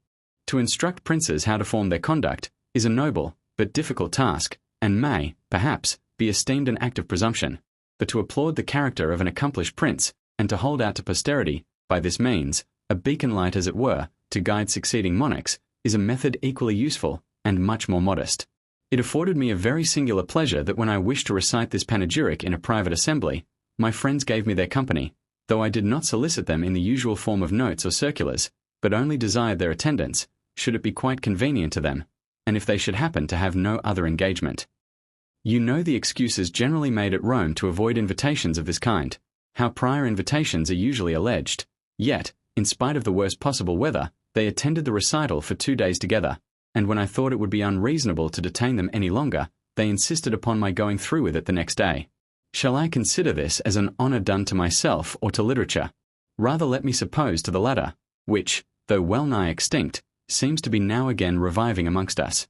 To instruct princes how to form their conduct is a noble, but difficult task, and may, perhaps, be esteemed an act of presumption, but to applaud the character of an accomplished prince, and to hold out to posterity, by this means, a beacon light as it were, to guide succeeding monarchs, is a method equally useful, and much more modest. It afforded me a very singular pleasure that when I wished to recite this panegyric in a private assembly, my friends gave me their company, though I did not solicit them in the usual form of notes or circulars, but only desired their attendance, should it be quite convenient to them, and if they should happen to have no other engagement. You know the excuses generally made at Rome to avoid invitations of this kind, how prior invitations are usually alleged, yet, in spite of the worst possible weather, they attended the recital for 2 days together, and when I thought it would be unreasonable to detain them any longer, they insisted upon my going through with it the next day. Shall I consider this as an honour done to myself or to literature? Rather let me suppose to the latter, which, though well nigh extinct, seems to be now again reviving amongst us.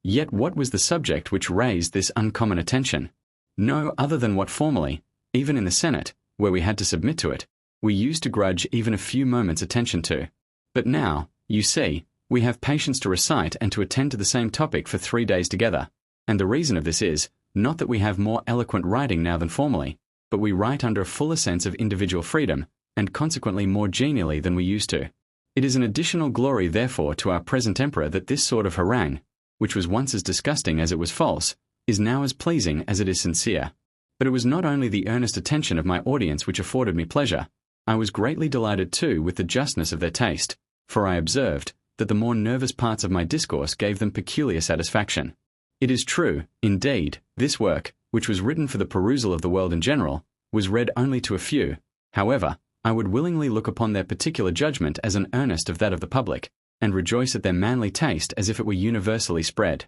Yet what was the subject which raised this uncommon attention? No other than what formerly, even in the Senate, where we had to submit to it, we used to grudge even a few moments' attention to. But now, you see, we have patience to recite and to attend to the same topic for 3 days together, and the reason of this is, not that we have more eloquent writing now than formerly, but we write under a fuller sense of individual freedom, and consequently more genially than we used to. It is an additional glory therefore to our present emperor that this sort of harangue, which was once as disgusting as it was false, is now as pleasing as it is sincere. But it was not only the earnest attention of my audience which afforded me pleasure. I was greatly delighted too with the justness of their taste, for I observed that the more nervous parts of my discourse gave them peculiar satisfaction. It is true, indeed, this work, which was written for the perusal of the world in general, was read only to a few. However, I would willingly look upon their particular judgment as an earnest of that of the public, and rejoice at their manly taste as if it were universally spread.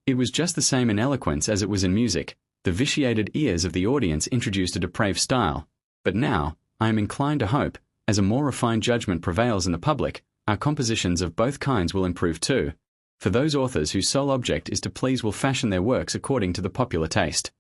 It was just the same in eloquence as it was in music. The vitiated ears of the audience introduced a depraved style, but now, I am inclined to hope, as a more refined judgment prevails in the public, our compositions of both kinds will improve too, for those authors whose sole object is to please will fashion their works according to the popular taste.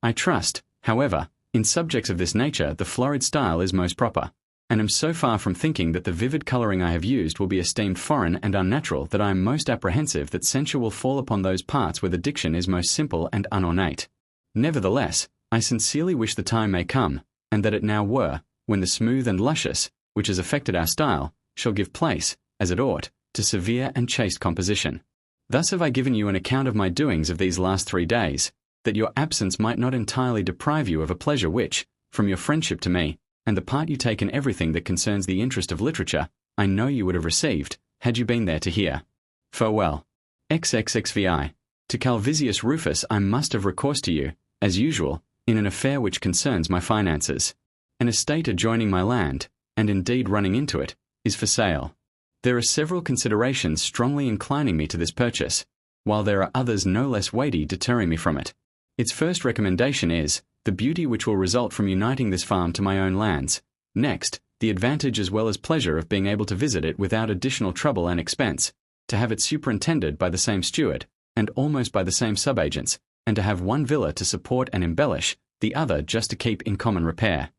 I trust, however, in subjects of this nature the florid style is most proper, and am so far from thinking that the vivid colouring I have used will be esteemed foreign and unnatural that I am most apprehensive that censure will fall upon those parts where the diction is most simple and unornate. Nevertheless, I sincerely wish the time may come, and that it now were, when the smooth and luscious, which has affected our style, shall give place, as it ought, to severe and chaste composition. Thus have I given you an account of my doings of these last 3 days, that your absence might not entirely deprive you of a pleasure which, from your friendship to me, and the part you take in everything that concerns the interest of literature, I know you would have received, had you been there to hear. Farewell. XXXVI. To Calvisius Rufus I must have recourse to you, as usual, in an affair which concerns my finances. An estate adjoining my land, and indeed running into it, is for sale. There are several considerations strongly inclining me to this purchase, while there are others no less weighty deterring me from it. Its first recommendation is the beauty which will result from uniting this farm to my own lands. Next, the advantage as well as pleasure of being able to visit it without additional trouble and expense, to have it superintended by the same steward, and almost by the same subagents, and to have one villa to support and embellish, the other just to keep in common repair.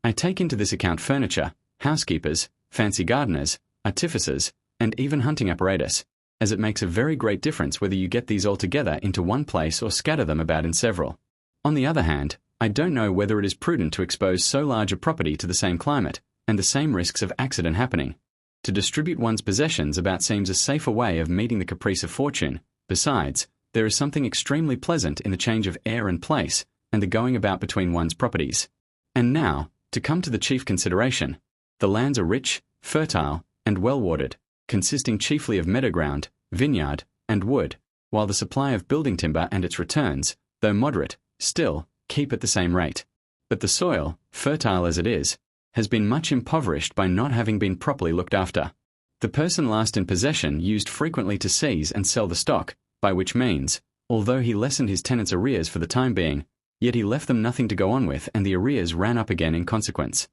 I take into this account furniture, housekeepers, fancy gardeners, artificers, and even hunting apparatus, as it makes a very great difference whether you get these all together into one place or scatter them about in several. On the other hand, I don't know whether it is prudent to expose so large a property to the same climate, and the same risks of accident happening. To distribute one's possessions about seems a safer way of meeting the caprice of fortune. Besides, there is something extremely pleasant in the change of air and place, and the going about between one's properties. And now, to come to the chief consideration. The lands are rich, fertile, and well watered, consisting chiefly of meadow ground, vineyard, and wood, while the supply of building timber and its returns, though moderate, still, keep at the same rate. But the soil, fertile as it is, has been much impoverished by not having been properly looked after. The person last in possession used frequently to seize and sell the stock, by which means, although he lessened his tenants' arrears for the time being, yet he left them nothing to go on with, and the arrears ran up again in consequence.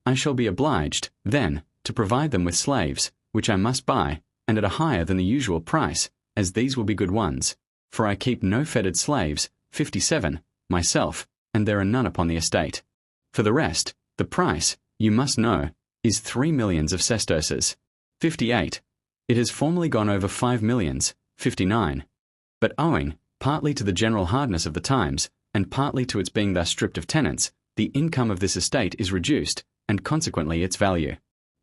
I shall be obliged, then, to provide them with slaves, which I must buy, and at a higher than the usual price, as these will be good ones, for I keep no fettered slaves, 57, myself, and there are none upon the estate. For the rest, the price, you must know, is 3 millions of sesterces, 58. It has formerly gone over 5 millions, 59. But owing, partly to the general hardness of the times, and partly to its being thus stripped of tenants, the income of this estate is reduced, and consequently its value.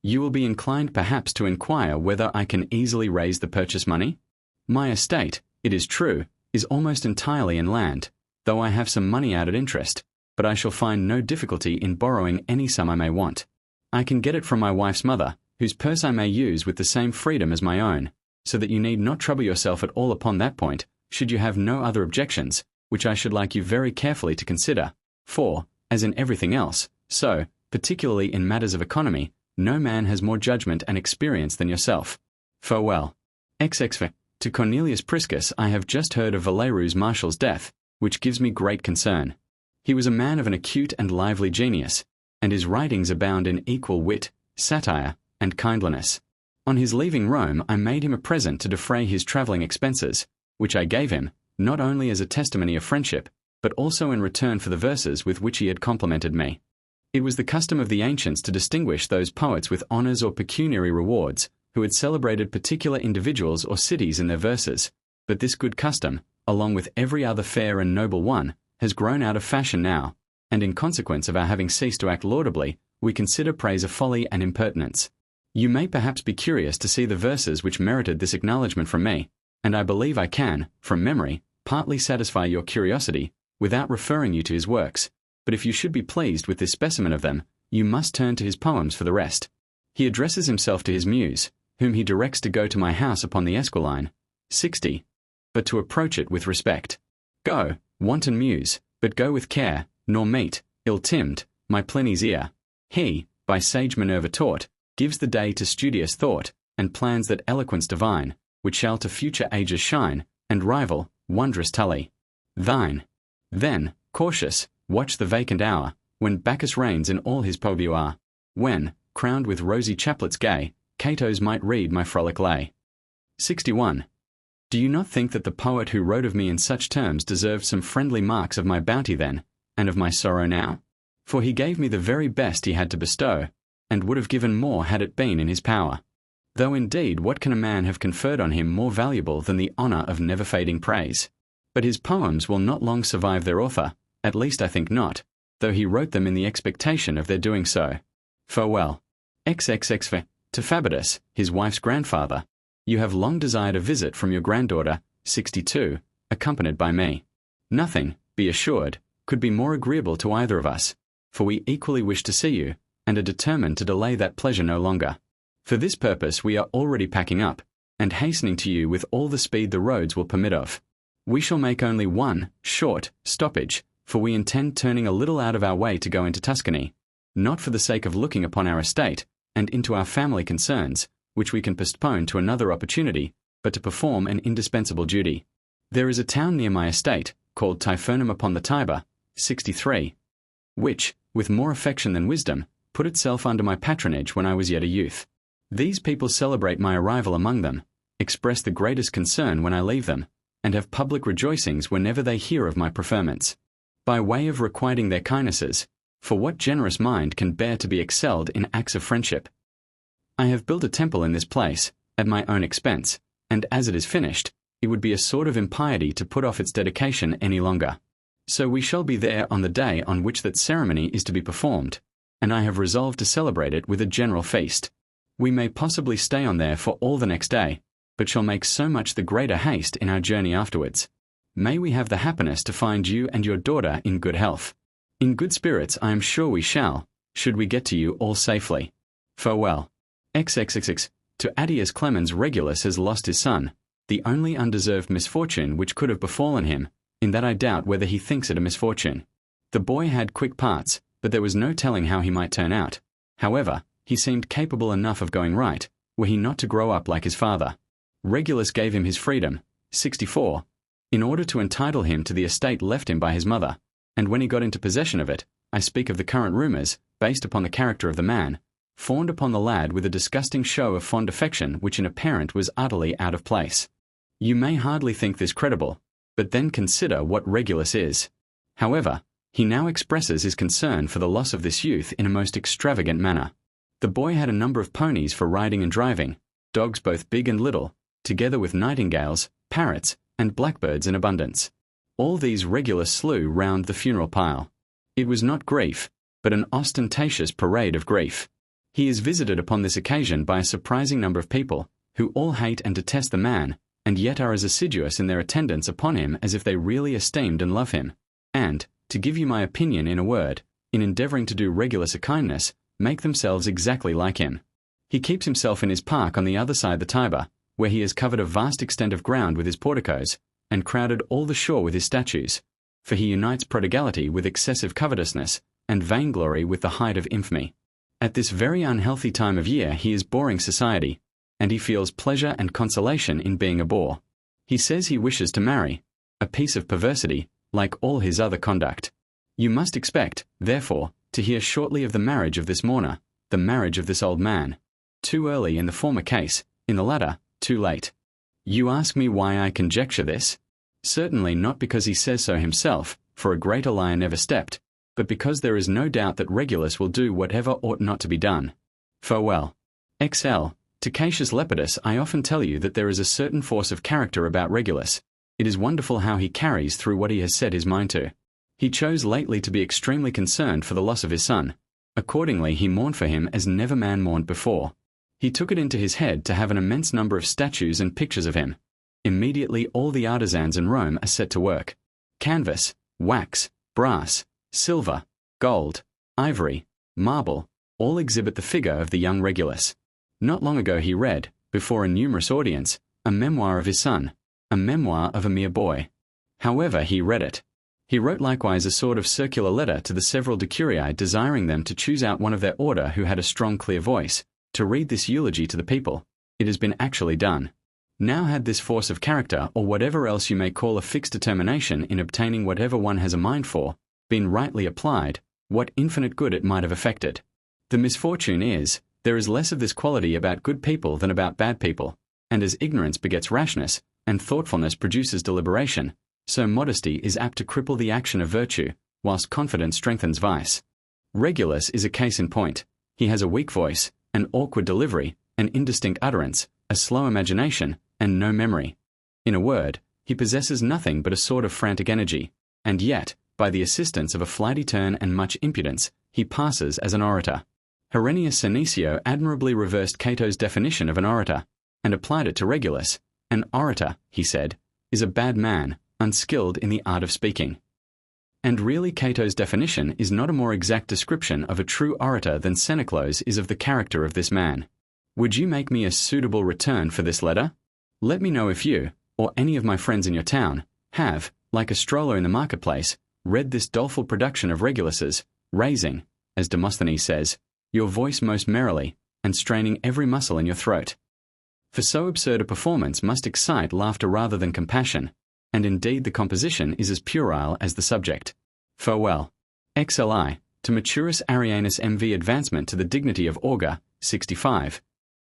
You will be inclined perhaps to inquire whether I can easily raise the purchase money? My estate, it is true, is almost entirely in land, though I have some money out at interest, but I shall find no difficulty in borrowing any sum I may want. I can get it from my wife's mother, whose purse I may use with the same freedom as my own, so that you need not trouble yourself at all upon that point, should you have no other objections, which I should like you very carefully to consider, for, as in everything else, so, particularly in matters of economy, no man has more judgment and experience than yourself. Farewell. XXV. To Cornelius Priscus I have just heard of Valeru's marshal's death, which gives me great concern. He was a man of an acute and lively genius, and his writings abound in equal wit, satire, and kindliness. On his leaving Rome, I made him a present to defray his travelling expenses, which I gave him, not only as a testimony of friendship, but also in return for the verses with which he had complimented me. It was the custom of the ancients to distinguish those poets with honours or pecuniary rewards, who had celebrated particular individuals or cities in their verses, but this good custom, along with every other fair and noble one, has grown out of fashion now, and in consequence of our having ceased to act laudably, we consider praise a folly and impertinence. You may perhaps be curious to see the verses which merited this acknowledgment from me, and I believe I can, from memory, partly satisfy your curiosity, without referring you to his works, but if you should be pleased with this specimen of them, you must turn to his poems for the rest. He addresses himself to his muse, whom he directs to go to my house upon the Esquiline, 60, but to approach it with respect. Go, wanton muse, but go with care, nor meet, ill-timed, my Pliny's ear. He, by sage Minerva taught, gives the day to studious thought, and plans that eloquence divine, which shall to future ages shine, and rival, wondrous Tully. Thine. Then, cautious, watch the vacant hour, when Bacchus reigns in all his pouvoir, when, crowned with rosy chaplets gay, Cato's might read my frolic lay. 61. Do you not think that the poet who wrote of me in such terms deserved some friendly marks of my bounty then, and of my sorrow now? For he gave me the very best he had to bestow, and would have given more had it been in his power. Though indeed what can a man have conferred on him more valuable than the honour of never-fading praise? But his poems will not long survive their author, at least I think not, though he wrote them in the expectation of their doing so. Farewell. XXX. To Fabatus, his wife's grandfather. You have long desired a visit from your granddaughter, 62, accompanied by me. Nothing, be assured, could be more agreeable to either of us, for we equally wish to see you, and are determined to delay that pleasure no longer. For this purpose we are already packing up, and hastening to you with all the speed the roads will permit of. We shall make only one, short, stoppage, for we intend turning a little out of our way to go into Tuscany, not for the sake of looking upon our estate, and into our family concerns, which we can postpone to another opportunity, but to perform an indispensable duty. There is a town near my estate, called Tifernum upon the Tiber, 63, which, with more affection than wisdom, put itself under my patronage when I was yet a youth. These people celebrate my arrival among them, express the greatest concern when I leave them, and have public rejoicings whenever they hear of my preferments. By way of requiting their kindnesses, for what generous mind can bear to be excelled in acts of friendship? I have built a temple in this place, at my own expense, and as it is finished, it would be a sort of impiety to put off its dedication any longer. So we shall be there on the day on which that ceremony is to be performed, and I have resolved to celebrate it with a general feast. We may possibly stay on there for all the next day, but shall make so much the greater haste in our journey afterwards. May we have the happiness to find you and your daughter in good health. In good spirits I am sure we shall, should we get to you all safely. Farewell. XXXX. To Attius Clemens Regulus has lost his son, the only undeserved misfortune which could have befallen him, in that I doubt whether he thinks it a misfortune. The boy had quick parts, but there was no telling how he might turn out. However, he seemed capable enough of going right, were he not to grow up like his father. Regulus gave him his freedom, 64, in order to entitle him to the estate left him by his mother, and when he got into possession of it, I speak of the current rumours, based upon the character of the man, fawned upon the lad with a disgusting show of fond affection which in a parent was utterly out of place. You may hardly think this credible, but then consider what Regulus is. However, he now expresses his concern for the loss of this youth in a most extravagant manner. The boy had a number of ponies for riding and driving, dogs both big and little, together with nightingales, parrots, and blackbirds in abundance. All these Regulus slew round the funeral pile. It was not grief, but an ostentatious parade of grief. He is visited upon this occasion by a surprising number of people, who all hate and detest the man, and yet are as assiduous in their attendance upon him as if they really esteemed and love him, and, to give you my opinion in a word, in endeavouring to do Regulus a kindness, make themselves exactly like him. He keeps himself in his park on the other side the Tiber, where he has covered a vast extent of ground with his porticos, and crowded all the shore with his statues, for he unites prodigality with excessive covetousness, and vainglory with the height of infamy. At this very unhealthy time of year he is boring society, and he feels pleasure and consolation in being a bore. He says he wishes to marry, a piece of perversity, like all his other conduct. You must expect, therefore, to hear shortly of the marriage of this mourner, the marriage of this old man. Too early in the former case, in the latter, too late. You ask me why I conjecture this? Certainly not because he says so himself, for a greater liar never stepped, but because there is no doubt that Regulus will do whatever ought not to be done. Farewell. XL. To Cassius Lepidus I often tell you that there is a certain force of character about Regulus. It is wonderful how he carries through what he has set his mind to. He chose lately to be extremely concerned for the loss of his son. Accordingly he mourned for him as never man mourned before. He took it into his head to have an immense number of statues and pictures of him. Immediately all the artisans in Rome are set to work. Canvas, wax, brass, silver, gold, ivory, marble, all exhibit the figure of the young Regulus. Not long ago he read, before a numerous audience, a memoir of his son, a memoir of a mere boy. However he read it. He wrote likewise a sort of circular letter to the several decurii desiring them to choose out one of their order who had a strong clear voice, to read this eulogy to the people. It has been actually done. Now had this force of character, or whatever else you may call a fixed determination in obtaining whatever one has a mind for, been rightly applied, what infinite good it might have effected. The misfortune is, there is less of this quality about good people than about bad people, and as ignorance begets rashness, and thoughtfulness produces deliberation, so modesty is apt to cripple the action of virtue, whilst confidence strengthens vice. Regulus is a case in point. He has a weak voice, an awkward delivery, an indistinct utterance, a slow imagination, and no memory. In a word, he possesses nothing but a sort of frantic energy, and yet, by the assistance of a flighty turn and much impudence, he passes as an orator. Herennius Senecio admirably reversed Cato's definition of an orator, and applied it to Regulus. An orator, he said, is a bad man, unskilled in the art of speaking. And really Cato's definition is not a more exact description of a true orator than Seneclo's is of the character of this man. Would you make me a suitable return for this letter? Let me know if you, or any of my friends in your town, have, like a stroller in the marketplace, read this doleful production of Regulus's, raising, as Demosthenes says, your voice most merrily, and straining every muscle in your throat. For so absurd a performance must excite laughter rather than compassion, and indeed the composition is as puerile as the subject. Farewell. XLI, to Maturus Arrianus MV advancement to the dignity of Augur, 65,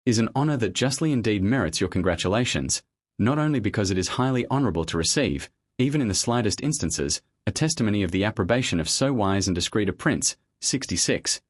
is an honour that justly indeed merits your congratulations, not only because it is highly honourable to receive, even in the slightest instances, a testimony of the approbation of so wise and discreet a prince, 66,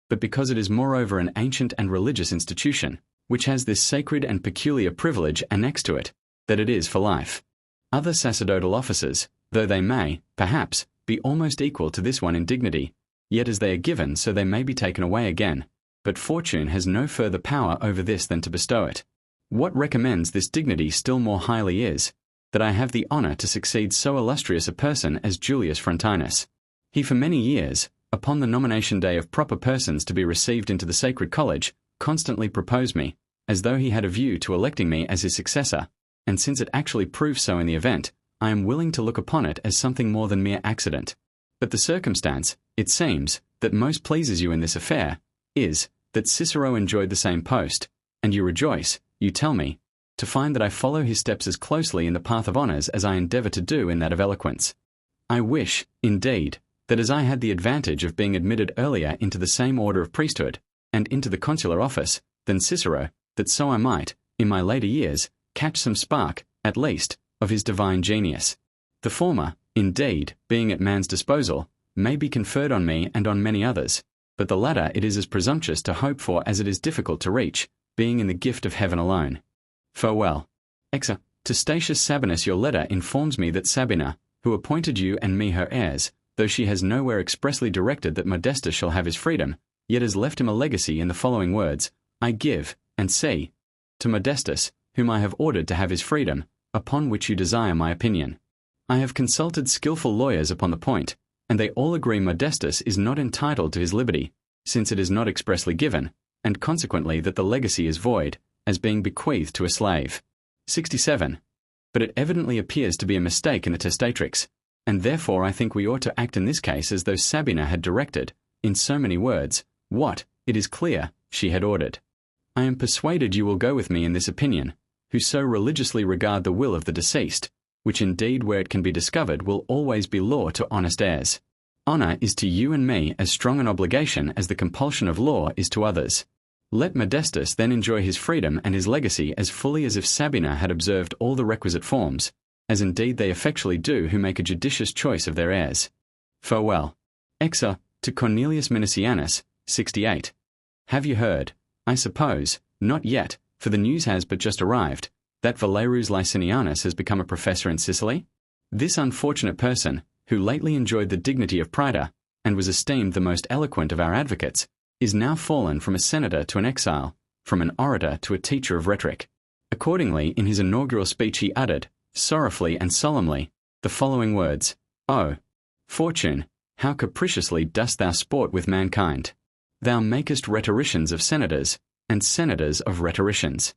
but because it is moreover an ancient and religious institution, which has this sacred and peculiar privilege annexed to it, that it is for life. Other sacerdotal offices, though they may, perhaps, be almost equal to this one in dignity, yet as they are given so they may be taken away again, but fortune has no further power over this than to bestow it. What recommends this dignity still more highly is, that I have the honour to succeed so illustrious a person as Julius Frontinus. He for many years, upon the nomination day of proper persons to be received into the sacred college, constantly proposed me, as though he had a view to electing me as his successor, and since it actually proves so in the event, I am willing to look upon it as something more than mere accident. But the circumstance, it seems, that most pleases you in this affair, is, that Cicero enjoyed the same post, and you rejoice, you tell me, to find that I follow his steps as closely in the path of honours as I endeavour to do in that of eloquence. I wish, indeed, that as I had the advantage of being admitted earlier into the same order of priesthood, and into the consular office, than Cicero, that so I might, in my later years, catch some spark, at least, of his divine genius. The former, indeed, being at man's disposal, may be conferred on me and on many others, but the latter it is as presumptuous to hope for as it is difficult to reach, being in the gift of heaven alone. Farewell. Exa. To Statius Sabinus your letter informs me that Sabina, who appointed you and me her heirs, though she has nowhere expressly directed that Modestus shall have his freedom, yet has left him a legacy in the following words, I give, and see, to Modestus, whom I have ordered to have his freedom, upon which you desire my opinion. I have consulted skilful lawyers upon the point, and they all agree Modestus is not entitled to his liberty, since it is not expressly given, and consequently that the legacy is void, as being bequeathed to a slave. 67. But it evidently appears to be a mistake in the testatrix, and therefore I think we ought to act in this case as though Sabina had directed, in so many words, what, it is clear, she had ordered. I am persuaded you will go with me in this opinion, who so religiously regard the will of the deceased, which indeed where it can be discovered will always be law to honest heirs. Honor is to you and me as strong an obligation as the compulsion of law is to others. Let Modestus then enjoy his freedom and his legacy as fully as if Sabina had observed all the requisite forms, as indeed they effectually do who make a judicious choice of their heirs. Farewell. Exa, to Cornelius Minucianus, 68. Have you heard? I suppose, not yet, for the news has but just arrived, that Valerius Licinianus has become a professor in Sicily? This unfortunate person, who lately enjoyed the dignity of praetor, and was esteemed the most eloquent of our advocates, is now fallen from a senator to an exile, from an orator to a teacher of rhetoric. Accordingly, in his inaugural speech he uttered, sorrowfully and solemnly, the following words: O Fortune, how capriciously dost thou sport with mankind! Thou makest rhetoricians of senators, and senators of rhetoricians.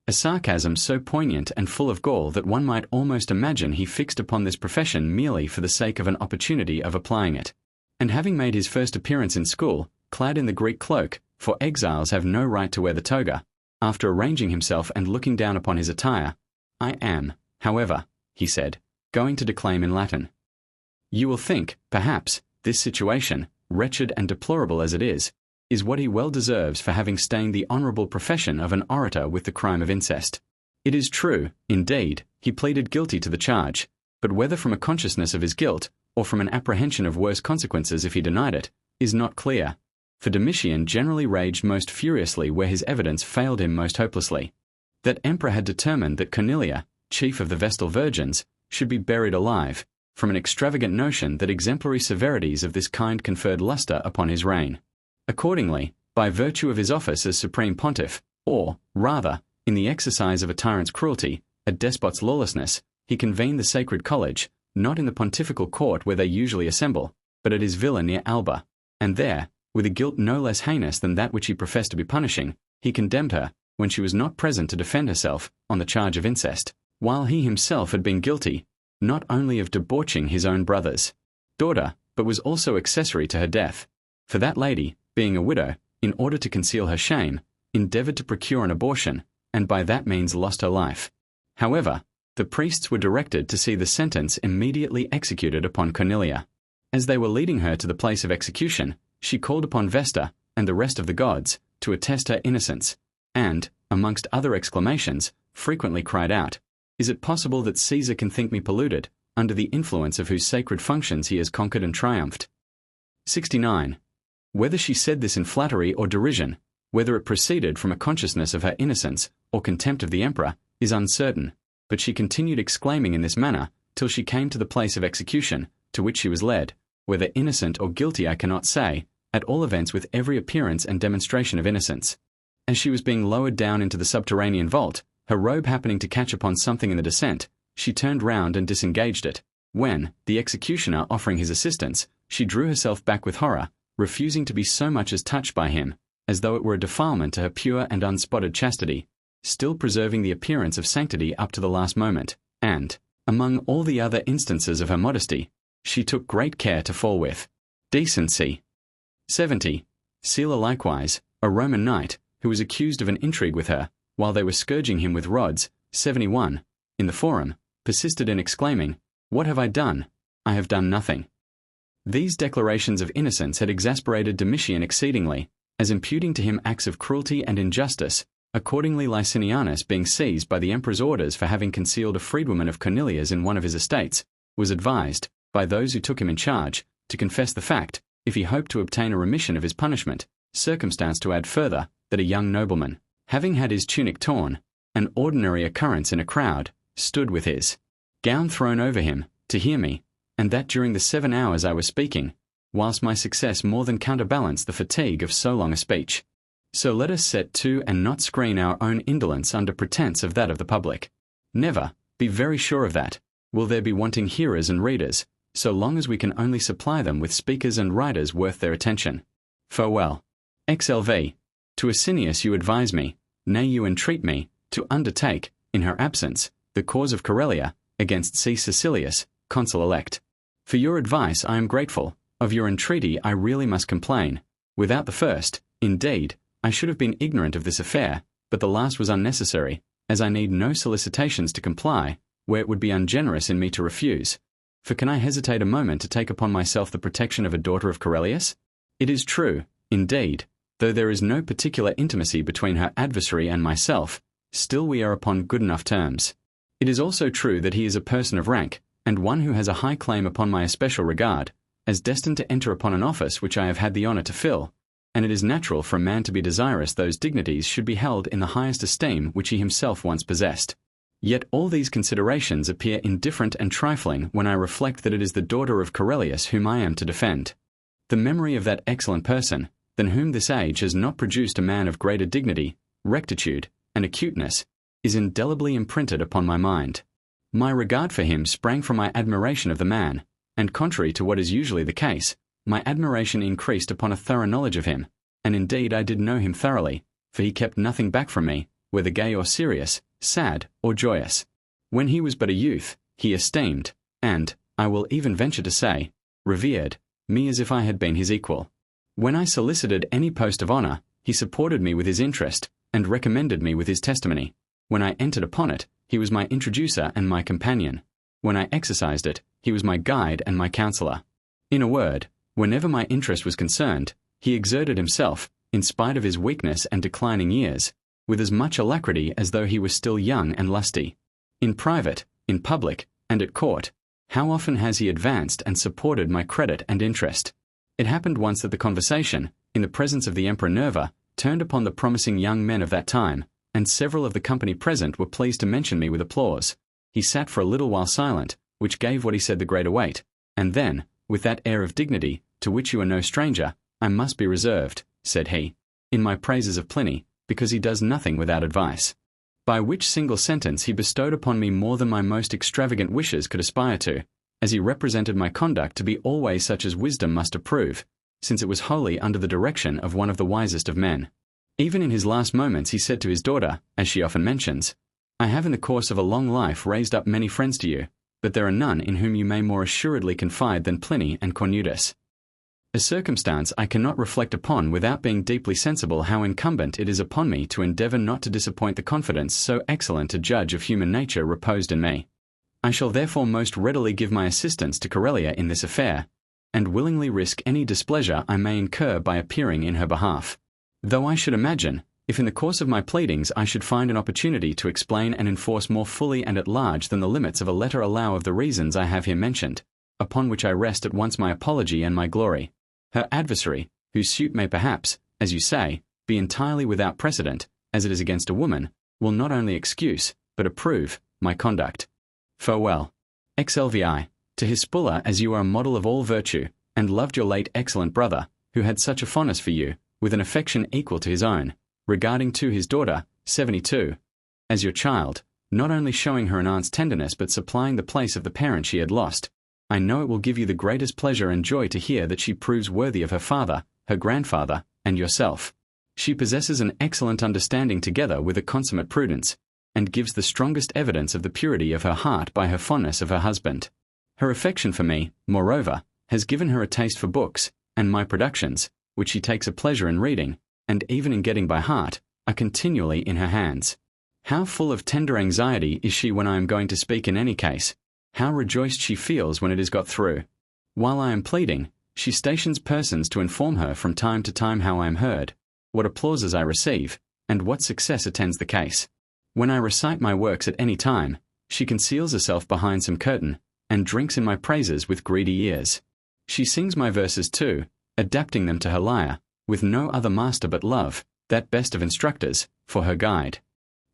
A sarcasm so poignant and full of gall that one might almost imagine he fixed upon this profession merely for the sake of an opportunity of applying it. And having made his first appearance in school, clad in the Greek cloak, for exiles have no right to wear the toga, after arranging himself and looking down upon his attire, I am, however, he said, going to declaim in Latin. You will think, perhaps, this situation, wretched and deplorable as it is what he well deserves for having stained the honourable profession of an orator with the crime of incest. It is true, indeed, he pleaded guilty to the charge, but whether from a consciousness of his guilt, or from an apprehension of worse consequences if he denied it, is not clear, for Domitian generally raged most furiously where his evidence failed him most hopelessly. That emperor had determined that Cornelia, chief of the Vestal Virgins, should be buried alive, from an extravagant notion that exemplary severities of this kind conferred lustre upon his reign. Accordingly, by virtue of his office as supreme pontiff, or, rather, in the exercise of a tyrant's cruelty, a despot's lawlessness, he convened the sacred college, not in the pontifical court where they usually assemble, but at his villa near Alba, and there, with a guilt no less heinous than that which he professed to be punishing, he condemned her, when she was not present to defend herself, on the charge of incest, while he himself had been guilty, not only of debauching his own brother's daughter, but was also accessory to her death. For that lady, being a widow, in order to conceal her shame, endeavoured to procure an abortion, and by that means lost her life. However, the priests were directed to see the sentence immediately executed upon Cornelia. As they were leading her to the place of execution, she called upon Vesta, and the rest of the gods, to attest her innocence, and, amongst other exclamations, frequently cried out, Is it possible that Caesar can think me polluted, under the influence of whose sacred functions he has conquered and triumphed? 69. Whether she said this in flattery or derision, whether it proceeded from a consciousness of her innocence or contempt of the emperor, is uncertain, but she continued exclaiming in this manner till she came to the place of execution, to which she was led, whether innocent or guilty I cannot say, at all events with every appearance and demonstration of innocence. As she was being lowered down into the subterranean vault, her robe happening to catch upon something in the descent, she turned round and disengaged it, when, the executioner offering his assistance, she drew herself back with horror, refusing to be so much as touched by him, as though it were a defilement to her pure and unspotted chastity, still preserving the appearance of sanctity up to the last moment, and, among all the other instances of her modesty, she took great care to fall with decency. 70. Sylla likewise, a Roman knight, who was accused of an intrigue with her, while they were scourging him with rods, 71, in the Forum, persisted in exclaiming, What have I done? I have done nothing. These declarations of innocence had exasperated Domitian exceedingly, as imputing to him acts of cruelty and injustice. Accordingly, Licinianus, being seized by the emperor's orders for having concealed a freedwoman of Cornelia's in one of his estates, was advised, by those who took him in charge, to confess the fact, if he hoped to obtain a remission of his punishment, circumstance to add further, that a young nobleman, having had his tunic torn, an ordinary occurrence in a crowd, stood with his gown thrown over him, to hear me, and that during the 7 hours I was speaking, whilst my success more than counterbalanced the fatigue of so long a speech. So let us set to and not screen our own indolence under pretence of that of the public. Never, be very sure of that, will there be wanting hearers and readers, so long as we can only supply them with speakers and writers worth their attention. Farewell. XLV. To Asinius you advise me, nay you entreat me, to undertake, in her absence, the cause of Corellia, against C. Cecilius, consul-elect. For your advice I am grateful, of your entreaty I really must complain. Without the first, indeed, I should have been ignorant of this affair, but the last was unnecessary, as I need no solicitations to comply, where it would be ungenerous in me to refuse. For can I hesitate a moment to take upon myself the protection of a daughter of Corellius? It is true, indeed, though there is no particular intimacy between her adversary and myself, still we are upon good enough terms. It is also true that he is a person of rank, and one who has a high claim upon my especial regard, as destined to enter upon an office which I have had the honour to fill, and it is natural for a man to be desirous those dignities should be held in the highest esteem which he himself once possessed. Yet all these considerations appear indifferent and trifling when I reflect that it is the daughter of Corellius whom I am to defend. The memory of that excellent person, than whom this age has not produced a man of greater dignity, rectitude, and acuteness, is indelibly imprinted upon my mind. My regard for him sprang from my admiration of the man, and contrary to what is usually the case, my admiration increased upon a thorough knowledge of him, and indeed I did know him thoroughly, for he kept nothing back from me, whether gay or serious, sad or joyous. When he was but a youth, he esteemed, and, I will even venture to say, revered, me as if I had been his equal. When I solicited any post of honour, he supported me with his interest, and recommended me with his testimony. When I entered upon it, he was my introducer and my companion. When I exercised it, he was my guide and my counsellor. In a word, whenever my interest was concerned, he exerted himself, in spite of his weakness and declining years, with as much alacrity as though he was still young and lusty. In private, in public, and at court, how often has he advanced and supported my credit and interest? It happened once that the conversation, in the presence of the Emperor Nerva, turned upon the promising young men of that time, and several of the company present were pleased to mention me with applause. He sat for a little while silent, which gave what he said the greater weight, and then, with that air of dignity, to which you are no stranger, I must be reserved, said he, in my praises of Pliny, because he does nothing without advice. By which single sentence he bestowed upon me more than my most extravagant wishes could aspire to, as he represented my conduct to be always such as wisdom must approve, since it was wholly under the direction of one of the wisest of men. Even in his last moments he said to his daughter, as she often mentions, I have in the course of a long life raised up many friends to you, but there are none in whom you may more assuredly confide than Pliny and Cornutus. A circumstance I cannot reflect upon without being deeply sensible how incumbent it is upon me to endeavour not to disappoint the confidence so excellent a judge of human nature reposed in me. I shall therefore most readily give my assistance to Corellia in this affair, and willingly risk any displeasure I may incur by appearing in her behalf. Though I should imagine, if in the course of my pleadings I should find an opportunity to explain and enforce more fully and at large than the limits of a letter allow of the reasons I have here mentioned, upon which I rest at once my apology and my glory, her adversary, whose suit may perhaps, as you say, be entirely without precedent, as it is against a woman, will not only excuse, but approve, my conduct. Farewell. XLVI, to Hispulla, as you are a model of all virtue, and loved your late excellent brother, who had such a fondness for you, with an affection equal to his own, regarding to his daughter, 72, as your child, not only showing her an aunt's tenderness but supplying the place of the parent she had lost. I know it will give you the greatest pleasure and joy to hear that she proves worthy of her father, her grandfather, and yourself. She possesses an excellent understanding together with a consummate prudence, and gives the strongest evidence of the purity of her heart by her fondness of her husband. Her affection for me, moreover, has given her a taste for books, and my productions, which she takes a pleasure in reading, and even in getting by heart, are continually in her hands. How full of tender anxiety is she when I am going to speak in any case! How rejoiced she feels when it is got through! While I am pleading, she stations persons to inform her from time to time how I am heard, what applauses I receive, and what success attends the case. When I recite my works at any time, she conceals herself behind some curtain, and drinks in my praises with greedy ears. She sings my verses too, adapting them to her lyre, with no other master but love, that best of instructors, for her guide.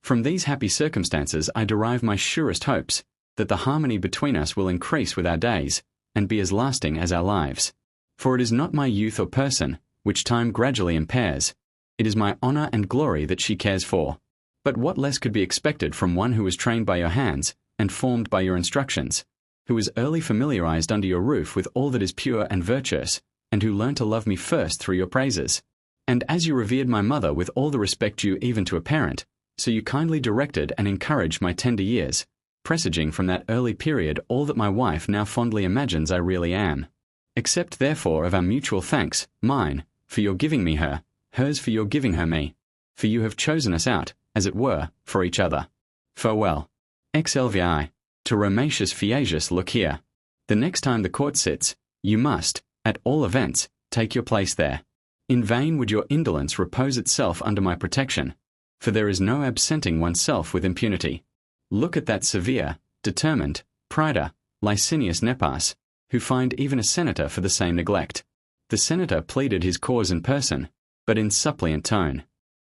From these happy circumstances I derive my surest hopes, that the harmony between us will increase with our days, and be as lasting as our lives. For it is not my youth or person, which time gradually impairs, it is my honour and glory that she cares for. But what less could be expected from one who was trained by your hands, and formed by your instructions, who was early familiarized under your roof with all that is pure and virtuous, and who learned to love me first through your praises? And as you revered my mother with all the respect due even to a parent, so you kindly directed and encouraged my tender years, presaging from that early period all that my wife now fondly imagines I really am. Accept therefore of our mutual thanks, mine, for your giving me her, hers for your giving her me, for you have chosen us out, as it were, for each other. Farewell. XLVI, to Romatius Phaeacius look here. The next time the court sits, you must, at all events, take your place there. In vain would your indolence repose itself under my protection, for there is no absenting oneself with impunity. Look at that severe, determined, praetor, Licinius Nepos, who fined even a senator for the same neglect. The senator pleaded his cause in person, but in suppliant tone.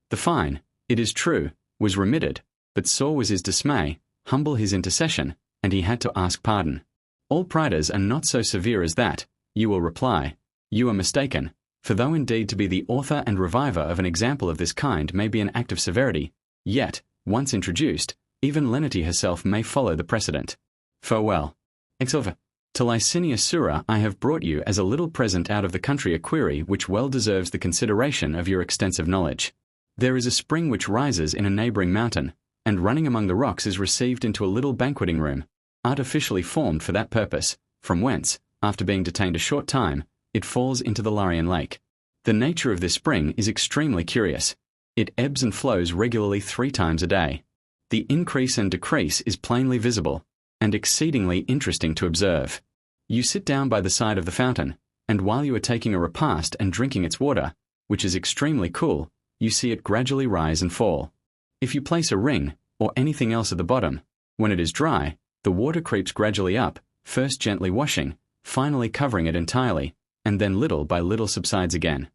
The fine, it is true, was remitted, but sore was his dismay, humble his intercession, and he had to ask pardon. All praetors are not so severe as that, you will reply. You are mistaken, for though indeed to be the author and reviver of an example of this kind may be an act of severity, yet, once introduced, even lenity herself may follow the precedent. Farewell. Exilva. To Licinius Sura I have brought you as a little present out of the country a query which well deserves the consideration of your extensive knowledge. There is a spring which rises in a neighbouring mountain, and running among the rocks is received into a little banqueting room, artificially formed for that purpose, from whence, after being detained a short time, it falls into the Larian lake. The nature of this spring is extremely curious. It ebbs and flows regularly 3 times a day. The increase and decrease is plainly visible, and exceedingly interesting to observe. You sit down by the side of the fountain, and while you are taking a repast and drinking its water, which is extremely cool, you see it gradually rise and fall. If you place a ring, or anything else at the bottom, when it is dry, the water creeps gradually up, first gently washing, finally covering it entirely, and then little by little subsides again.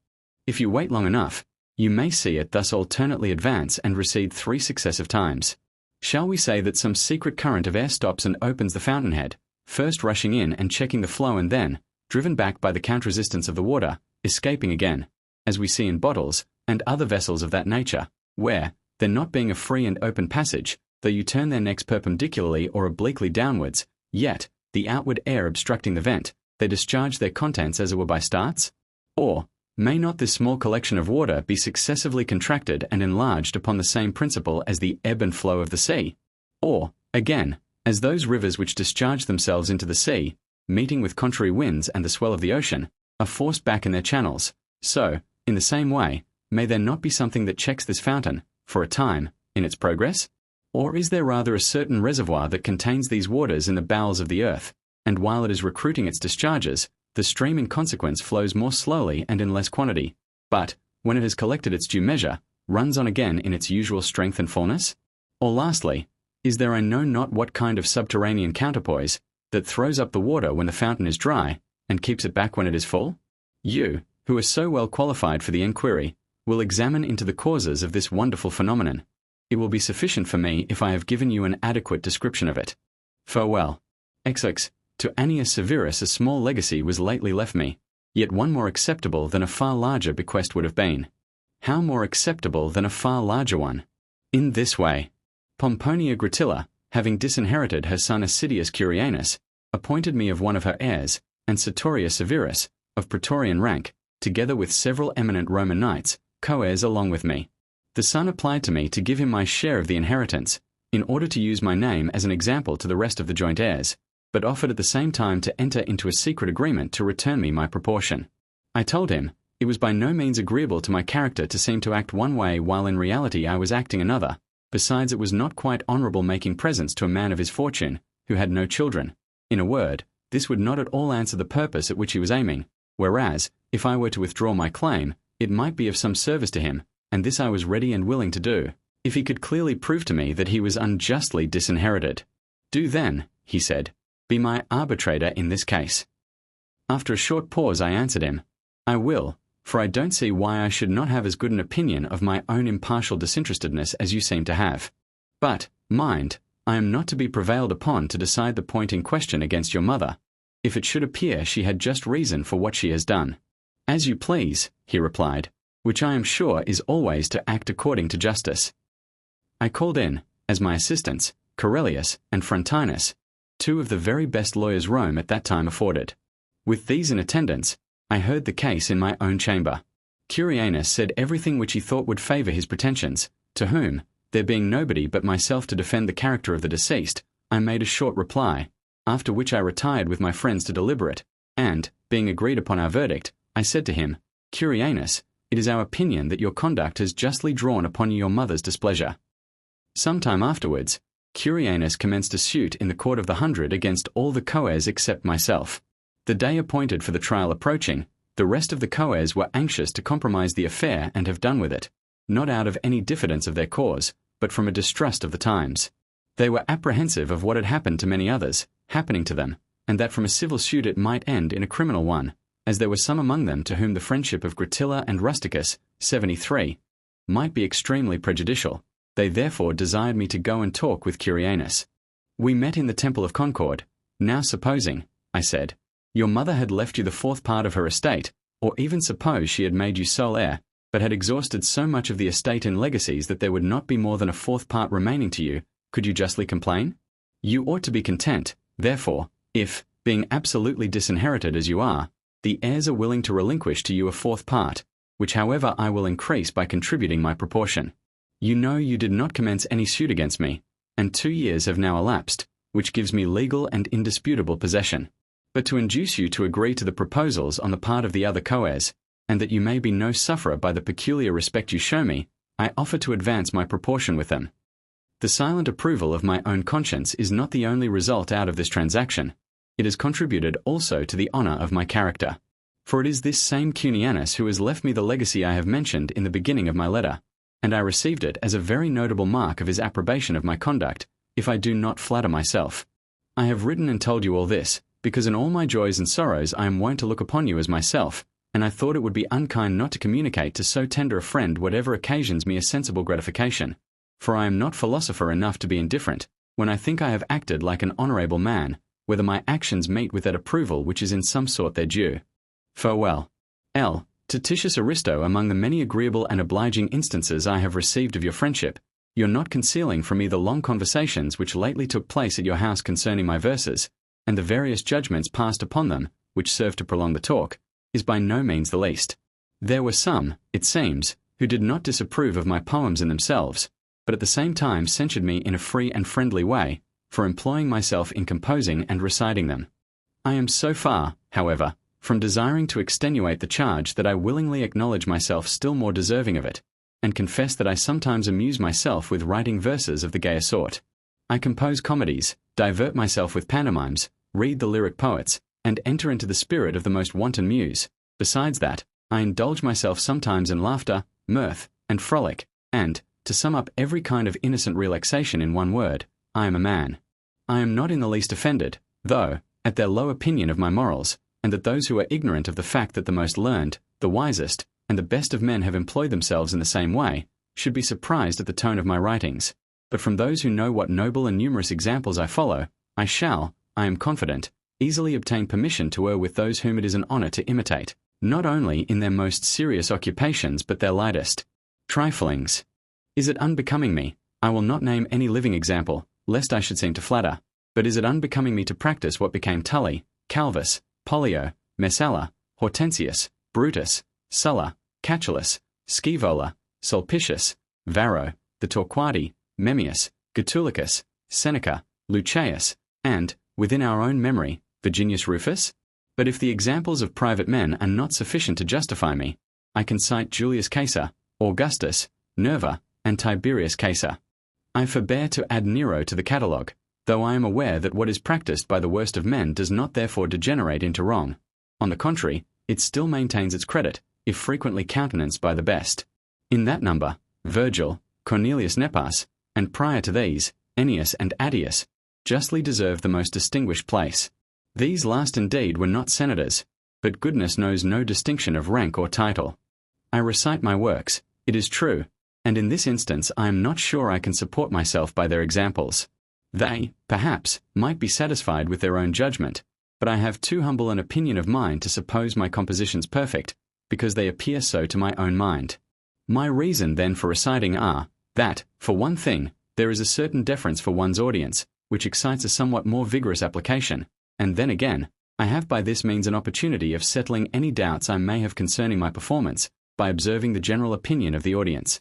If you wait long enough, you may see it thus alternately advance and recede 3 successive times. Shall we say that some secret current of air stops and opens the fountainhead, first rushing in and checking the flow and then, driven back by the counter-resistance of the water, escaping again, as we see in bottles and other vessels of that nature, where, there not being a free and open passage, though you turn their necks perpendicularly or obliquely downwards, yet, the outward air obstructing the vent, they discharge their contents as it were by starts? Or, may not this small collection of water be successively contracted and enlarged upon the same principle as the ebb and flow of the sea? Or, again, as those rivers which discharge themselves into the sea, meeting with contrary winds and the swell of the ocean, are forced back in their channels, so, in the same way, may there not be something that checks this fountain, for a time, in its progress? Or is there rather a certain reservoir that contains these waters in the bowels of the earth, and while it is recruiting its discharges, the stream in consequence flows more slowly and in less quantity, but, when it has collected its due measure, runs on again in its usual strength and fullness? Or lastly, is there I know not what kind of subterranean counterpoise, that throws up the water when the fountain is dry, and keeps it back when it is full? You, who are so well qualified for the enquiry, will examine into the causes of this wonderful phenomenon. It will be sufficient for me if I have given you an adequate description of it. Farewell. XX. To Annius Severus a small legacy was lately left me, yet one more acceptable than a far larger bequest would have been. How more acceptable than a far larger one? In this way. Pomponia Gratilla, having disinherited her son Assidius Curianus, appointed me of one of her heirs, and Sertoria Severus, of praetorian rank, together with several eminent Roman knights, co-heirs along with me. The son applied to me to give him my share of the inheritance, in order to use my name as an example to the rest of the joint heirs, but offered at the same time to enter into a secret agreement to return me my proportion. I told him, it was by no means agreeable to my character to seem to act one way while in reality I was acting another, besides it was not quite honourable making presents to a man of his fortune, who had no children. In a word, this would not at all answer the purpose at which he was aiming, whereas, if I were to withdraw my claim, it might be of some service to him, and this I was ready and willing to do, if he could clearly prove to me that he was unjustly disinherited. Do then, he said, be my arbitrator in this case. After a short pause I answered him, I will, for I don't see why I should not have as good an opinion of my own impartial disinterestedness as you seem to have. But, mind, I am not to be prevailed upon to decide the point in question against your mother, if it should appear she had just reason for what she has done. As you please, he replied, which I am sure is always to act according to justice. I called in, as my assistants, Corellius and Frontinus, 2 of the very best lawyers Rome at that time afforded. With these in attendance, I heard the case in my own chamber. Curianus said everything which he thought would favour his pretensions, to whom, there being nobody but myself to defend the character of the deceased, I made a short reply, after which I retired with my friends to deliberate, and, being agreed upon our verdict, I said to him, Curianus, it is our opinion that your conduct has justly drawn upon you your mother's displeasure. Some time afterwards, Curianus commenced a suit in the court of the 100 against all the coes except myself. The day appointed for the trial approaching, the rest of the coes were anxious to compromise the affair and have done with it, not out of any diffidence of their cause, but from a distrust of the times. They were apprehensive of what had happened to many others, happening to them, and that from a civil suit it might end in a criminal one, as there were some among them to whom the friendship of Gratilla and Rusticus, 73, might be extremely prejudicial. They therefore desired me to go and talk with Curianus. We met in the Temple of Concord. Now supposing, I said, your mother had left you the fourth part of her estate, or even suppose she had made you sole heir, but had exhausted so much of the estate in legacies that there would not be more than a fourth part remaining to you, could you justly complain? You ought to be content, therefore, if, being absolutely disinherited as you are, the heirs are willing to relinquish to you a fourth part, which however I will increase by contributing my proportion. You know you did not commence any suit against me, and 2 years have now elapsed, which gives me legal and indisputable possession. But to induce you to agree to the proposals on the part of the other coes, and that you may be no sufferer by the peculiar respect you show me, I offer to advance my proportion with them. The silent approval of my own conscience is not the only result out of this transaction. It has contributed also to the honour of my character. For it is this same Cunianus who has left me the legacy I have mentioned in the beginning of my letter, and I received it as a very notable mark of his approbation of my conduct, if I do not flatter myself. I have written and told you all this, because in all my joys and sorrows I am wont to look upon you as myself, and I thought it would be unkind not to communicate to so tender a friend whatever occasions me a sensible gratification. For I am not philosopher enough to be indifferent, when I think I have acted like an honourable man, whether my actions meet with that approval which is in some sort their due. Farewell. L. To Titius Aristo. Among the many agreeable and obliging instances I have received of your friendship, your not concealing from me the long conversations which lately took place at your house concerning my verses, and the various judgments passed upon them, which served to prolong the talk, is by no means the least. There were some, it seems, who did not disapprove of my poems in themselves, but at the same time censured me in a free and friendly way, for employing myself in composing and reciting them. I am so far, however, from desiring to extenuate the charge that I willingly acknowledge myself still more deserving of it, and confess that I sometimes amuse myself with writing verses of the gayer sort. I compose comedies, divert myself with pantomimes, read the lyric poets, and enter into the spirit of the most wanton muse. Besides that, I indulge myself sometimes in laughter, mirth, and frolic, and, to sum up every kind of innocent relaxation in one word, I am a man. I am not in the least offended, though, at their low opinion of my morals, and that those who are ignorant of the fact that the most learned, the wisest, and the best of men have employed themselves in the same way, should be surprised at the tone of my writings. But from those who know what noble and numerous examples I follow, I shall, I am confident, easily obtain permission to err with those whom it is an honour to imitate, not only in their most serious occupations but their lightest triflings. Is it unbecoming me? I will not name any living example, lest I should seem to flatter, but is it unbecoming me to practice what became Tully, Calvus, Pollio, Messala, Hortensius, Brutus, Sulla, Catullus, Scaevola, Sulpicius, Varro, the Torquati, Memmius, Gaetulicus, Seneca, Lucaeus, and, within our own memory, Virginius Rufus? But if the examples of private men are not sufficient to justify me, I can cite Julius Caesar, Augustus, Nerva, and Tiberius Caesar. I forbear to add Nero to the catalogue, though I am aware that what is practised by the worst of men does not therefore degenerate into wrong. On the contrary, it still maintains its credit, if frequently countenanced by the best. In that number, Virgil, Cornelius Nepos, and prior to these, Ennius and Attius, justly deserve the most distinguished place. These last indeed were not senators, but goodness knows no distinction of rank or title. I recite my works, it is true, and in this instance I am not sure I can support myself by their examples. They, perhaps, might be satisfied with their own judgment, but I have too humble an opinion of mine to suppose my compositions perfect, because they appear so to my own mind. My reason then for reciting are, that, for one thing, there is a certain deference for one's audience, which excites a somewhat more vigorous application, and then again, I have by this means an opportunity of settling any doubts I may have concerning my performance, by observing the general opinion of the audience.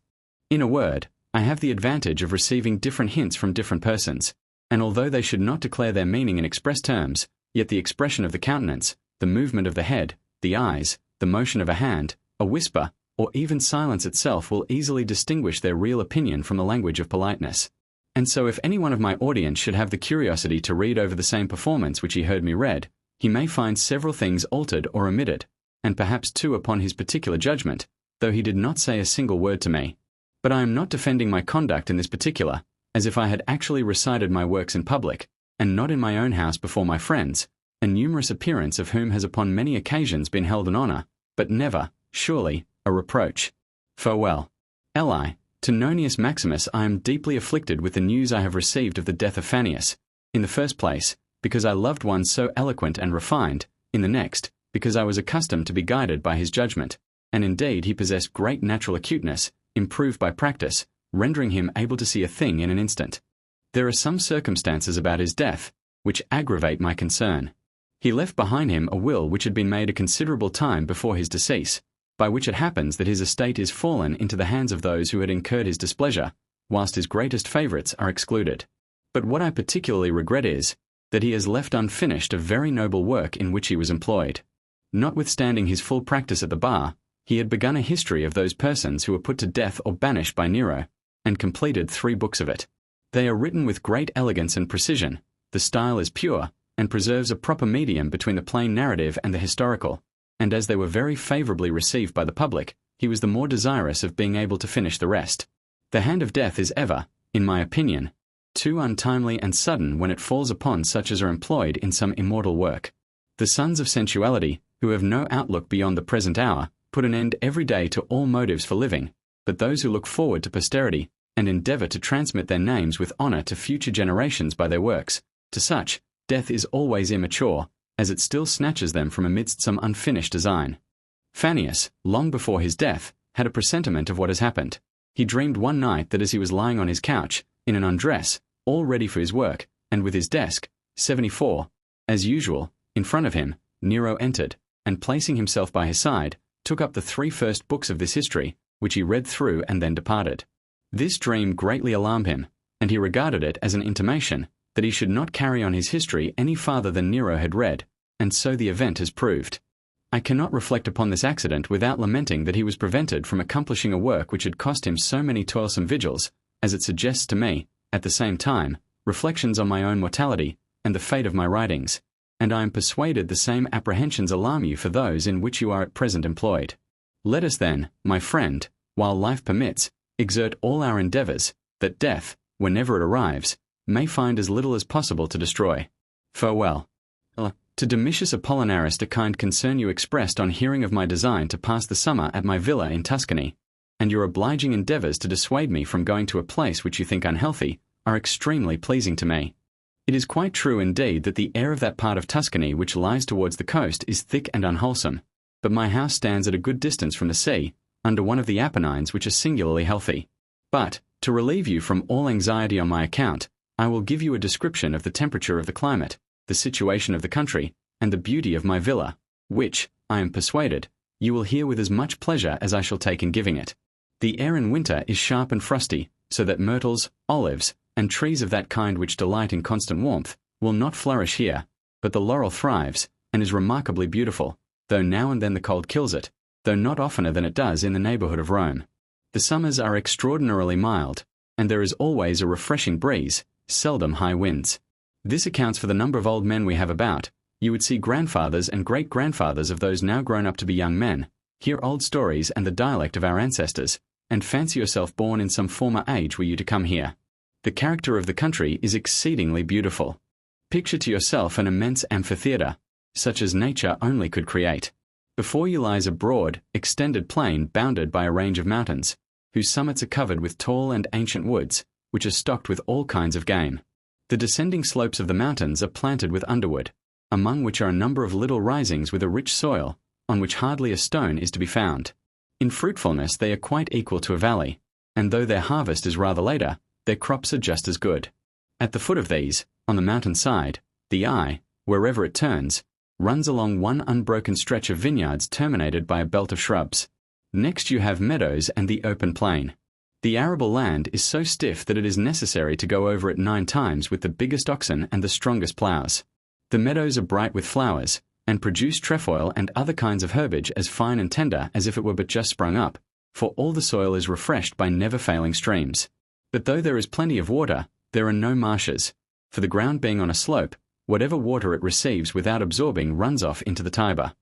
In a word, I have the advantage of receiving different hints from different persons, and although they should not declare their meaning in express terms, yet the expression of the countenance, the movement of the head, the eyes, the motion of a hand, a whisper, or even silence itself will easily distinguish their real opinion from the language of politeness. And so if any one of my audience should have the curiosity to read over the same performance which he heard me read, he may find several things altered or omitted, and perhaps two upon his particular judgment, though he did not say a single word to me. But I am not defending my conduct in this particular, as if I had actually recited my works in public, and not in my own house before my friends, a numerous appearance of whom has upon many occasions been held an honour, but never, surely, a reproach. Farewell. Li. To Nonius Maximus I am deeply afflicted with the news I have received of the death of Fannius, in the first place, because I loved one so eloquent and refined, in the next, because I was accustomed to be guided by his judgment, and indeed he possessed great natural acuteness, improved by practice, rendering him able to see a thing in an instant. There are some circumstances about his death, which aggravate my concern. He left behind him a will which had been made a considerable time before his decease, by which it happens that his estate is fallen into the hands of those who had incurred his displeasure, whilst his greatest favourites are excluded. But what I particularly regret is, that he has left unfinished a very noble work in which he was employed. Notwithstanding his full practice at the bar, he had begun a history of those persons who were put to death or banished by Nero, and completed 3 books of it. They are written with great elegance and precision, the style is pure, and preserves a proper medium between the plain narrative and the historical, and as they were very favourably received by the public, he was the more desirous of being able to finish the rest. The hand of death is ever, in my opinion, too untimely and sudden when it falls upon such as are employed in some immortal work. The sons of sensuality, who have no outlook beyond the present hour, put an end every day to all motives for living, but those who look forward to posterity, and endeavour to transmit their names with honour to future generations by their works, to such, death is always immature, as it still snatches them from amidst some unfinished design. Fannius, long before his death, had a presentiment of what has happened. He dreamed one night that as he was lying on his couch, in an undress, all ready for his work, and with his desk, 74, as usual, in front of him, Nero entered, and placing himself by his side, took up the 3 first books of this history, which he read through and then departed. This dream greatly alarmed him, and he regarded it as an intimation that he should not carry on his history any farther than Nero had read, and so the event has proved. I cannot reflect upon this accident without lamenting that he was prevented from accomplishing a work which had cost him so many toilsome vigils, as it suggests to me, at the same time, reflections on my own mortality, and the fate of my writings, and I am persuaded the same apprehensions alarm you for those in which you are at present employed. Let us then, my friend, while life permits, exert all our endeavours, that death, whenever it arrives, may find as little as possible to destroy. Farewell. To Domitius Apollinaris a kind concern you expressed on hearing of my design to pass the summer at my villa in Tuscany, and your obliging endeavours to dissuade me from going to a place which you think unhealthy, are extremely pleasing to me. It is quite true indeed that the air of that part of Tuscany which lies towards the coast is thick and unwholesome, but my house stands at a good distance from the sea, under one of the Apennines which are singularly healthy. But, to relieve you from all anxiety on my account, I will give you a description of the temperature of the climate, the situation of the country, and the beauty of my villa, which, I am persuaded, you will hear with as much pleasure as I shall take in giving it. The air in winter is sharp and frosty, so that myrtles, olives, and trees of that kind which delight in constant warmth, will not flourish here, but the laurel thrives, and is remarkably beautiful, though now and then the cold kills it, though not oftener than it does in the neighbourhood of Rome. The summers are extraordinarily mild, and there is always a refreshing breeze, seldom high winds. This accounts for the number of old men we have about. You would see grandfathers and great-grandfathers of those now grown up to be young men, hear old stories and the dialect of our ancestors, and fancy yourself born in some former age were you to come here. The character of the country is exceedingly beautiful. Picture to yourself an immense amphitheatre, such as nature only could create. Before you lies a broad, extended plain bounded by a range of mountains, whose summits are covered with tall and ancient woods, which are stocked with all kinds of game. The descending slopes of the mountains are planted with underwood, among which are a number of little risings with a rich soil, on which hardly a stone is to be found. In fruitfulness they are quite equal to a valley, and though their harvest is rather later, their crops are just as good. At the foot of these, on the mountain side, the eye, wherever it turns, runs along one unbroken stretch of vineyards terminated by a belt of shrubs. Next you have meadows and the open plain. The arable land is so stiff that it is necessary to go over it 9 times with the biggest oxen and the strongest ploughs. The meadows are bright with flowers, and produce trefoil and other kinds of herbage as fine and tender as if it were but just sprung up, for all the soil is refreshed by never-failing streams. But though there is plenty of water, There are no marshes, for the ground being on a slope, whatever water it receives without absorbing runs off into the Tiber.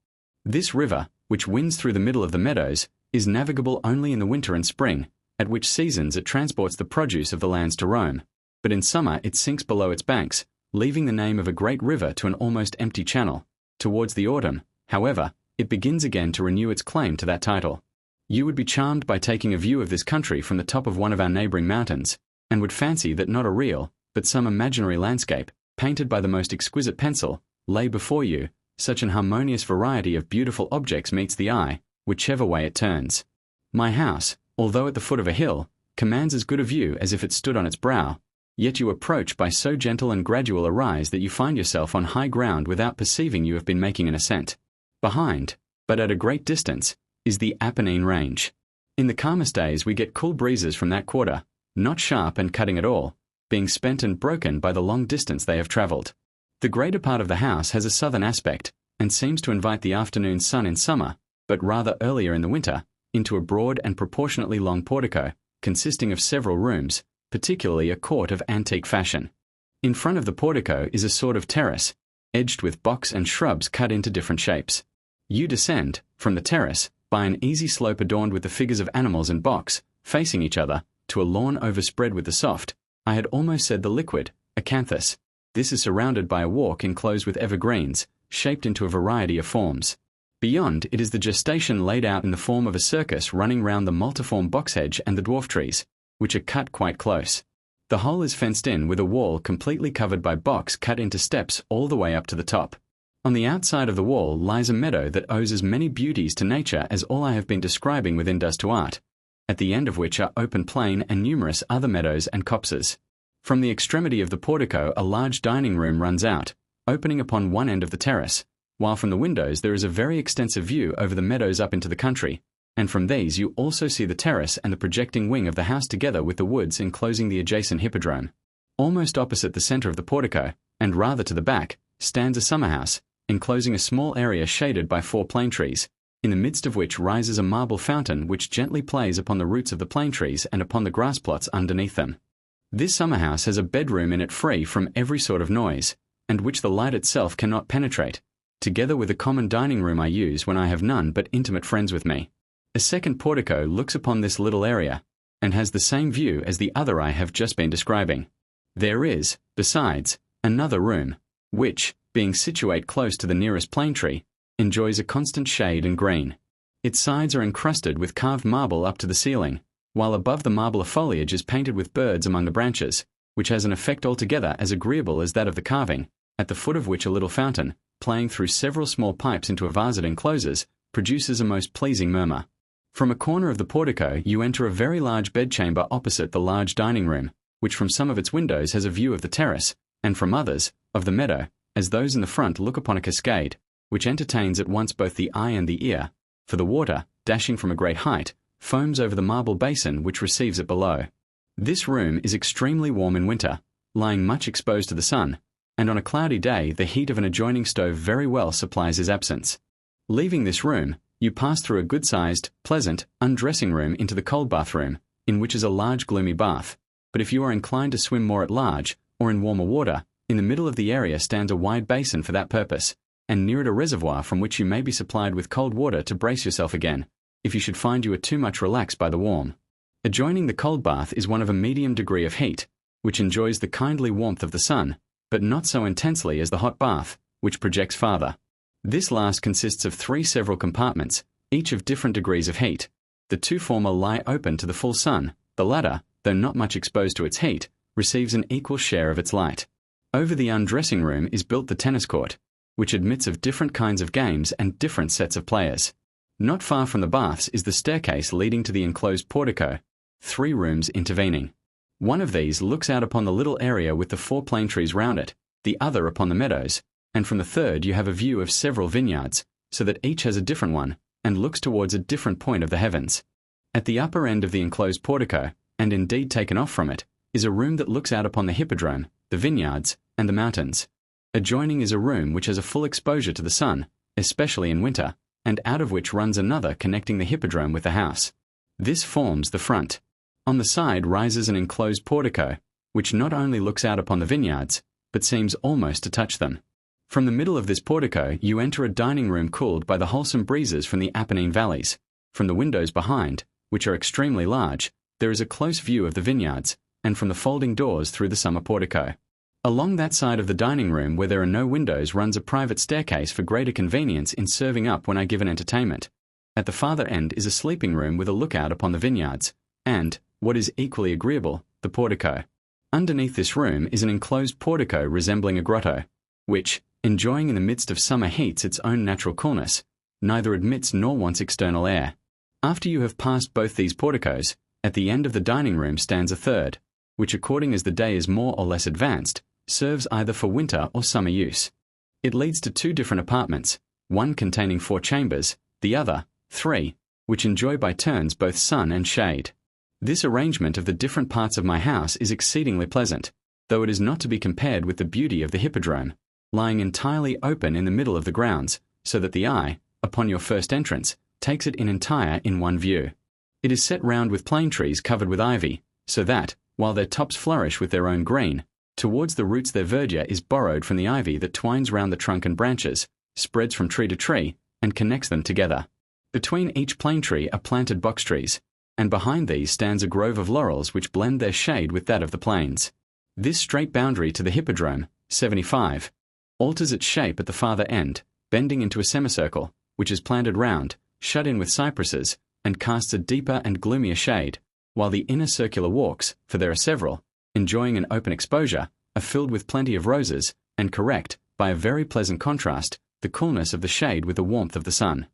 This river, which winds through the middle of the meadows, is navigable only in the winter and spring, at which seasons it transports the produce of the lands to Rome, but in summer it sinks below its banks, leaving the name of a great river to an almost empty channel. Towards the autumn, however, it begins again to renew its claim to that title. You would be charmed by taking a view of this country from the top of one of our neighboring mountains, and would fancy that not a real, but some imaginary landscape, painted by the most exquisite pencil, lay before you. Such an harmonious variety of beautiful objects meets the eye, whichever way it turns. My house, although at the foot of a hill, commands as good a view as if it stood on its brow, yet you approach by so gentle and gradual a rise that you find yourself on high ground without perceiving you have been making an ascent. Behind, but at a great distance, is the Apennine range. In the calmest days we get cool breezes from that quarter, not sharp and cutting at all, being spent and broken by the long distance they have travelled. The greater part of the house has a southern aspect, and seems to invite the afternoon sun in summer, but rather earlier in the winter, into a broad and proportionately long portico, consisting of several rooms, particularly a court of antique fashion. In front of the portico is a sort of terrace, edged with box and shrubs cut into different shapes. You descend, from the terrace, by an easy slope adorned with the figures of animals and box, facing each other, to a lawn overspread with the soft, I had almost said the liquid, acanthus. This is surrounded by a walk enclosed with evergreens, shaped into a variety of forms. Beyond it is the gestation laid out in the form of a circus running round the multiform box hedge and the dwarf trees, which are cut quite close. The whole is fenced in with a wall completely covered by box cut into steps all the way up to the top. On the outside of the wall lies a meadow that owes as many beauties to nature as all I have been describing within does to art, at the end of which are open plain and numerous other meadows and copses. From the extremity of the portico a large dining room runs out, opening upon one end of the terrace, while from the windows there is a very extensive view over the meadows up into the country, and from these you also see the terrace and the projecting wing of the house together with the woods enclosing the adjacent hippodrome. Almost opposite the centre of the portico, and rather to the back, stands a summer house, enclosing a small area shaded by 4 plane trees, in the midst of which rises a marble fountain which gently plays upon the roots of the plane trees and upon the grass plots underneath them. This summer house has a bedroom in it free from every sort of noise, and which the light itself cannot penetrate, together with a common dining room I use when I have none but intimate friends with me. A second portico looks upon this little area, and has the same view as the other I have just been describing. There is, besides, another room, which, being situate close to the nearest plane tree, enjoys a constant shade and green. Its sides are encrusted with carved marble up to the ceiling, while above the marble a foliage is painted with birds among the branches, which has an effect altogether as agreeable as that of the carving, at the foot of which a little fountain, playing through several small pipes into a vase it encloses, produces a most pleasing murmur. From a corner of the portico you enter a very large bedchamber opposite the large dining room, which from some of its windows has a view of the terrace, and from others, of the meadow, as those in the front look upon a cascade, which entertains at once both the eye and the ear, for the water, dashing from a great height, foams over the marble basin which receives it below. This room is extremely warm in winter, lying much exposed to the sun, and on a cloudy day the heat of an adjoining stove very well supplies his absence. Leaving this room, you pass through a good-sized, pleasant, undressing room into the cold bathroom, in which is a large gloomy bath, but if you are inclined to swim more at large, or in warmer water, in the middle of the area stands a wide basin for that purpose, and near it a reservoir from which you may be supplied with cold water to brace yourself again, if you should find you are too much relaxed by the warm. Adjoining the cold bath is one of a medium degree of heat, which enjoys the kindly warmth of the sun, but not so intensely as the hot bath, which projects farther. This last consists of 3 several compartments, each of different degrees of heat. The 2 former lie open to the full sun, the latter, though not much exposed to its heat, receives an equal share of its light. Over the undressing room is built the tennis court, which admits of different kinds of games and different sets of players. Not far from the baths is the staircase leading to the enclosed portico, 3 rooms intervening. One of these looks out upon the little area with the 4 plane trees round it, the other upon the meadows, and from the third you have a view of several vineyards, so that each has a different one, and looks towards a different point of the heavens. At the upper end of the enclosed portico, and indeed taken off from it, is a room that looks out upon the hippodrome, the vineyards, and the mountains. Adjoining is a room which has a full exposure to the sun, especially in winter, and out of which runs another connecting the hippodrome with the house. This forms the front. On the side rises an enclosed portico, which not only looks out upon the vineyards, but seems almost to touch them. From the middle of this portico you enter a dining room cooled by the wholesome breezes from the Apennine valleys. From the windows behind, which are extremely large, there is a close view of the vineyards, and from the folding doors through the summer portico. Along that side of the dining room where there are no windows runs a private staircase for greater convenience in serving up when I give an entertainment. At the farther end is a sleeping room with a lookout upon the vineyards, and, what is equally agreeable, the portico. Underneath this room is an enclosed portico resembling a grotto, which, enjoying in the midst of summer heats its own natural coolness, neither admits nor wants external air. After you have passed both these porticos, at the end of the dining room stands a third, which according as the day is more or less advanced, serves either for winter or summer use. It leads to 2 different apartments, one containing 4 chambers, the other, 3, which enjoy by turns both sun and shade. This arrangement of the different parts of my house is exceedingly pleasant, though it is not to be compared with the beauty of the hippodrome, lying entirely open in the middle of the grounds, so that the eye, upon your first entrance, takes it in entire in one view. It is set round with plane trees covered with ivy, so that, while their tops flourish with their own green, towards the roots their verdure is borrowed from the ivy that twines round the trunk and branches, spreads from tree to tree, and connects them together. Between each plane tree are planted box trees, and behind these stands a grove of laurels which blend their shade with that of the plains. This straight boundary to the hippodrome, 75, alters its shape at the farther end, bending into a semicircle, which is planted round, shut in with cypresses, and casts a deeper and gloomier shade, while the inner circular walks, for there are several, enjoying an open exposure, are filled with plenty of roses, and correct, by a very pleasant contrast, the coolness of the shade with the warmth of the sun.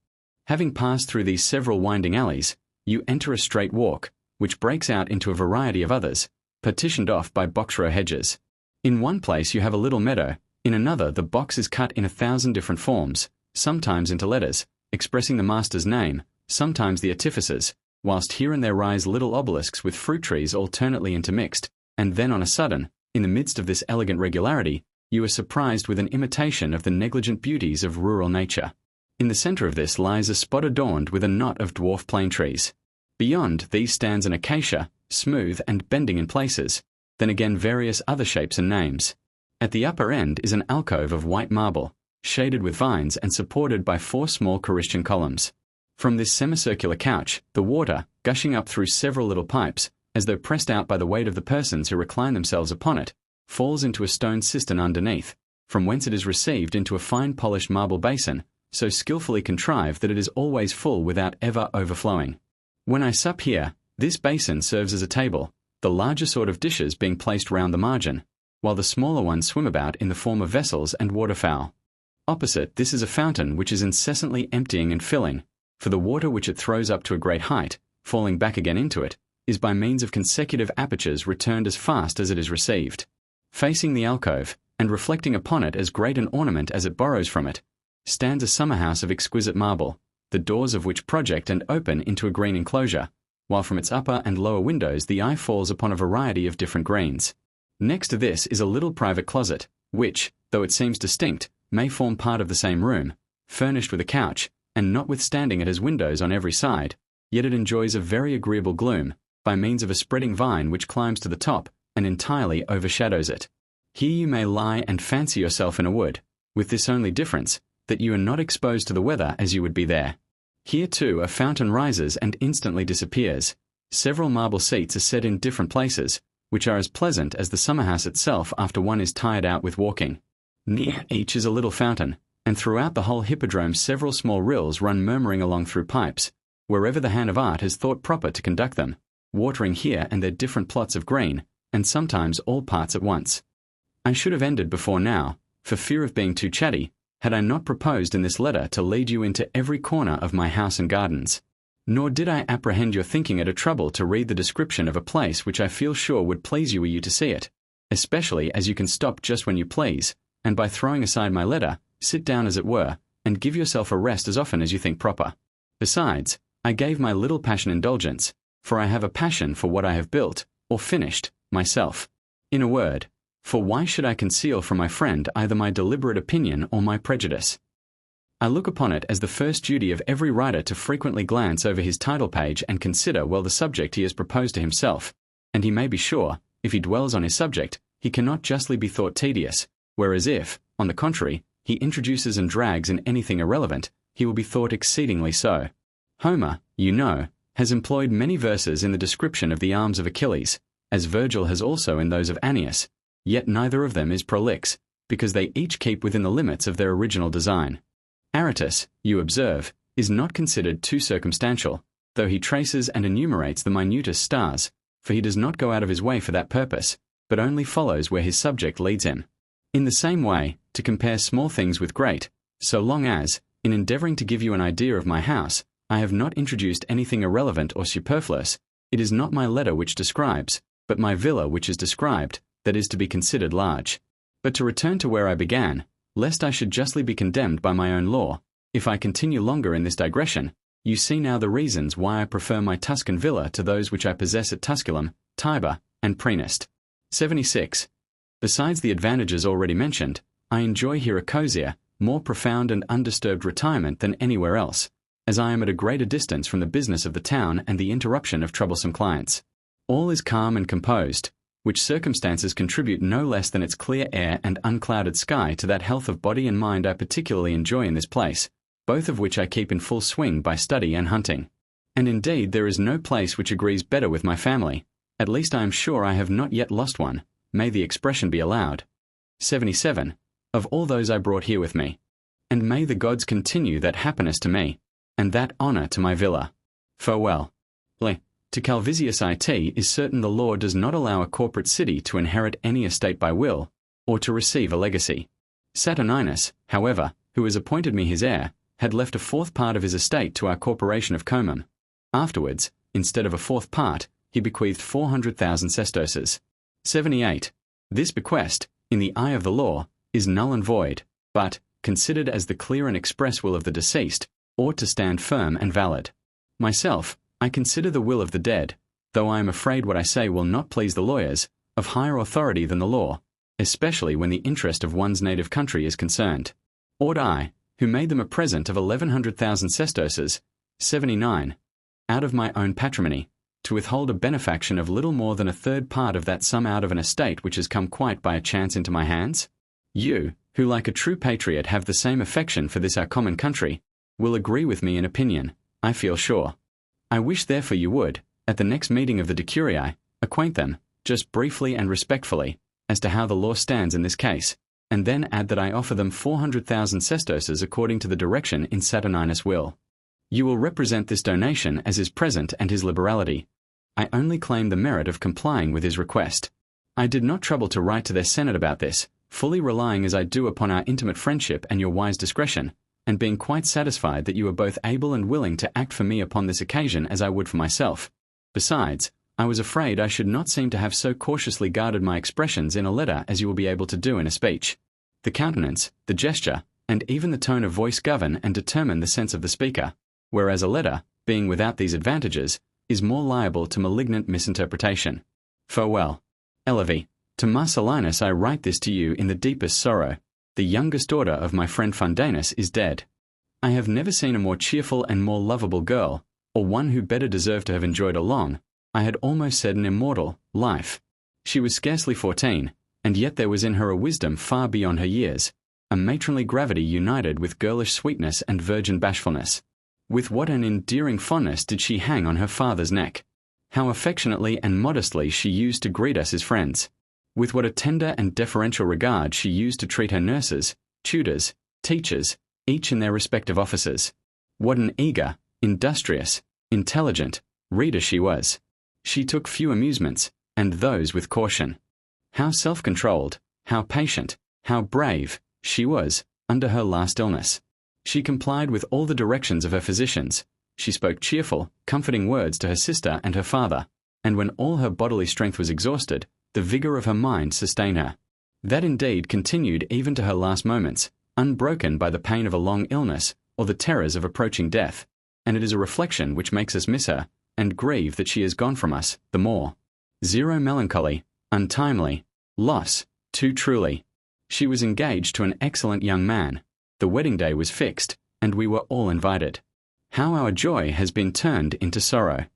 Having passed through these several winding alleys, you enter a straight walk, which breaks out into a variety of others, partitioned off by box-row hedges. In one place you have a little meadow, in another the box is cut in 1,000 different forms, sometimes into letters, expressing the master's name, sometimes the artificer's, whilst here and there rise little obelisks with fruit trees alternately intermixed, and then on a sudden, in the midst of this elegant regularity, you are surprised with an imitation of the negligent beauties of rural nature. In the centre of this lies a spot adorned with a knot of dwarf plane trees. Beyond these stands an acacia, smooth and bending in places, then again various other shapes and names. At the upper end is an alcove of white marble, shaded with vines and supported by 4 small Corinthian columns. From this semicircular couch, the water, gushing up through several little pipes, as though pressed out by the weight of the persons who recline themselves upon it, falls into a stone cistern underneath, from whence it is received into a fine polished marble basin, so skilfully contrived that it is always full without ever overflowing. When I sup here, this basin serves as a table, the larger sort of dishes being placed round the margin, while the smaller ones swim about in the form of vessels and waterfowl. Opposite this is a fountain which is incessantly emptying and filling, for the water which it throws up to a great height, falling back again into it, is by means of consecutive apertures returned as fast as it is received. Facing the alcove, and reflecting upon it as great an ornament as it borrows from it, stands a summer-house of exquisite marble, the doors of which project and open into a green enclosure, while from its upper and lower windows the eye falls upon a variety of different greens. Next to this is a little private closet, which, though it seems distinct, may form part of the same room, furnished with a couch, and notwithstanding it has windows on every side, yet it enjoys a very agreeable gloom, by means of a spreading vine which climbs to the top and entirely overshadows it. Here you may lie and fancy yourself in a wood, with this only difference, that you are not exposed to the weather as you would be there. Here too a fountain rises and instantly disappears. Several marble seats are set in different places, which are as pleasant as the summer-house itself after one is tired out with walking. Near each is a little fountain, and throughout the whole hippodrome several small rills run murmuring along through pipes, wherever the hand of art has thought proper to conduct them, watering here and there different plots of green, and sometimes all parts at once. I should have ended before now, for fear of being too chatty, had I not proposed in this letter to lead you into every corner of my house and gardens. Nor did I apprehend your thinking it a trouble to read the description of a place which I feel sure would please you were you to see it, especially as you can stop just when you please, and by throwing aside my letter, sit down as it were, and give yourself a rest as often as you think proper. Besides, I gave my little passion indulgence, for I have a passion for what I have built, or finished, myself. In a word, for why should I conceal from my friend either my deliberate opinion or my prejudice? I look upon it as the first duty of every writer to frequently glance over his title page and consider well the subject he has proposed to himself, and he may be sure, if he dwells on his subject, he cannot justly be thought tedious, whereas if, on the contrary, he introduces and drags in anything irrelevant, he will be thought exceedingly so. Homer, you know, has employed many verses in the description of the arms of Achilles, as Virgil has also in those of Aeneas, yet neither of them is prolix, because they each keep within the limits of their original design. Aratus, you observe, is not considered too circumstantial, though he traces and enumerates the minutest stars, for he does not go out of his way for that purpose, but only follows where his subject leads him. In the same way, to compare small things with great, so long as, in endeavouring to give you an idea of my house, I have not introduced anything irrelevant or superfluous, it is not my letter which describes, but my villa which is described, that is to be considered large. But to return to where I began, lest I should justly be condemned by my own law, if I continue longer in this digression, you see now the reasons why I prefer my Tuscan villa to those which I possess at Tusculum, Tiber, and Praenest. 76. Besides the advantages already mentioned, I enjoy here a cozier, more profound and undisturbed retirement than anywhere else, as I am at a greater distance from the business of the town and the interruption of troublesome clients. All is calm and composed, which circumstances contribute no less than its clear air and unclouded sky to that health of body and mind I particularly enjoy in this place, both of which I keep in full swing by study and hunting. And indeed there is no place which agrees better with my family, at least I am sure I have not yet lost one, may the expression be allowed. 77. Of all those I brought here with me. And may the gods continue that happiness to me, and that honour to my villa. Farewell. To Calvisius it is certain the law does not allow a corporate city to inherit any estate by will, or to receive a legacy. Saturninus, however, who has appointed me his heir, had left a fourth part of his estate to our corporation of Comum. Afterwards, instead of a fourth part, he bequeathed 400,000 sesterces. 78. This bequest, in the eye of the law, is null and void, but, considered as the clear and express will of the deceased, ought to stand firm and valid. Myself, I consider the will of the dead, though I am afraid what I say will not please the lawyers, of higher authority than the law, especially when the interest of one's native country is concerned. Ought I, who made them a present of 1,100,000 sesterces, 79, out of my own patrimony, to withhold a benefaction of little more than a third part of that sum out of an estate which has come quite by a chance into my hands? You, who like a true patriot have the same affection for this our common country, will agree with me in opinion, I feel sure. I wish therefore you would, at the next meeting of the Decurii, acquaint them, just briefly and respectfully, as to how the law stands in this case, and then add that I offer them 400,000 sesterces according to the direction in Saturninus' will. You will represent this donation as his present and his liberality. I only claim the merit of complying with his request. I did not trouble to write to their Senate about this, fully relying as I do upon our intimate friendship and your wise discretion, and being quite satisfied that you are both able and willing to act for me upon this occasion as I would for myself. Besides, I was afraid I should not seem to have so cautiously guarded my expressions in a letter as you will be able to do in a speech. The countenance, the gesture, and even the tone of voice govern and determine the sense of the speaker, whereas a letter, being without these advantages, is more liable to malignant misinterpretation. Farewell. Elevie, to Marcellinus I write this to you in the deepest sorrow. The youngest daughter of my friend Fundanus is dead. I have never seen a more cheerful and more lovable girl, or one who better deserved to have enjoyed a long, I had almost said an immortal, life. She was scarcely 14, and yet there was in her a wisdom far beyond her years, a matronly gravity united with girlish sweetness and virgin bashfulness. With what an endearing fondness did she hang on her father's neck! How affectionately and modestly she used to greet us as friends! With what a tender and deferential regard she used to treat her nurses, tutors, teachers, each in their respective offices! What an eager, industrious, intelligent reader she was! She took few amusements, and those with caution. How self-controlled, how patient, how brave she was under her last illness! She complied with all the directions of her physicians. She spoke cheerful, comforting words to her sister and her father, and when all her bodily strength was exhausted, the vigour of her mind sustained her. That indeed continued even to her last moments, unbroken by the pain of a long illness or the terrors of approaching death, and it is a reflection which makes us miss her, and grieve that she is gone from us the more. Zero melancholy, untimely, loss, too truly. She was engaged to an excellent young man. The wedding day was fixed, and we were all invited. How our joy has been turned into sorrow!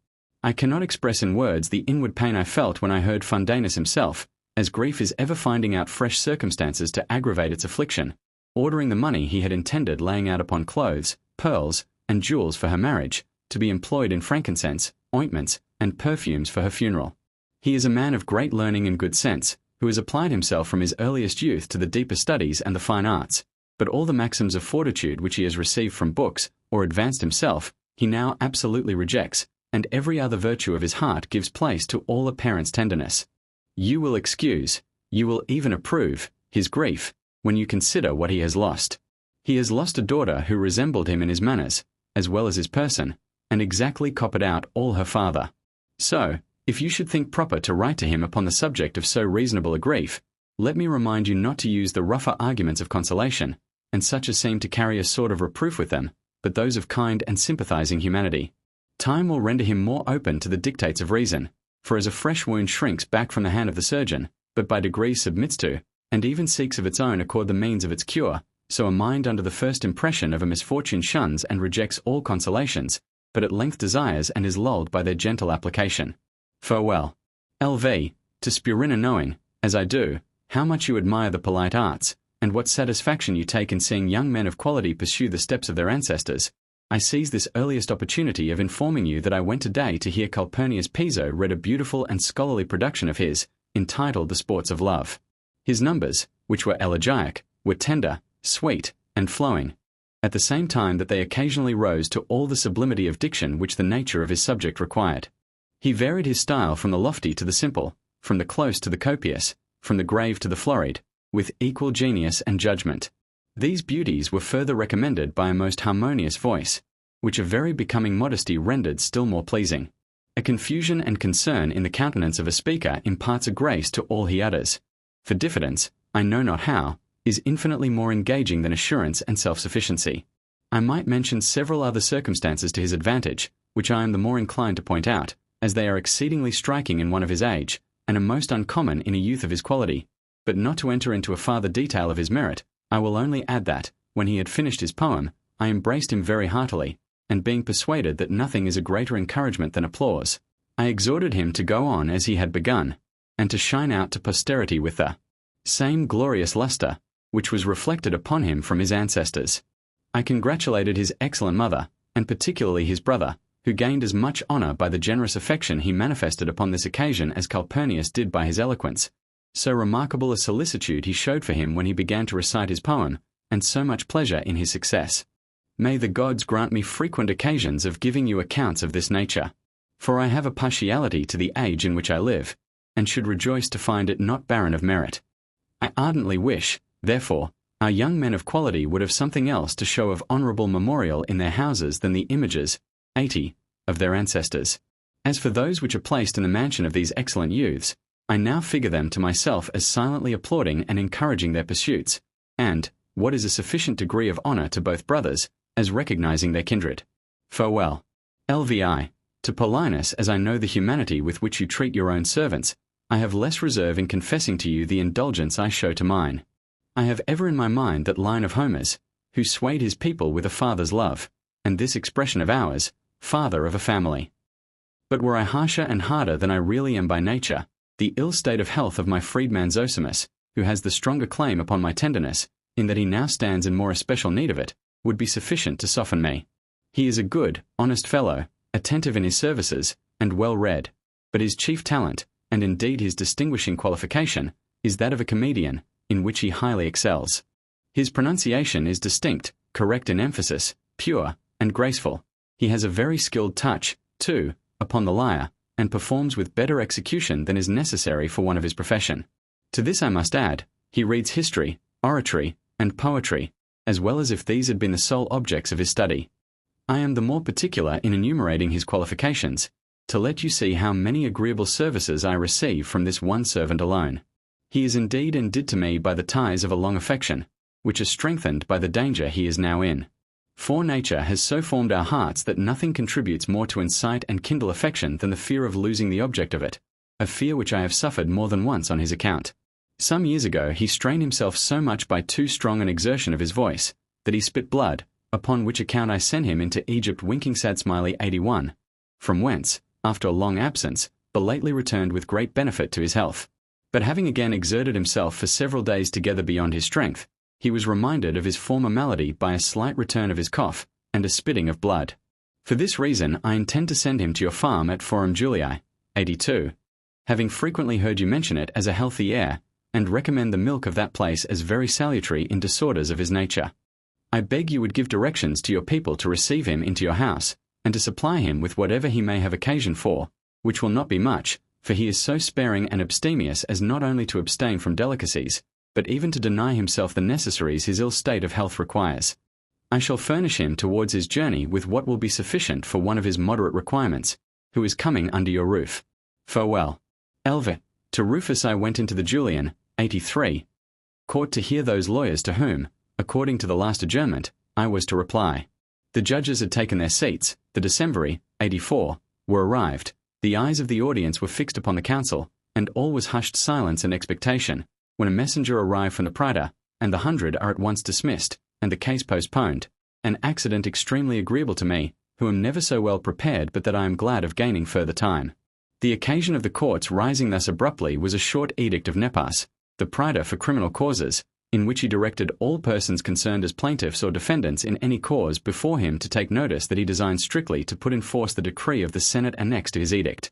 I cannot express in words the inward pain I felt when I heard Fundanus himself, as grief is ever finding out fresh circumstances to aggravate its affliction, ordering the money he had intended laying out upon clothes, pearls, and jewels for her marriage, to be employed in frankincense, ointments, and perfumes for her funeral. He is a man of great learning and good sense, who has applied himself from his earliest youth to the deeper studies and the fine arts, but all the maxims of fortitude which he has received from books, or advanced himself, he now absolutely rejects, and every other virtue of his heart gives place to all a parent's tenderness. You will excuse, you will even approve, his grief, when you consider what he has lost. He has lost a daughter who resembled him in his manners, as well as his person, and exactly copied out all her father. So, if you should think proper to write to him upon the subject of so reasonable a grief, let me remind you not to use the rougher arguments of consolation, and such as seem to carry a sort of reproof with them, but those of kind and sympathizing humanity. Time will render him more open to the dictates of reason, for as a fresh wound shrinks back from the hand of the surgeon, but by degrees submits to, and even seeks of its own accord the means of its cure, so a mind under the first impression of a misfortune shuns and rejects all consolations, but at length desires and is lulled by their gentle application. Farewell. L.V. To Spurina, knowing, as I do, how much you admire the polite arts, and what satisfaction you take in seeing young men of quality pursue the steps of their ancestors, I seize this earliest opportunity of informing you that I went today to hear Calpurnius Piso read a beautiful and scholarly production of his, entitled The Sports of Love. His numbers, which were elegiac, were tender, sweet, and flowing, at the same time that they occasionally rose to all the sublimity of diction which the nature of his subject required. He varied his style from the lofty to the simple, from the close to the copious, from the grave to the florid, with equal genius and judgment. These beauties were further recommended by a most harmonious voice, which a very becoming modesty rendered still more pleasing. A confusion and concern in the countenance of a speaker imparts a grace to all he utters. For diffidence, I know not how, is infinitely more engaging than assurance and self-sufficiency. I might mention several other circumstances to his advantage, which I am the more inclined to point out, as they are exceedingly striking in one of his age, and are most uncommon in a youth of his quality, but not to enter into a farther detail of his merit. I will only add that, when he had finished his poem, I embraced him very heartily, and being persuaded that nothing is a greater encouragement than applause, I exhorted him to go on as he had begun, and to shine out to posterity with the same glorious lustre, which was reflected upon him from his ancestors. I congratulated his excellent mother, and particularly his brother, who gained as much honour by the generous affection he manifested upon this occasion as Calpurnius did by his eloquence. So remarkable a solicitude he showed for him when he began to recite his poem, and so much pleasure in his success. May the gods grant me frequent occasions of giving you accounts of this nature, for I have a partiality to the age in which I live, and should rejoice to find it not barren of merit. I ardently wish, therefore, our young men of quality would have something else to show of honourable memorial in their houses than the images, 80, of their ancestors. As for those which are placed in the mansion of these excellent youths, I now figure them to myself as silently applauding and encouraging their pursuits, and, what is a sufficient degree of honour to both brothers, as recognizing their kindred. Farewell. LVI. To Paulinus, as I know the humanity with which you treat your own servants, I have less reserve in confessing to you the indulgence I show to mine. I have ever in my mind that line of Homer's, who swayed his people with a father's love, and this expression of ours, father of a family. But were I harsher and harder than I really am by nature, the ill state of health of my freedman Zosimus, who has the stronger claim upon my tenderness, in that he now stands in more especial need of it, would be sufficient to soften me. He is a good, honest fellow, attentive in his services, and well read, but his chief talent, and indeed his distinguishing qualification, is that of a comedian, in which he highly excels. His pronunciation is distinct, correct in emphasis, pure, and graceful. He has a very skilled touch, too, upon the lyre, and performs with better execution than is necessary for one of his profession. To this I must add, he reads history, oratory, and poetry, as well as if these had been the sole objects of his study. I am the more particular in enumerating his qualifications, to let you see how many agreeable services I receive from this one servant alone. He is indeed endeared to me by the ties of a long affection, which are strengthened by the danger he is now in. For nature has so formed our hearts that nothing contributes more to incite and kindle affection than the fear of losing the object of it, a fear which I have suffered more than once on his account. Some years ago he strained himself so much by too strong an exertion of his voice, that he spit blood, upon which account I sent him into Egypt winking sad smiley 81, from whence, after a long absence, belately returned with great benefit to his health. But having again exerted himself for several days together beyond his strength, he was reminded of his former malady by a slight return of his cough and a spitting of blood. For this reason I intend to send him to your farm at Forum Julii, 82, having frequently heard you mention it as a healthy air, and recommend the milk of that place as very salutary in disorders of his nature. I beg you would give directions to your people to receive him into your house, and to supply him with whatever he may have occasion for, which will not be much, for he is so sparing and abstemious as not only to abstain from delicacies, but even to deny himself the necessaries his ill state of health requires. I shall furnish him towards his journey with what will be sufficient for one of his moderate requirements, who is coming under your roof. Farewell. Elva. To Rufus I went into the Julian, 83, court to hear those lawyers to whom, according to the last adjournment, I was to reply. The judges had taken their seats, the Decemviri, 84, were arrived, the eyes of the audience were fixed upon the counsel, and all was hushed silence and expectation, when a messenger arrived from the praetor, and the 100 are at once dismissed, and the case postponed, an accident extremely agreeable to me, who am never so well prepared but that I am glad of gaining further time. The occasion of the court's rising thus abruptly was a short edict of Nepos, the praetor for criminal causes, in which he directed all persons concerned as plaintiffs or defendants in any cause before him to take notice that he designed strictly to put in force the decree of the Senate annexed to his edict.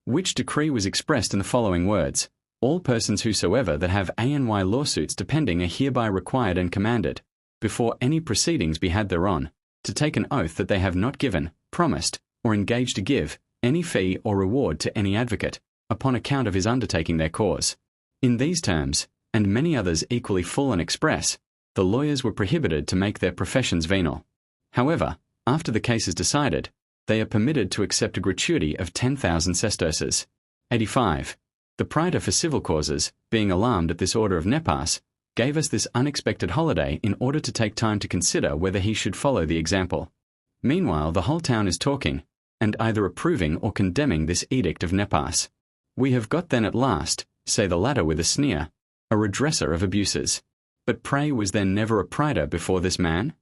Which decree was expressed in the following words: all persons whosoever that have ANY lawsuits depending are hereby required and commanded, before any proceedings be had thereon, to take an oath that they have not given, promised, or engaged to give, any fee or reward to any advocate, upon account of his undertaking their cause. In these terms, and many others equally full and express, the lawyers were prohibited to make their professions venal. However, after the case is decided, they are permitted to accept a gratuity of 10,000 sesterces. 85. The praetor for civil causes, being alarmed at this order of Nepos, gave us this unexpected holiday in order to take time to consider whether he should follow the example. Meanwhile the whole town is talking, and either approving or condemning this edict of Nepos. We have got then at last, say the latter with a sneer, a redresser of abuses. But pray, was there never a praetor before this man?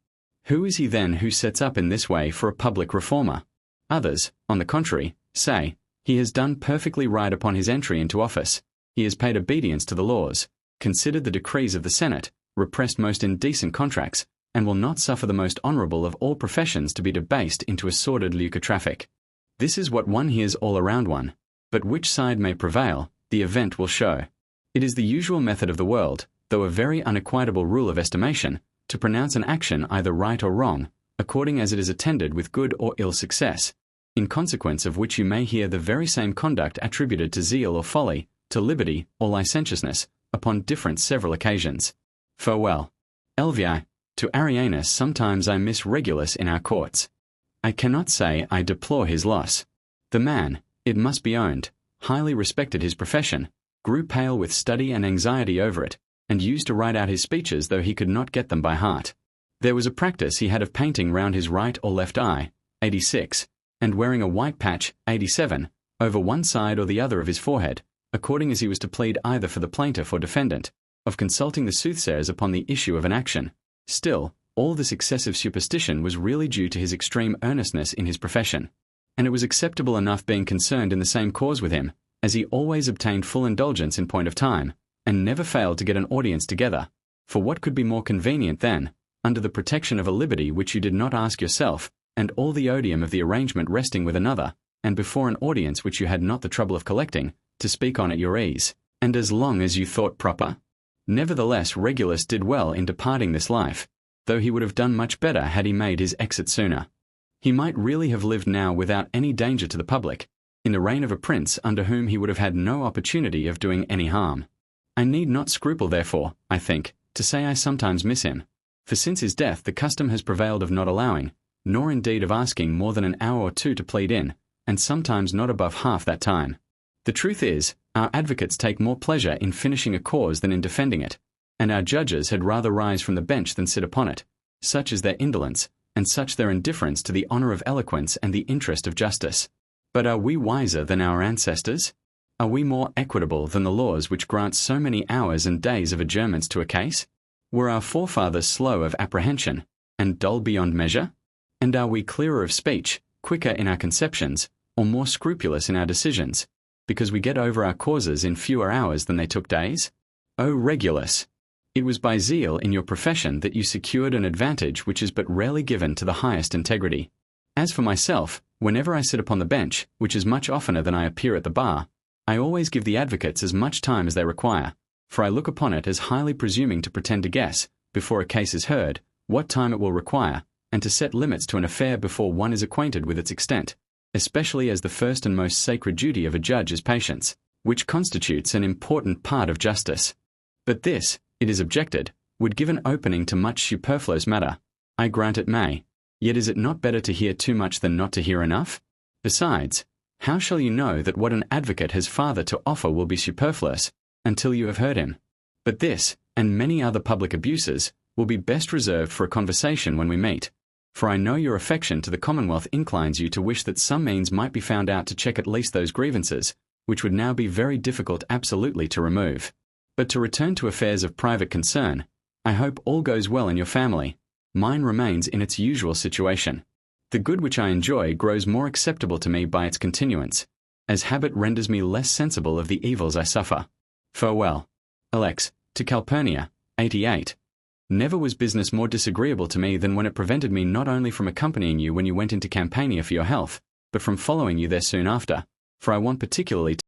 Who is he then who sets up in this way for a public reformer? Others, on the contrary, say, he has done perfectly right upon his entry into office, he has paid obedience to the laws, considered the decrees of the Senate, repressed most indecent contracts, and will not suffer the most honourable of all professions to be debased into a sordid lucre traffic. This is what one hears all around one, but which side may prevail, the event will show. It is the usual method of the world, though a very unequitable rule of estimation, to pronounce an action either right or wrong, according as it is attended with good or ill success, in consequence of which you may hear the very same conduct attributed to zeal or folly, to liberty or licentiousness, upon different several occasions. Farewell. Elvii. To Arianus sometimes I miss Regulus in our courts. I cannot say I deplore his loss. The man, it must be owned, highly respected his profession, grew pale with study and anxiety over it, and used to write out his speeches though he could not get them by heart. There was a practice he had of painting round his right or left eye, 86, and wearing a white patch, 87, over one side or the other of his forehead, according as he was to plead either for the plaintiff or defendant, of consulting the soothsayers upon the issue of an action. Still, all this excessive superstition was really due to his extreme earnestness in his profession, and it was acceptable enough being concerned in the same cause with him, as he always obtained full indulgence in point of time, and never failed to get an audience together, for what could be more convenient than, under the protection of a liberty which you did not ask yourself, and all the odium of the arrangement resting with another, and before an audience which you had not the trouble of collecting, to speak on at your ease, and as long as you thought proper? Nevertheless Regulus did well in departing this life, though he would have done much better had he made his exit sooner. He might really have lived now without any danger to the public, in the reign of a prince under whom he would have had no opportunity of doing any harm. I need not scruple therefore, I think, to say I sometimes miss him, for since his death the custom has prevailed of not allowing, nor indeed of asking more than an hour or two to plead in, and sometimes not above half that time. The truth is, our advocates take more pleasure in finishing a cause than in defending it, and our judges had rather rise from the bench than sit upon it, such is their indolence, and such their indifference to the honour of eloquence and the interest of justice. But are we wiser than our ancestors? Are we more equitable than the laws which grant so many hours and days of adjournments to a case? Were our forefathers slow of apprehension, and dull beyond measure? And are we clearer of speech, quicker in our conceptions, or more scrupulous in our decisions, because we get over our causes in fewer hours than they took days? O Regulus! It was by zeal in your profession that you secured an advantage which is but rarely given to the highest integrity. As for myself, whenever I sit upon the bench, which is much oftener than I appear at the bar, I always give the advocates as much time as they require, for I look upon it as highly presuming to pretend to guess, before a case is heard, what time it will require, and to set limits to an affair before one is acquainted with its extent, especially as the first and most sacred duty of a judge is patience, which constitutes an important part of justice. But this, it is objected, would give an opening to much superfluous matter. I grant it may. Yet is it not better to hear too much than not to hear enough? Besides, how shall you know that what an advocate has farther to offer will be superfluous, until you have heard him? But this, and many other public abuses, will be best reserved for a conversation when we meet. For I know your affection to the Commonwealth inclines you to wish that some means might be found out to check at least those grievances, which would now be very difficult absolutely to remove. But to return to affairs of private concern, I hope all goes well in your family. Mine remains in its usual situation. The good which I enjoy grows more acceptable to me by its continuance, as habit renders me less sensible of the evils I suffer. Farewell. Alex, to Calpurnia, 88. Never was business more disagreeable to me than when it prevented me not only from accompanying you when you went into Campania for your health, but from following you there soon after, for I want particularly to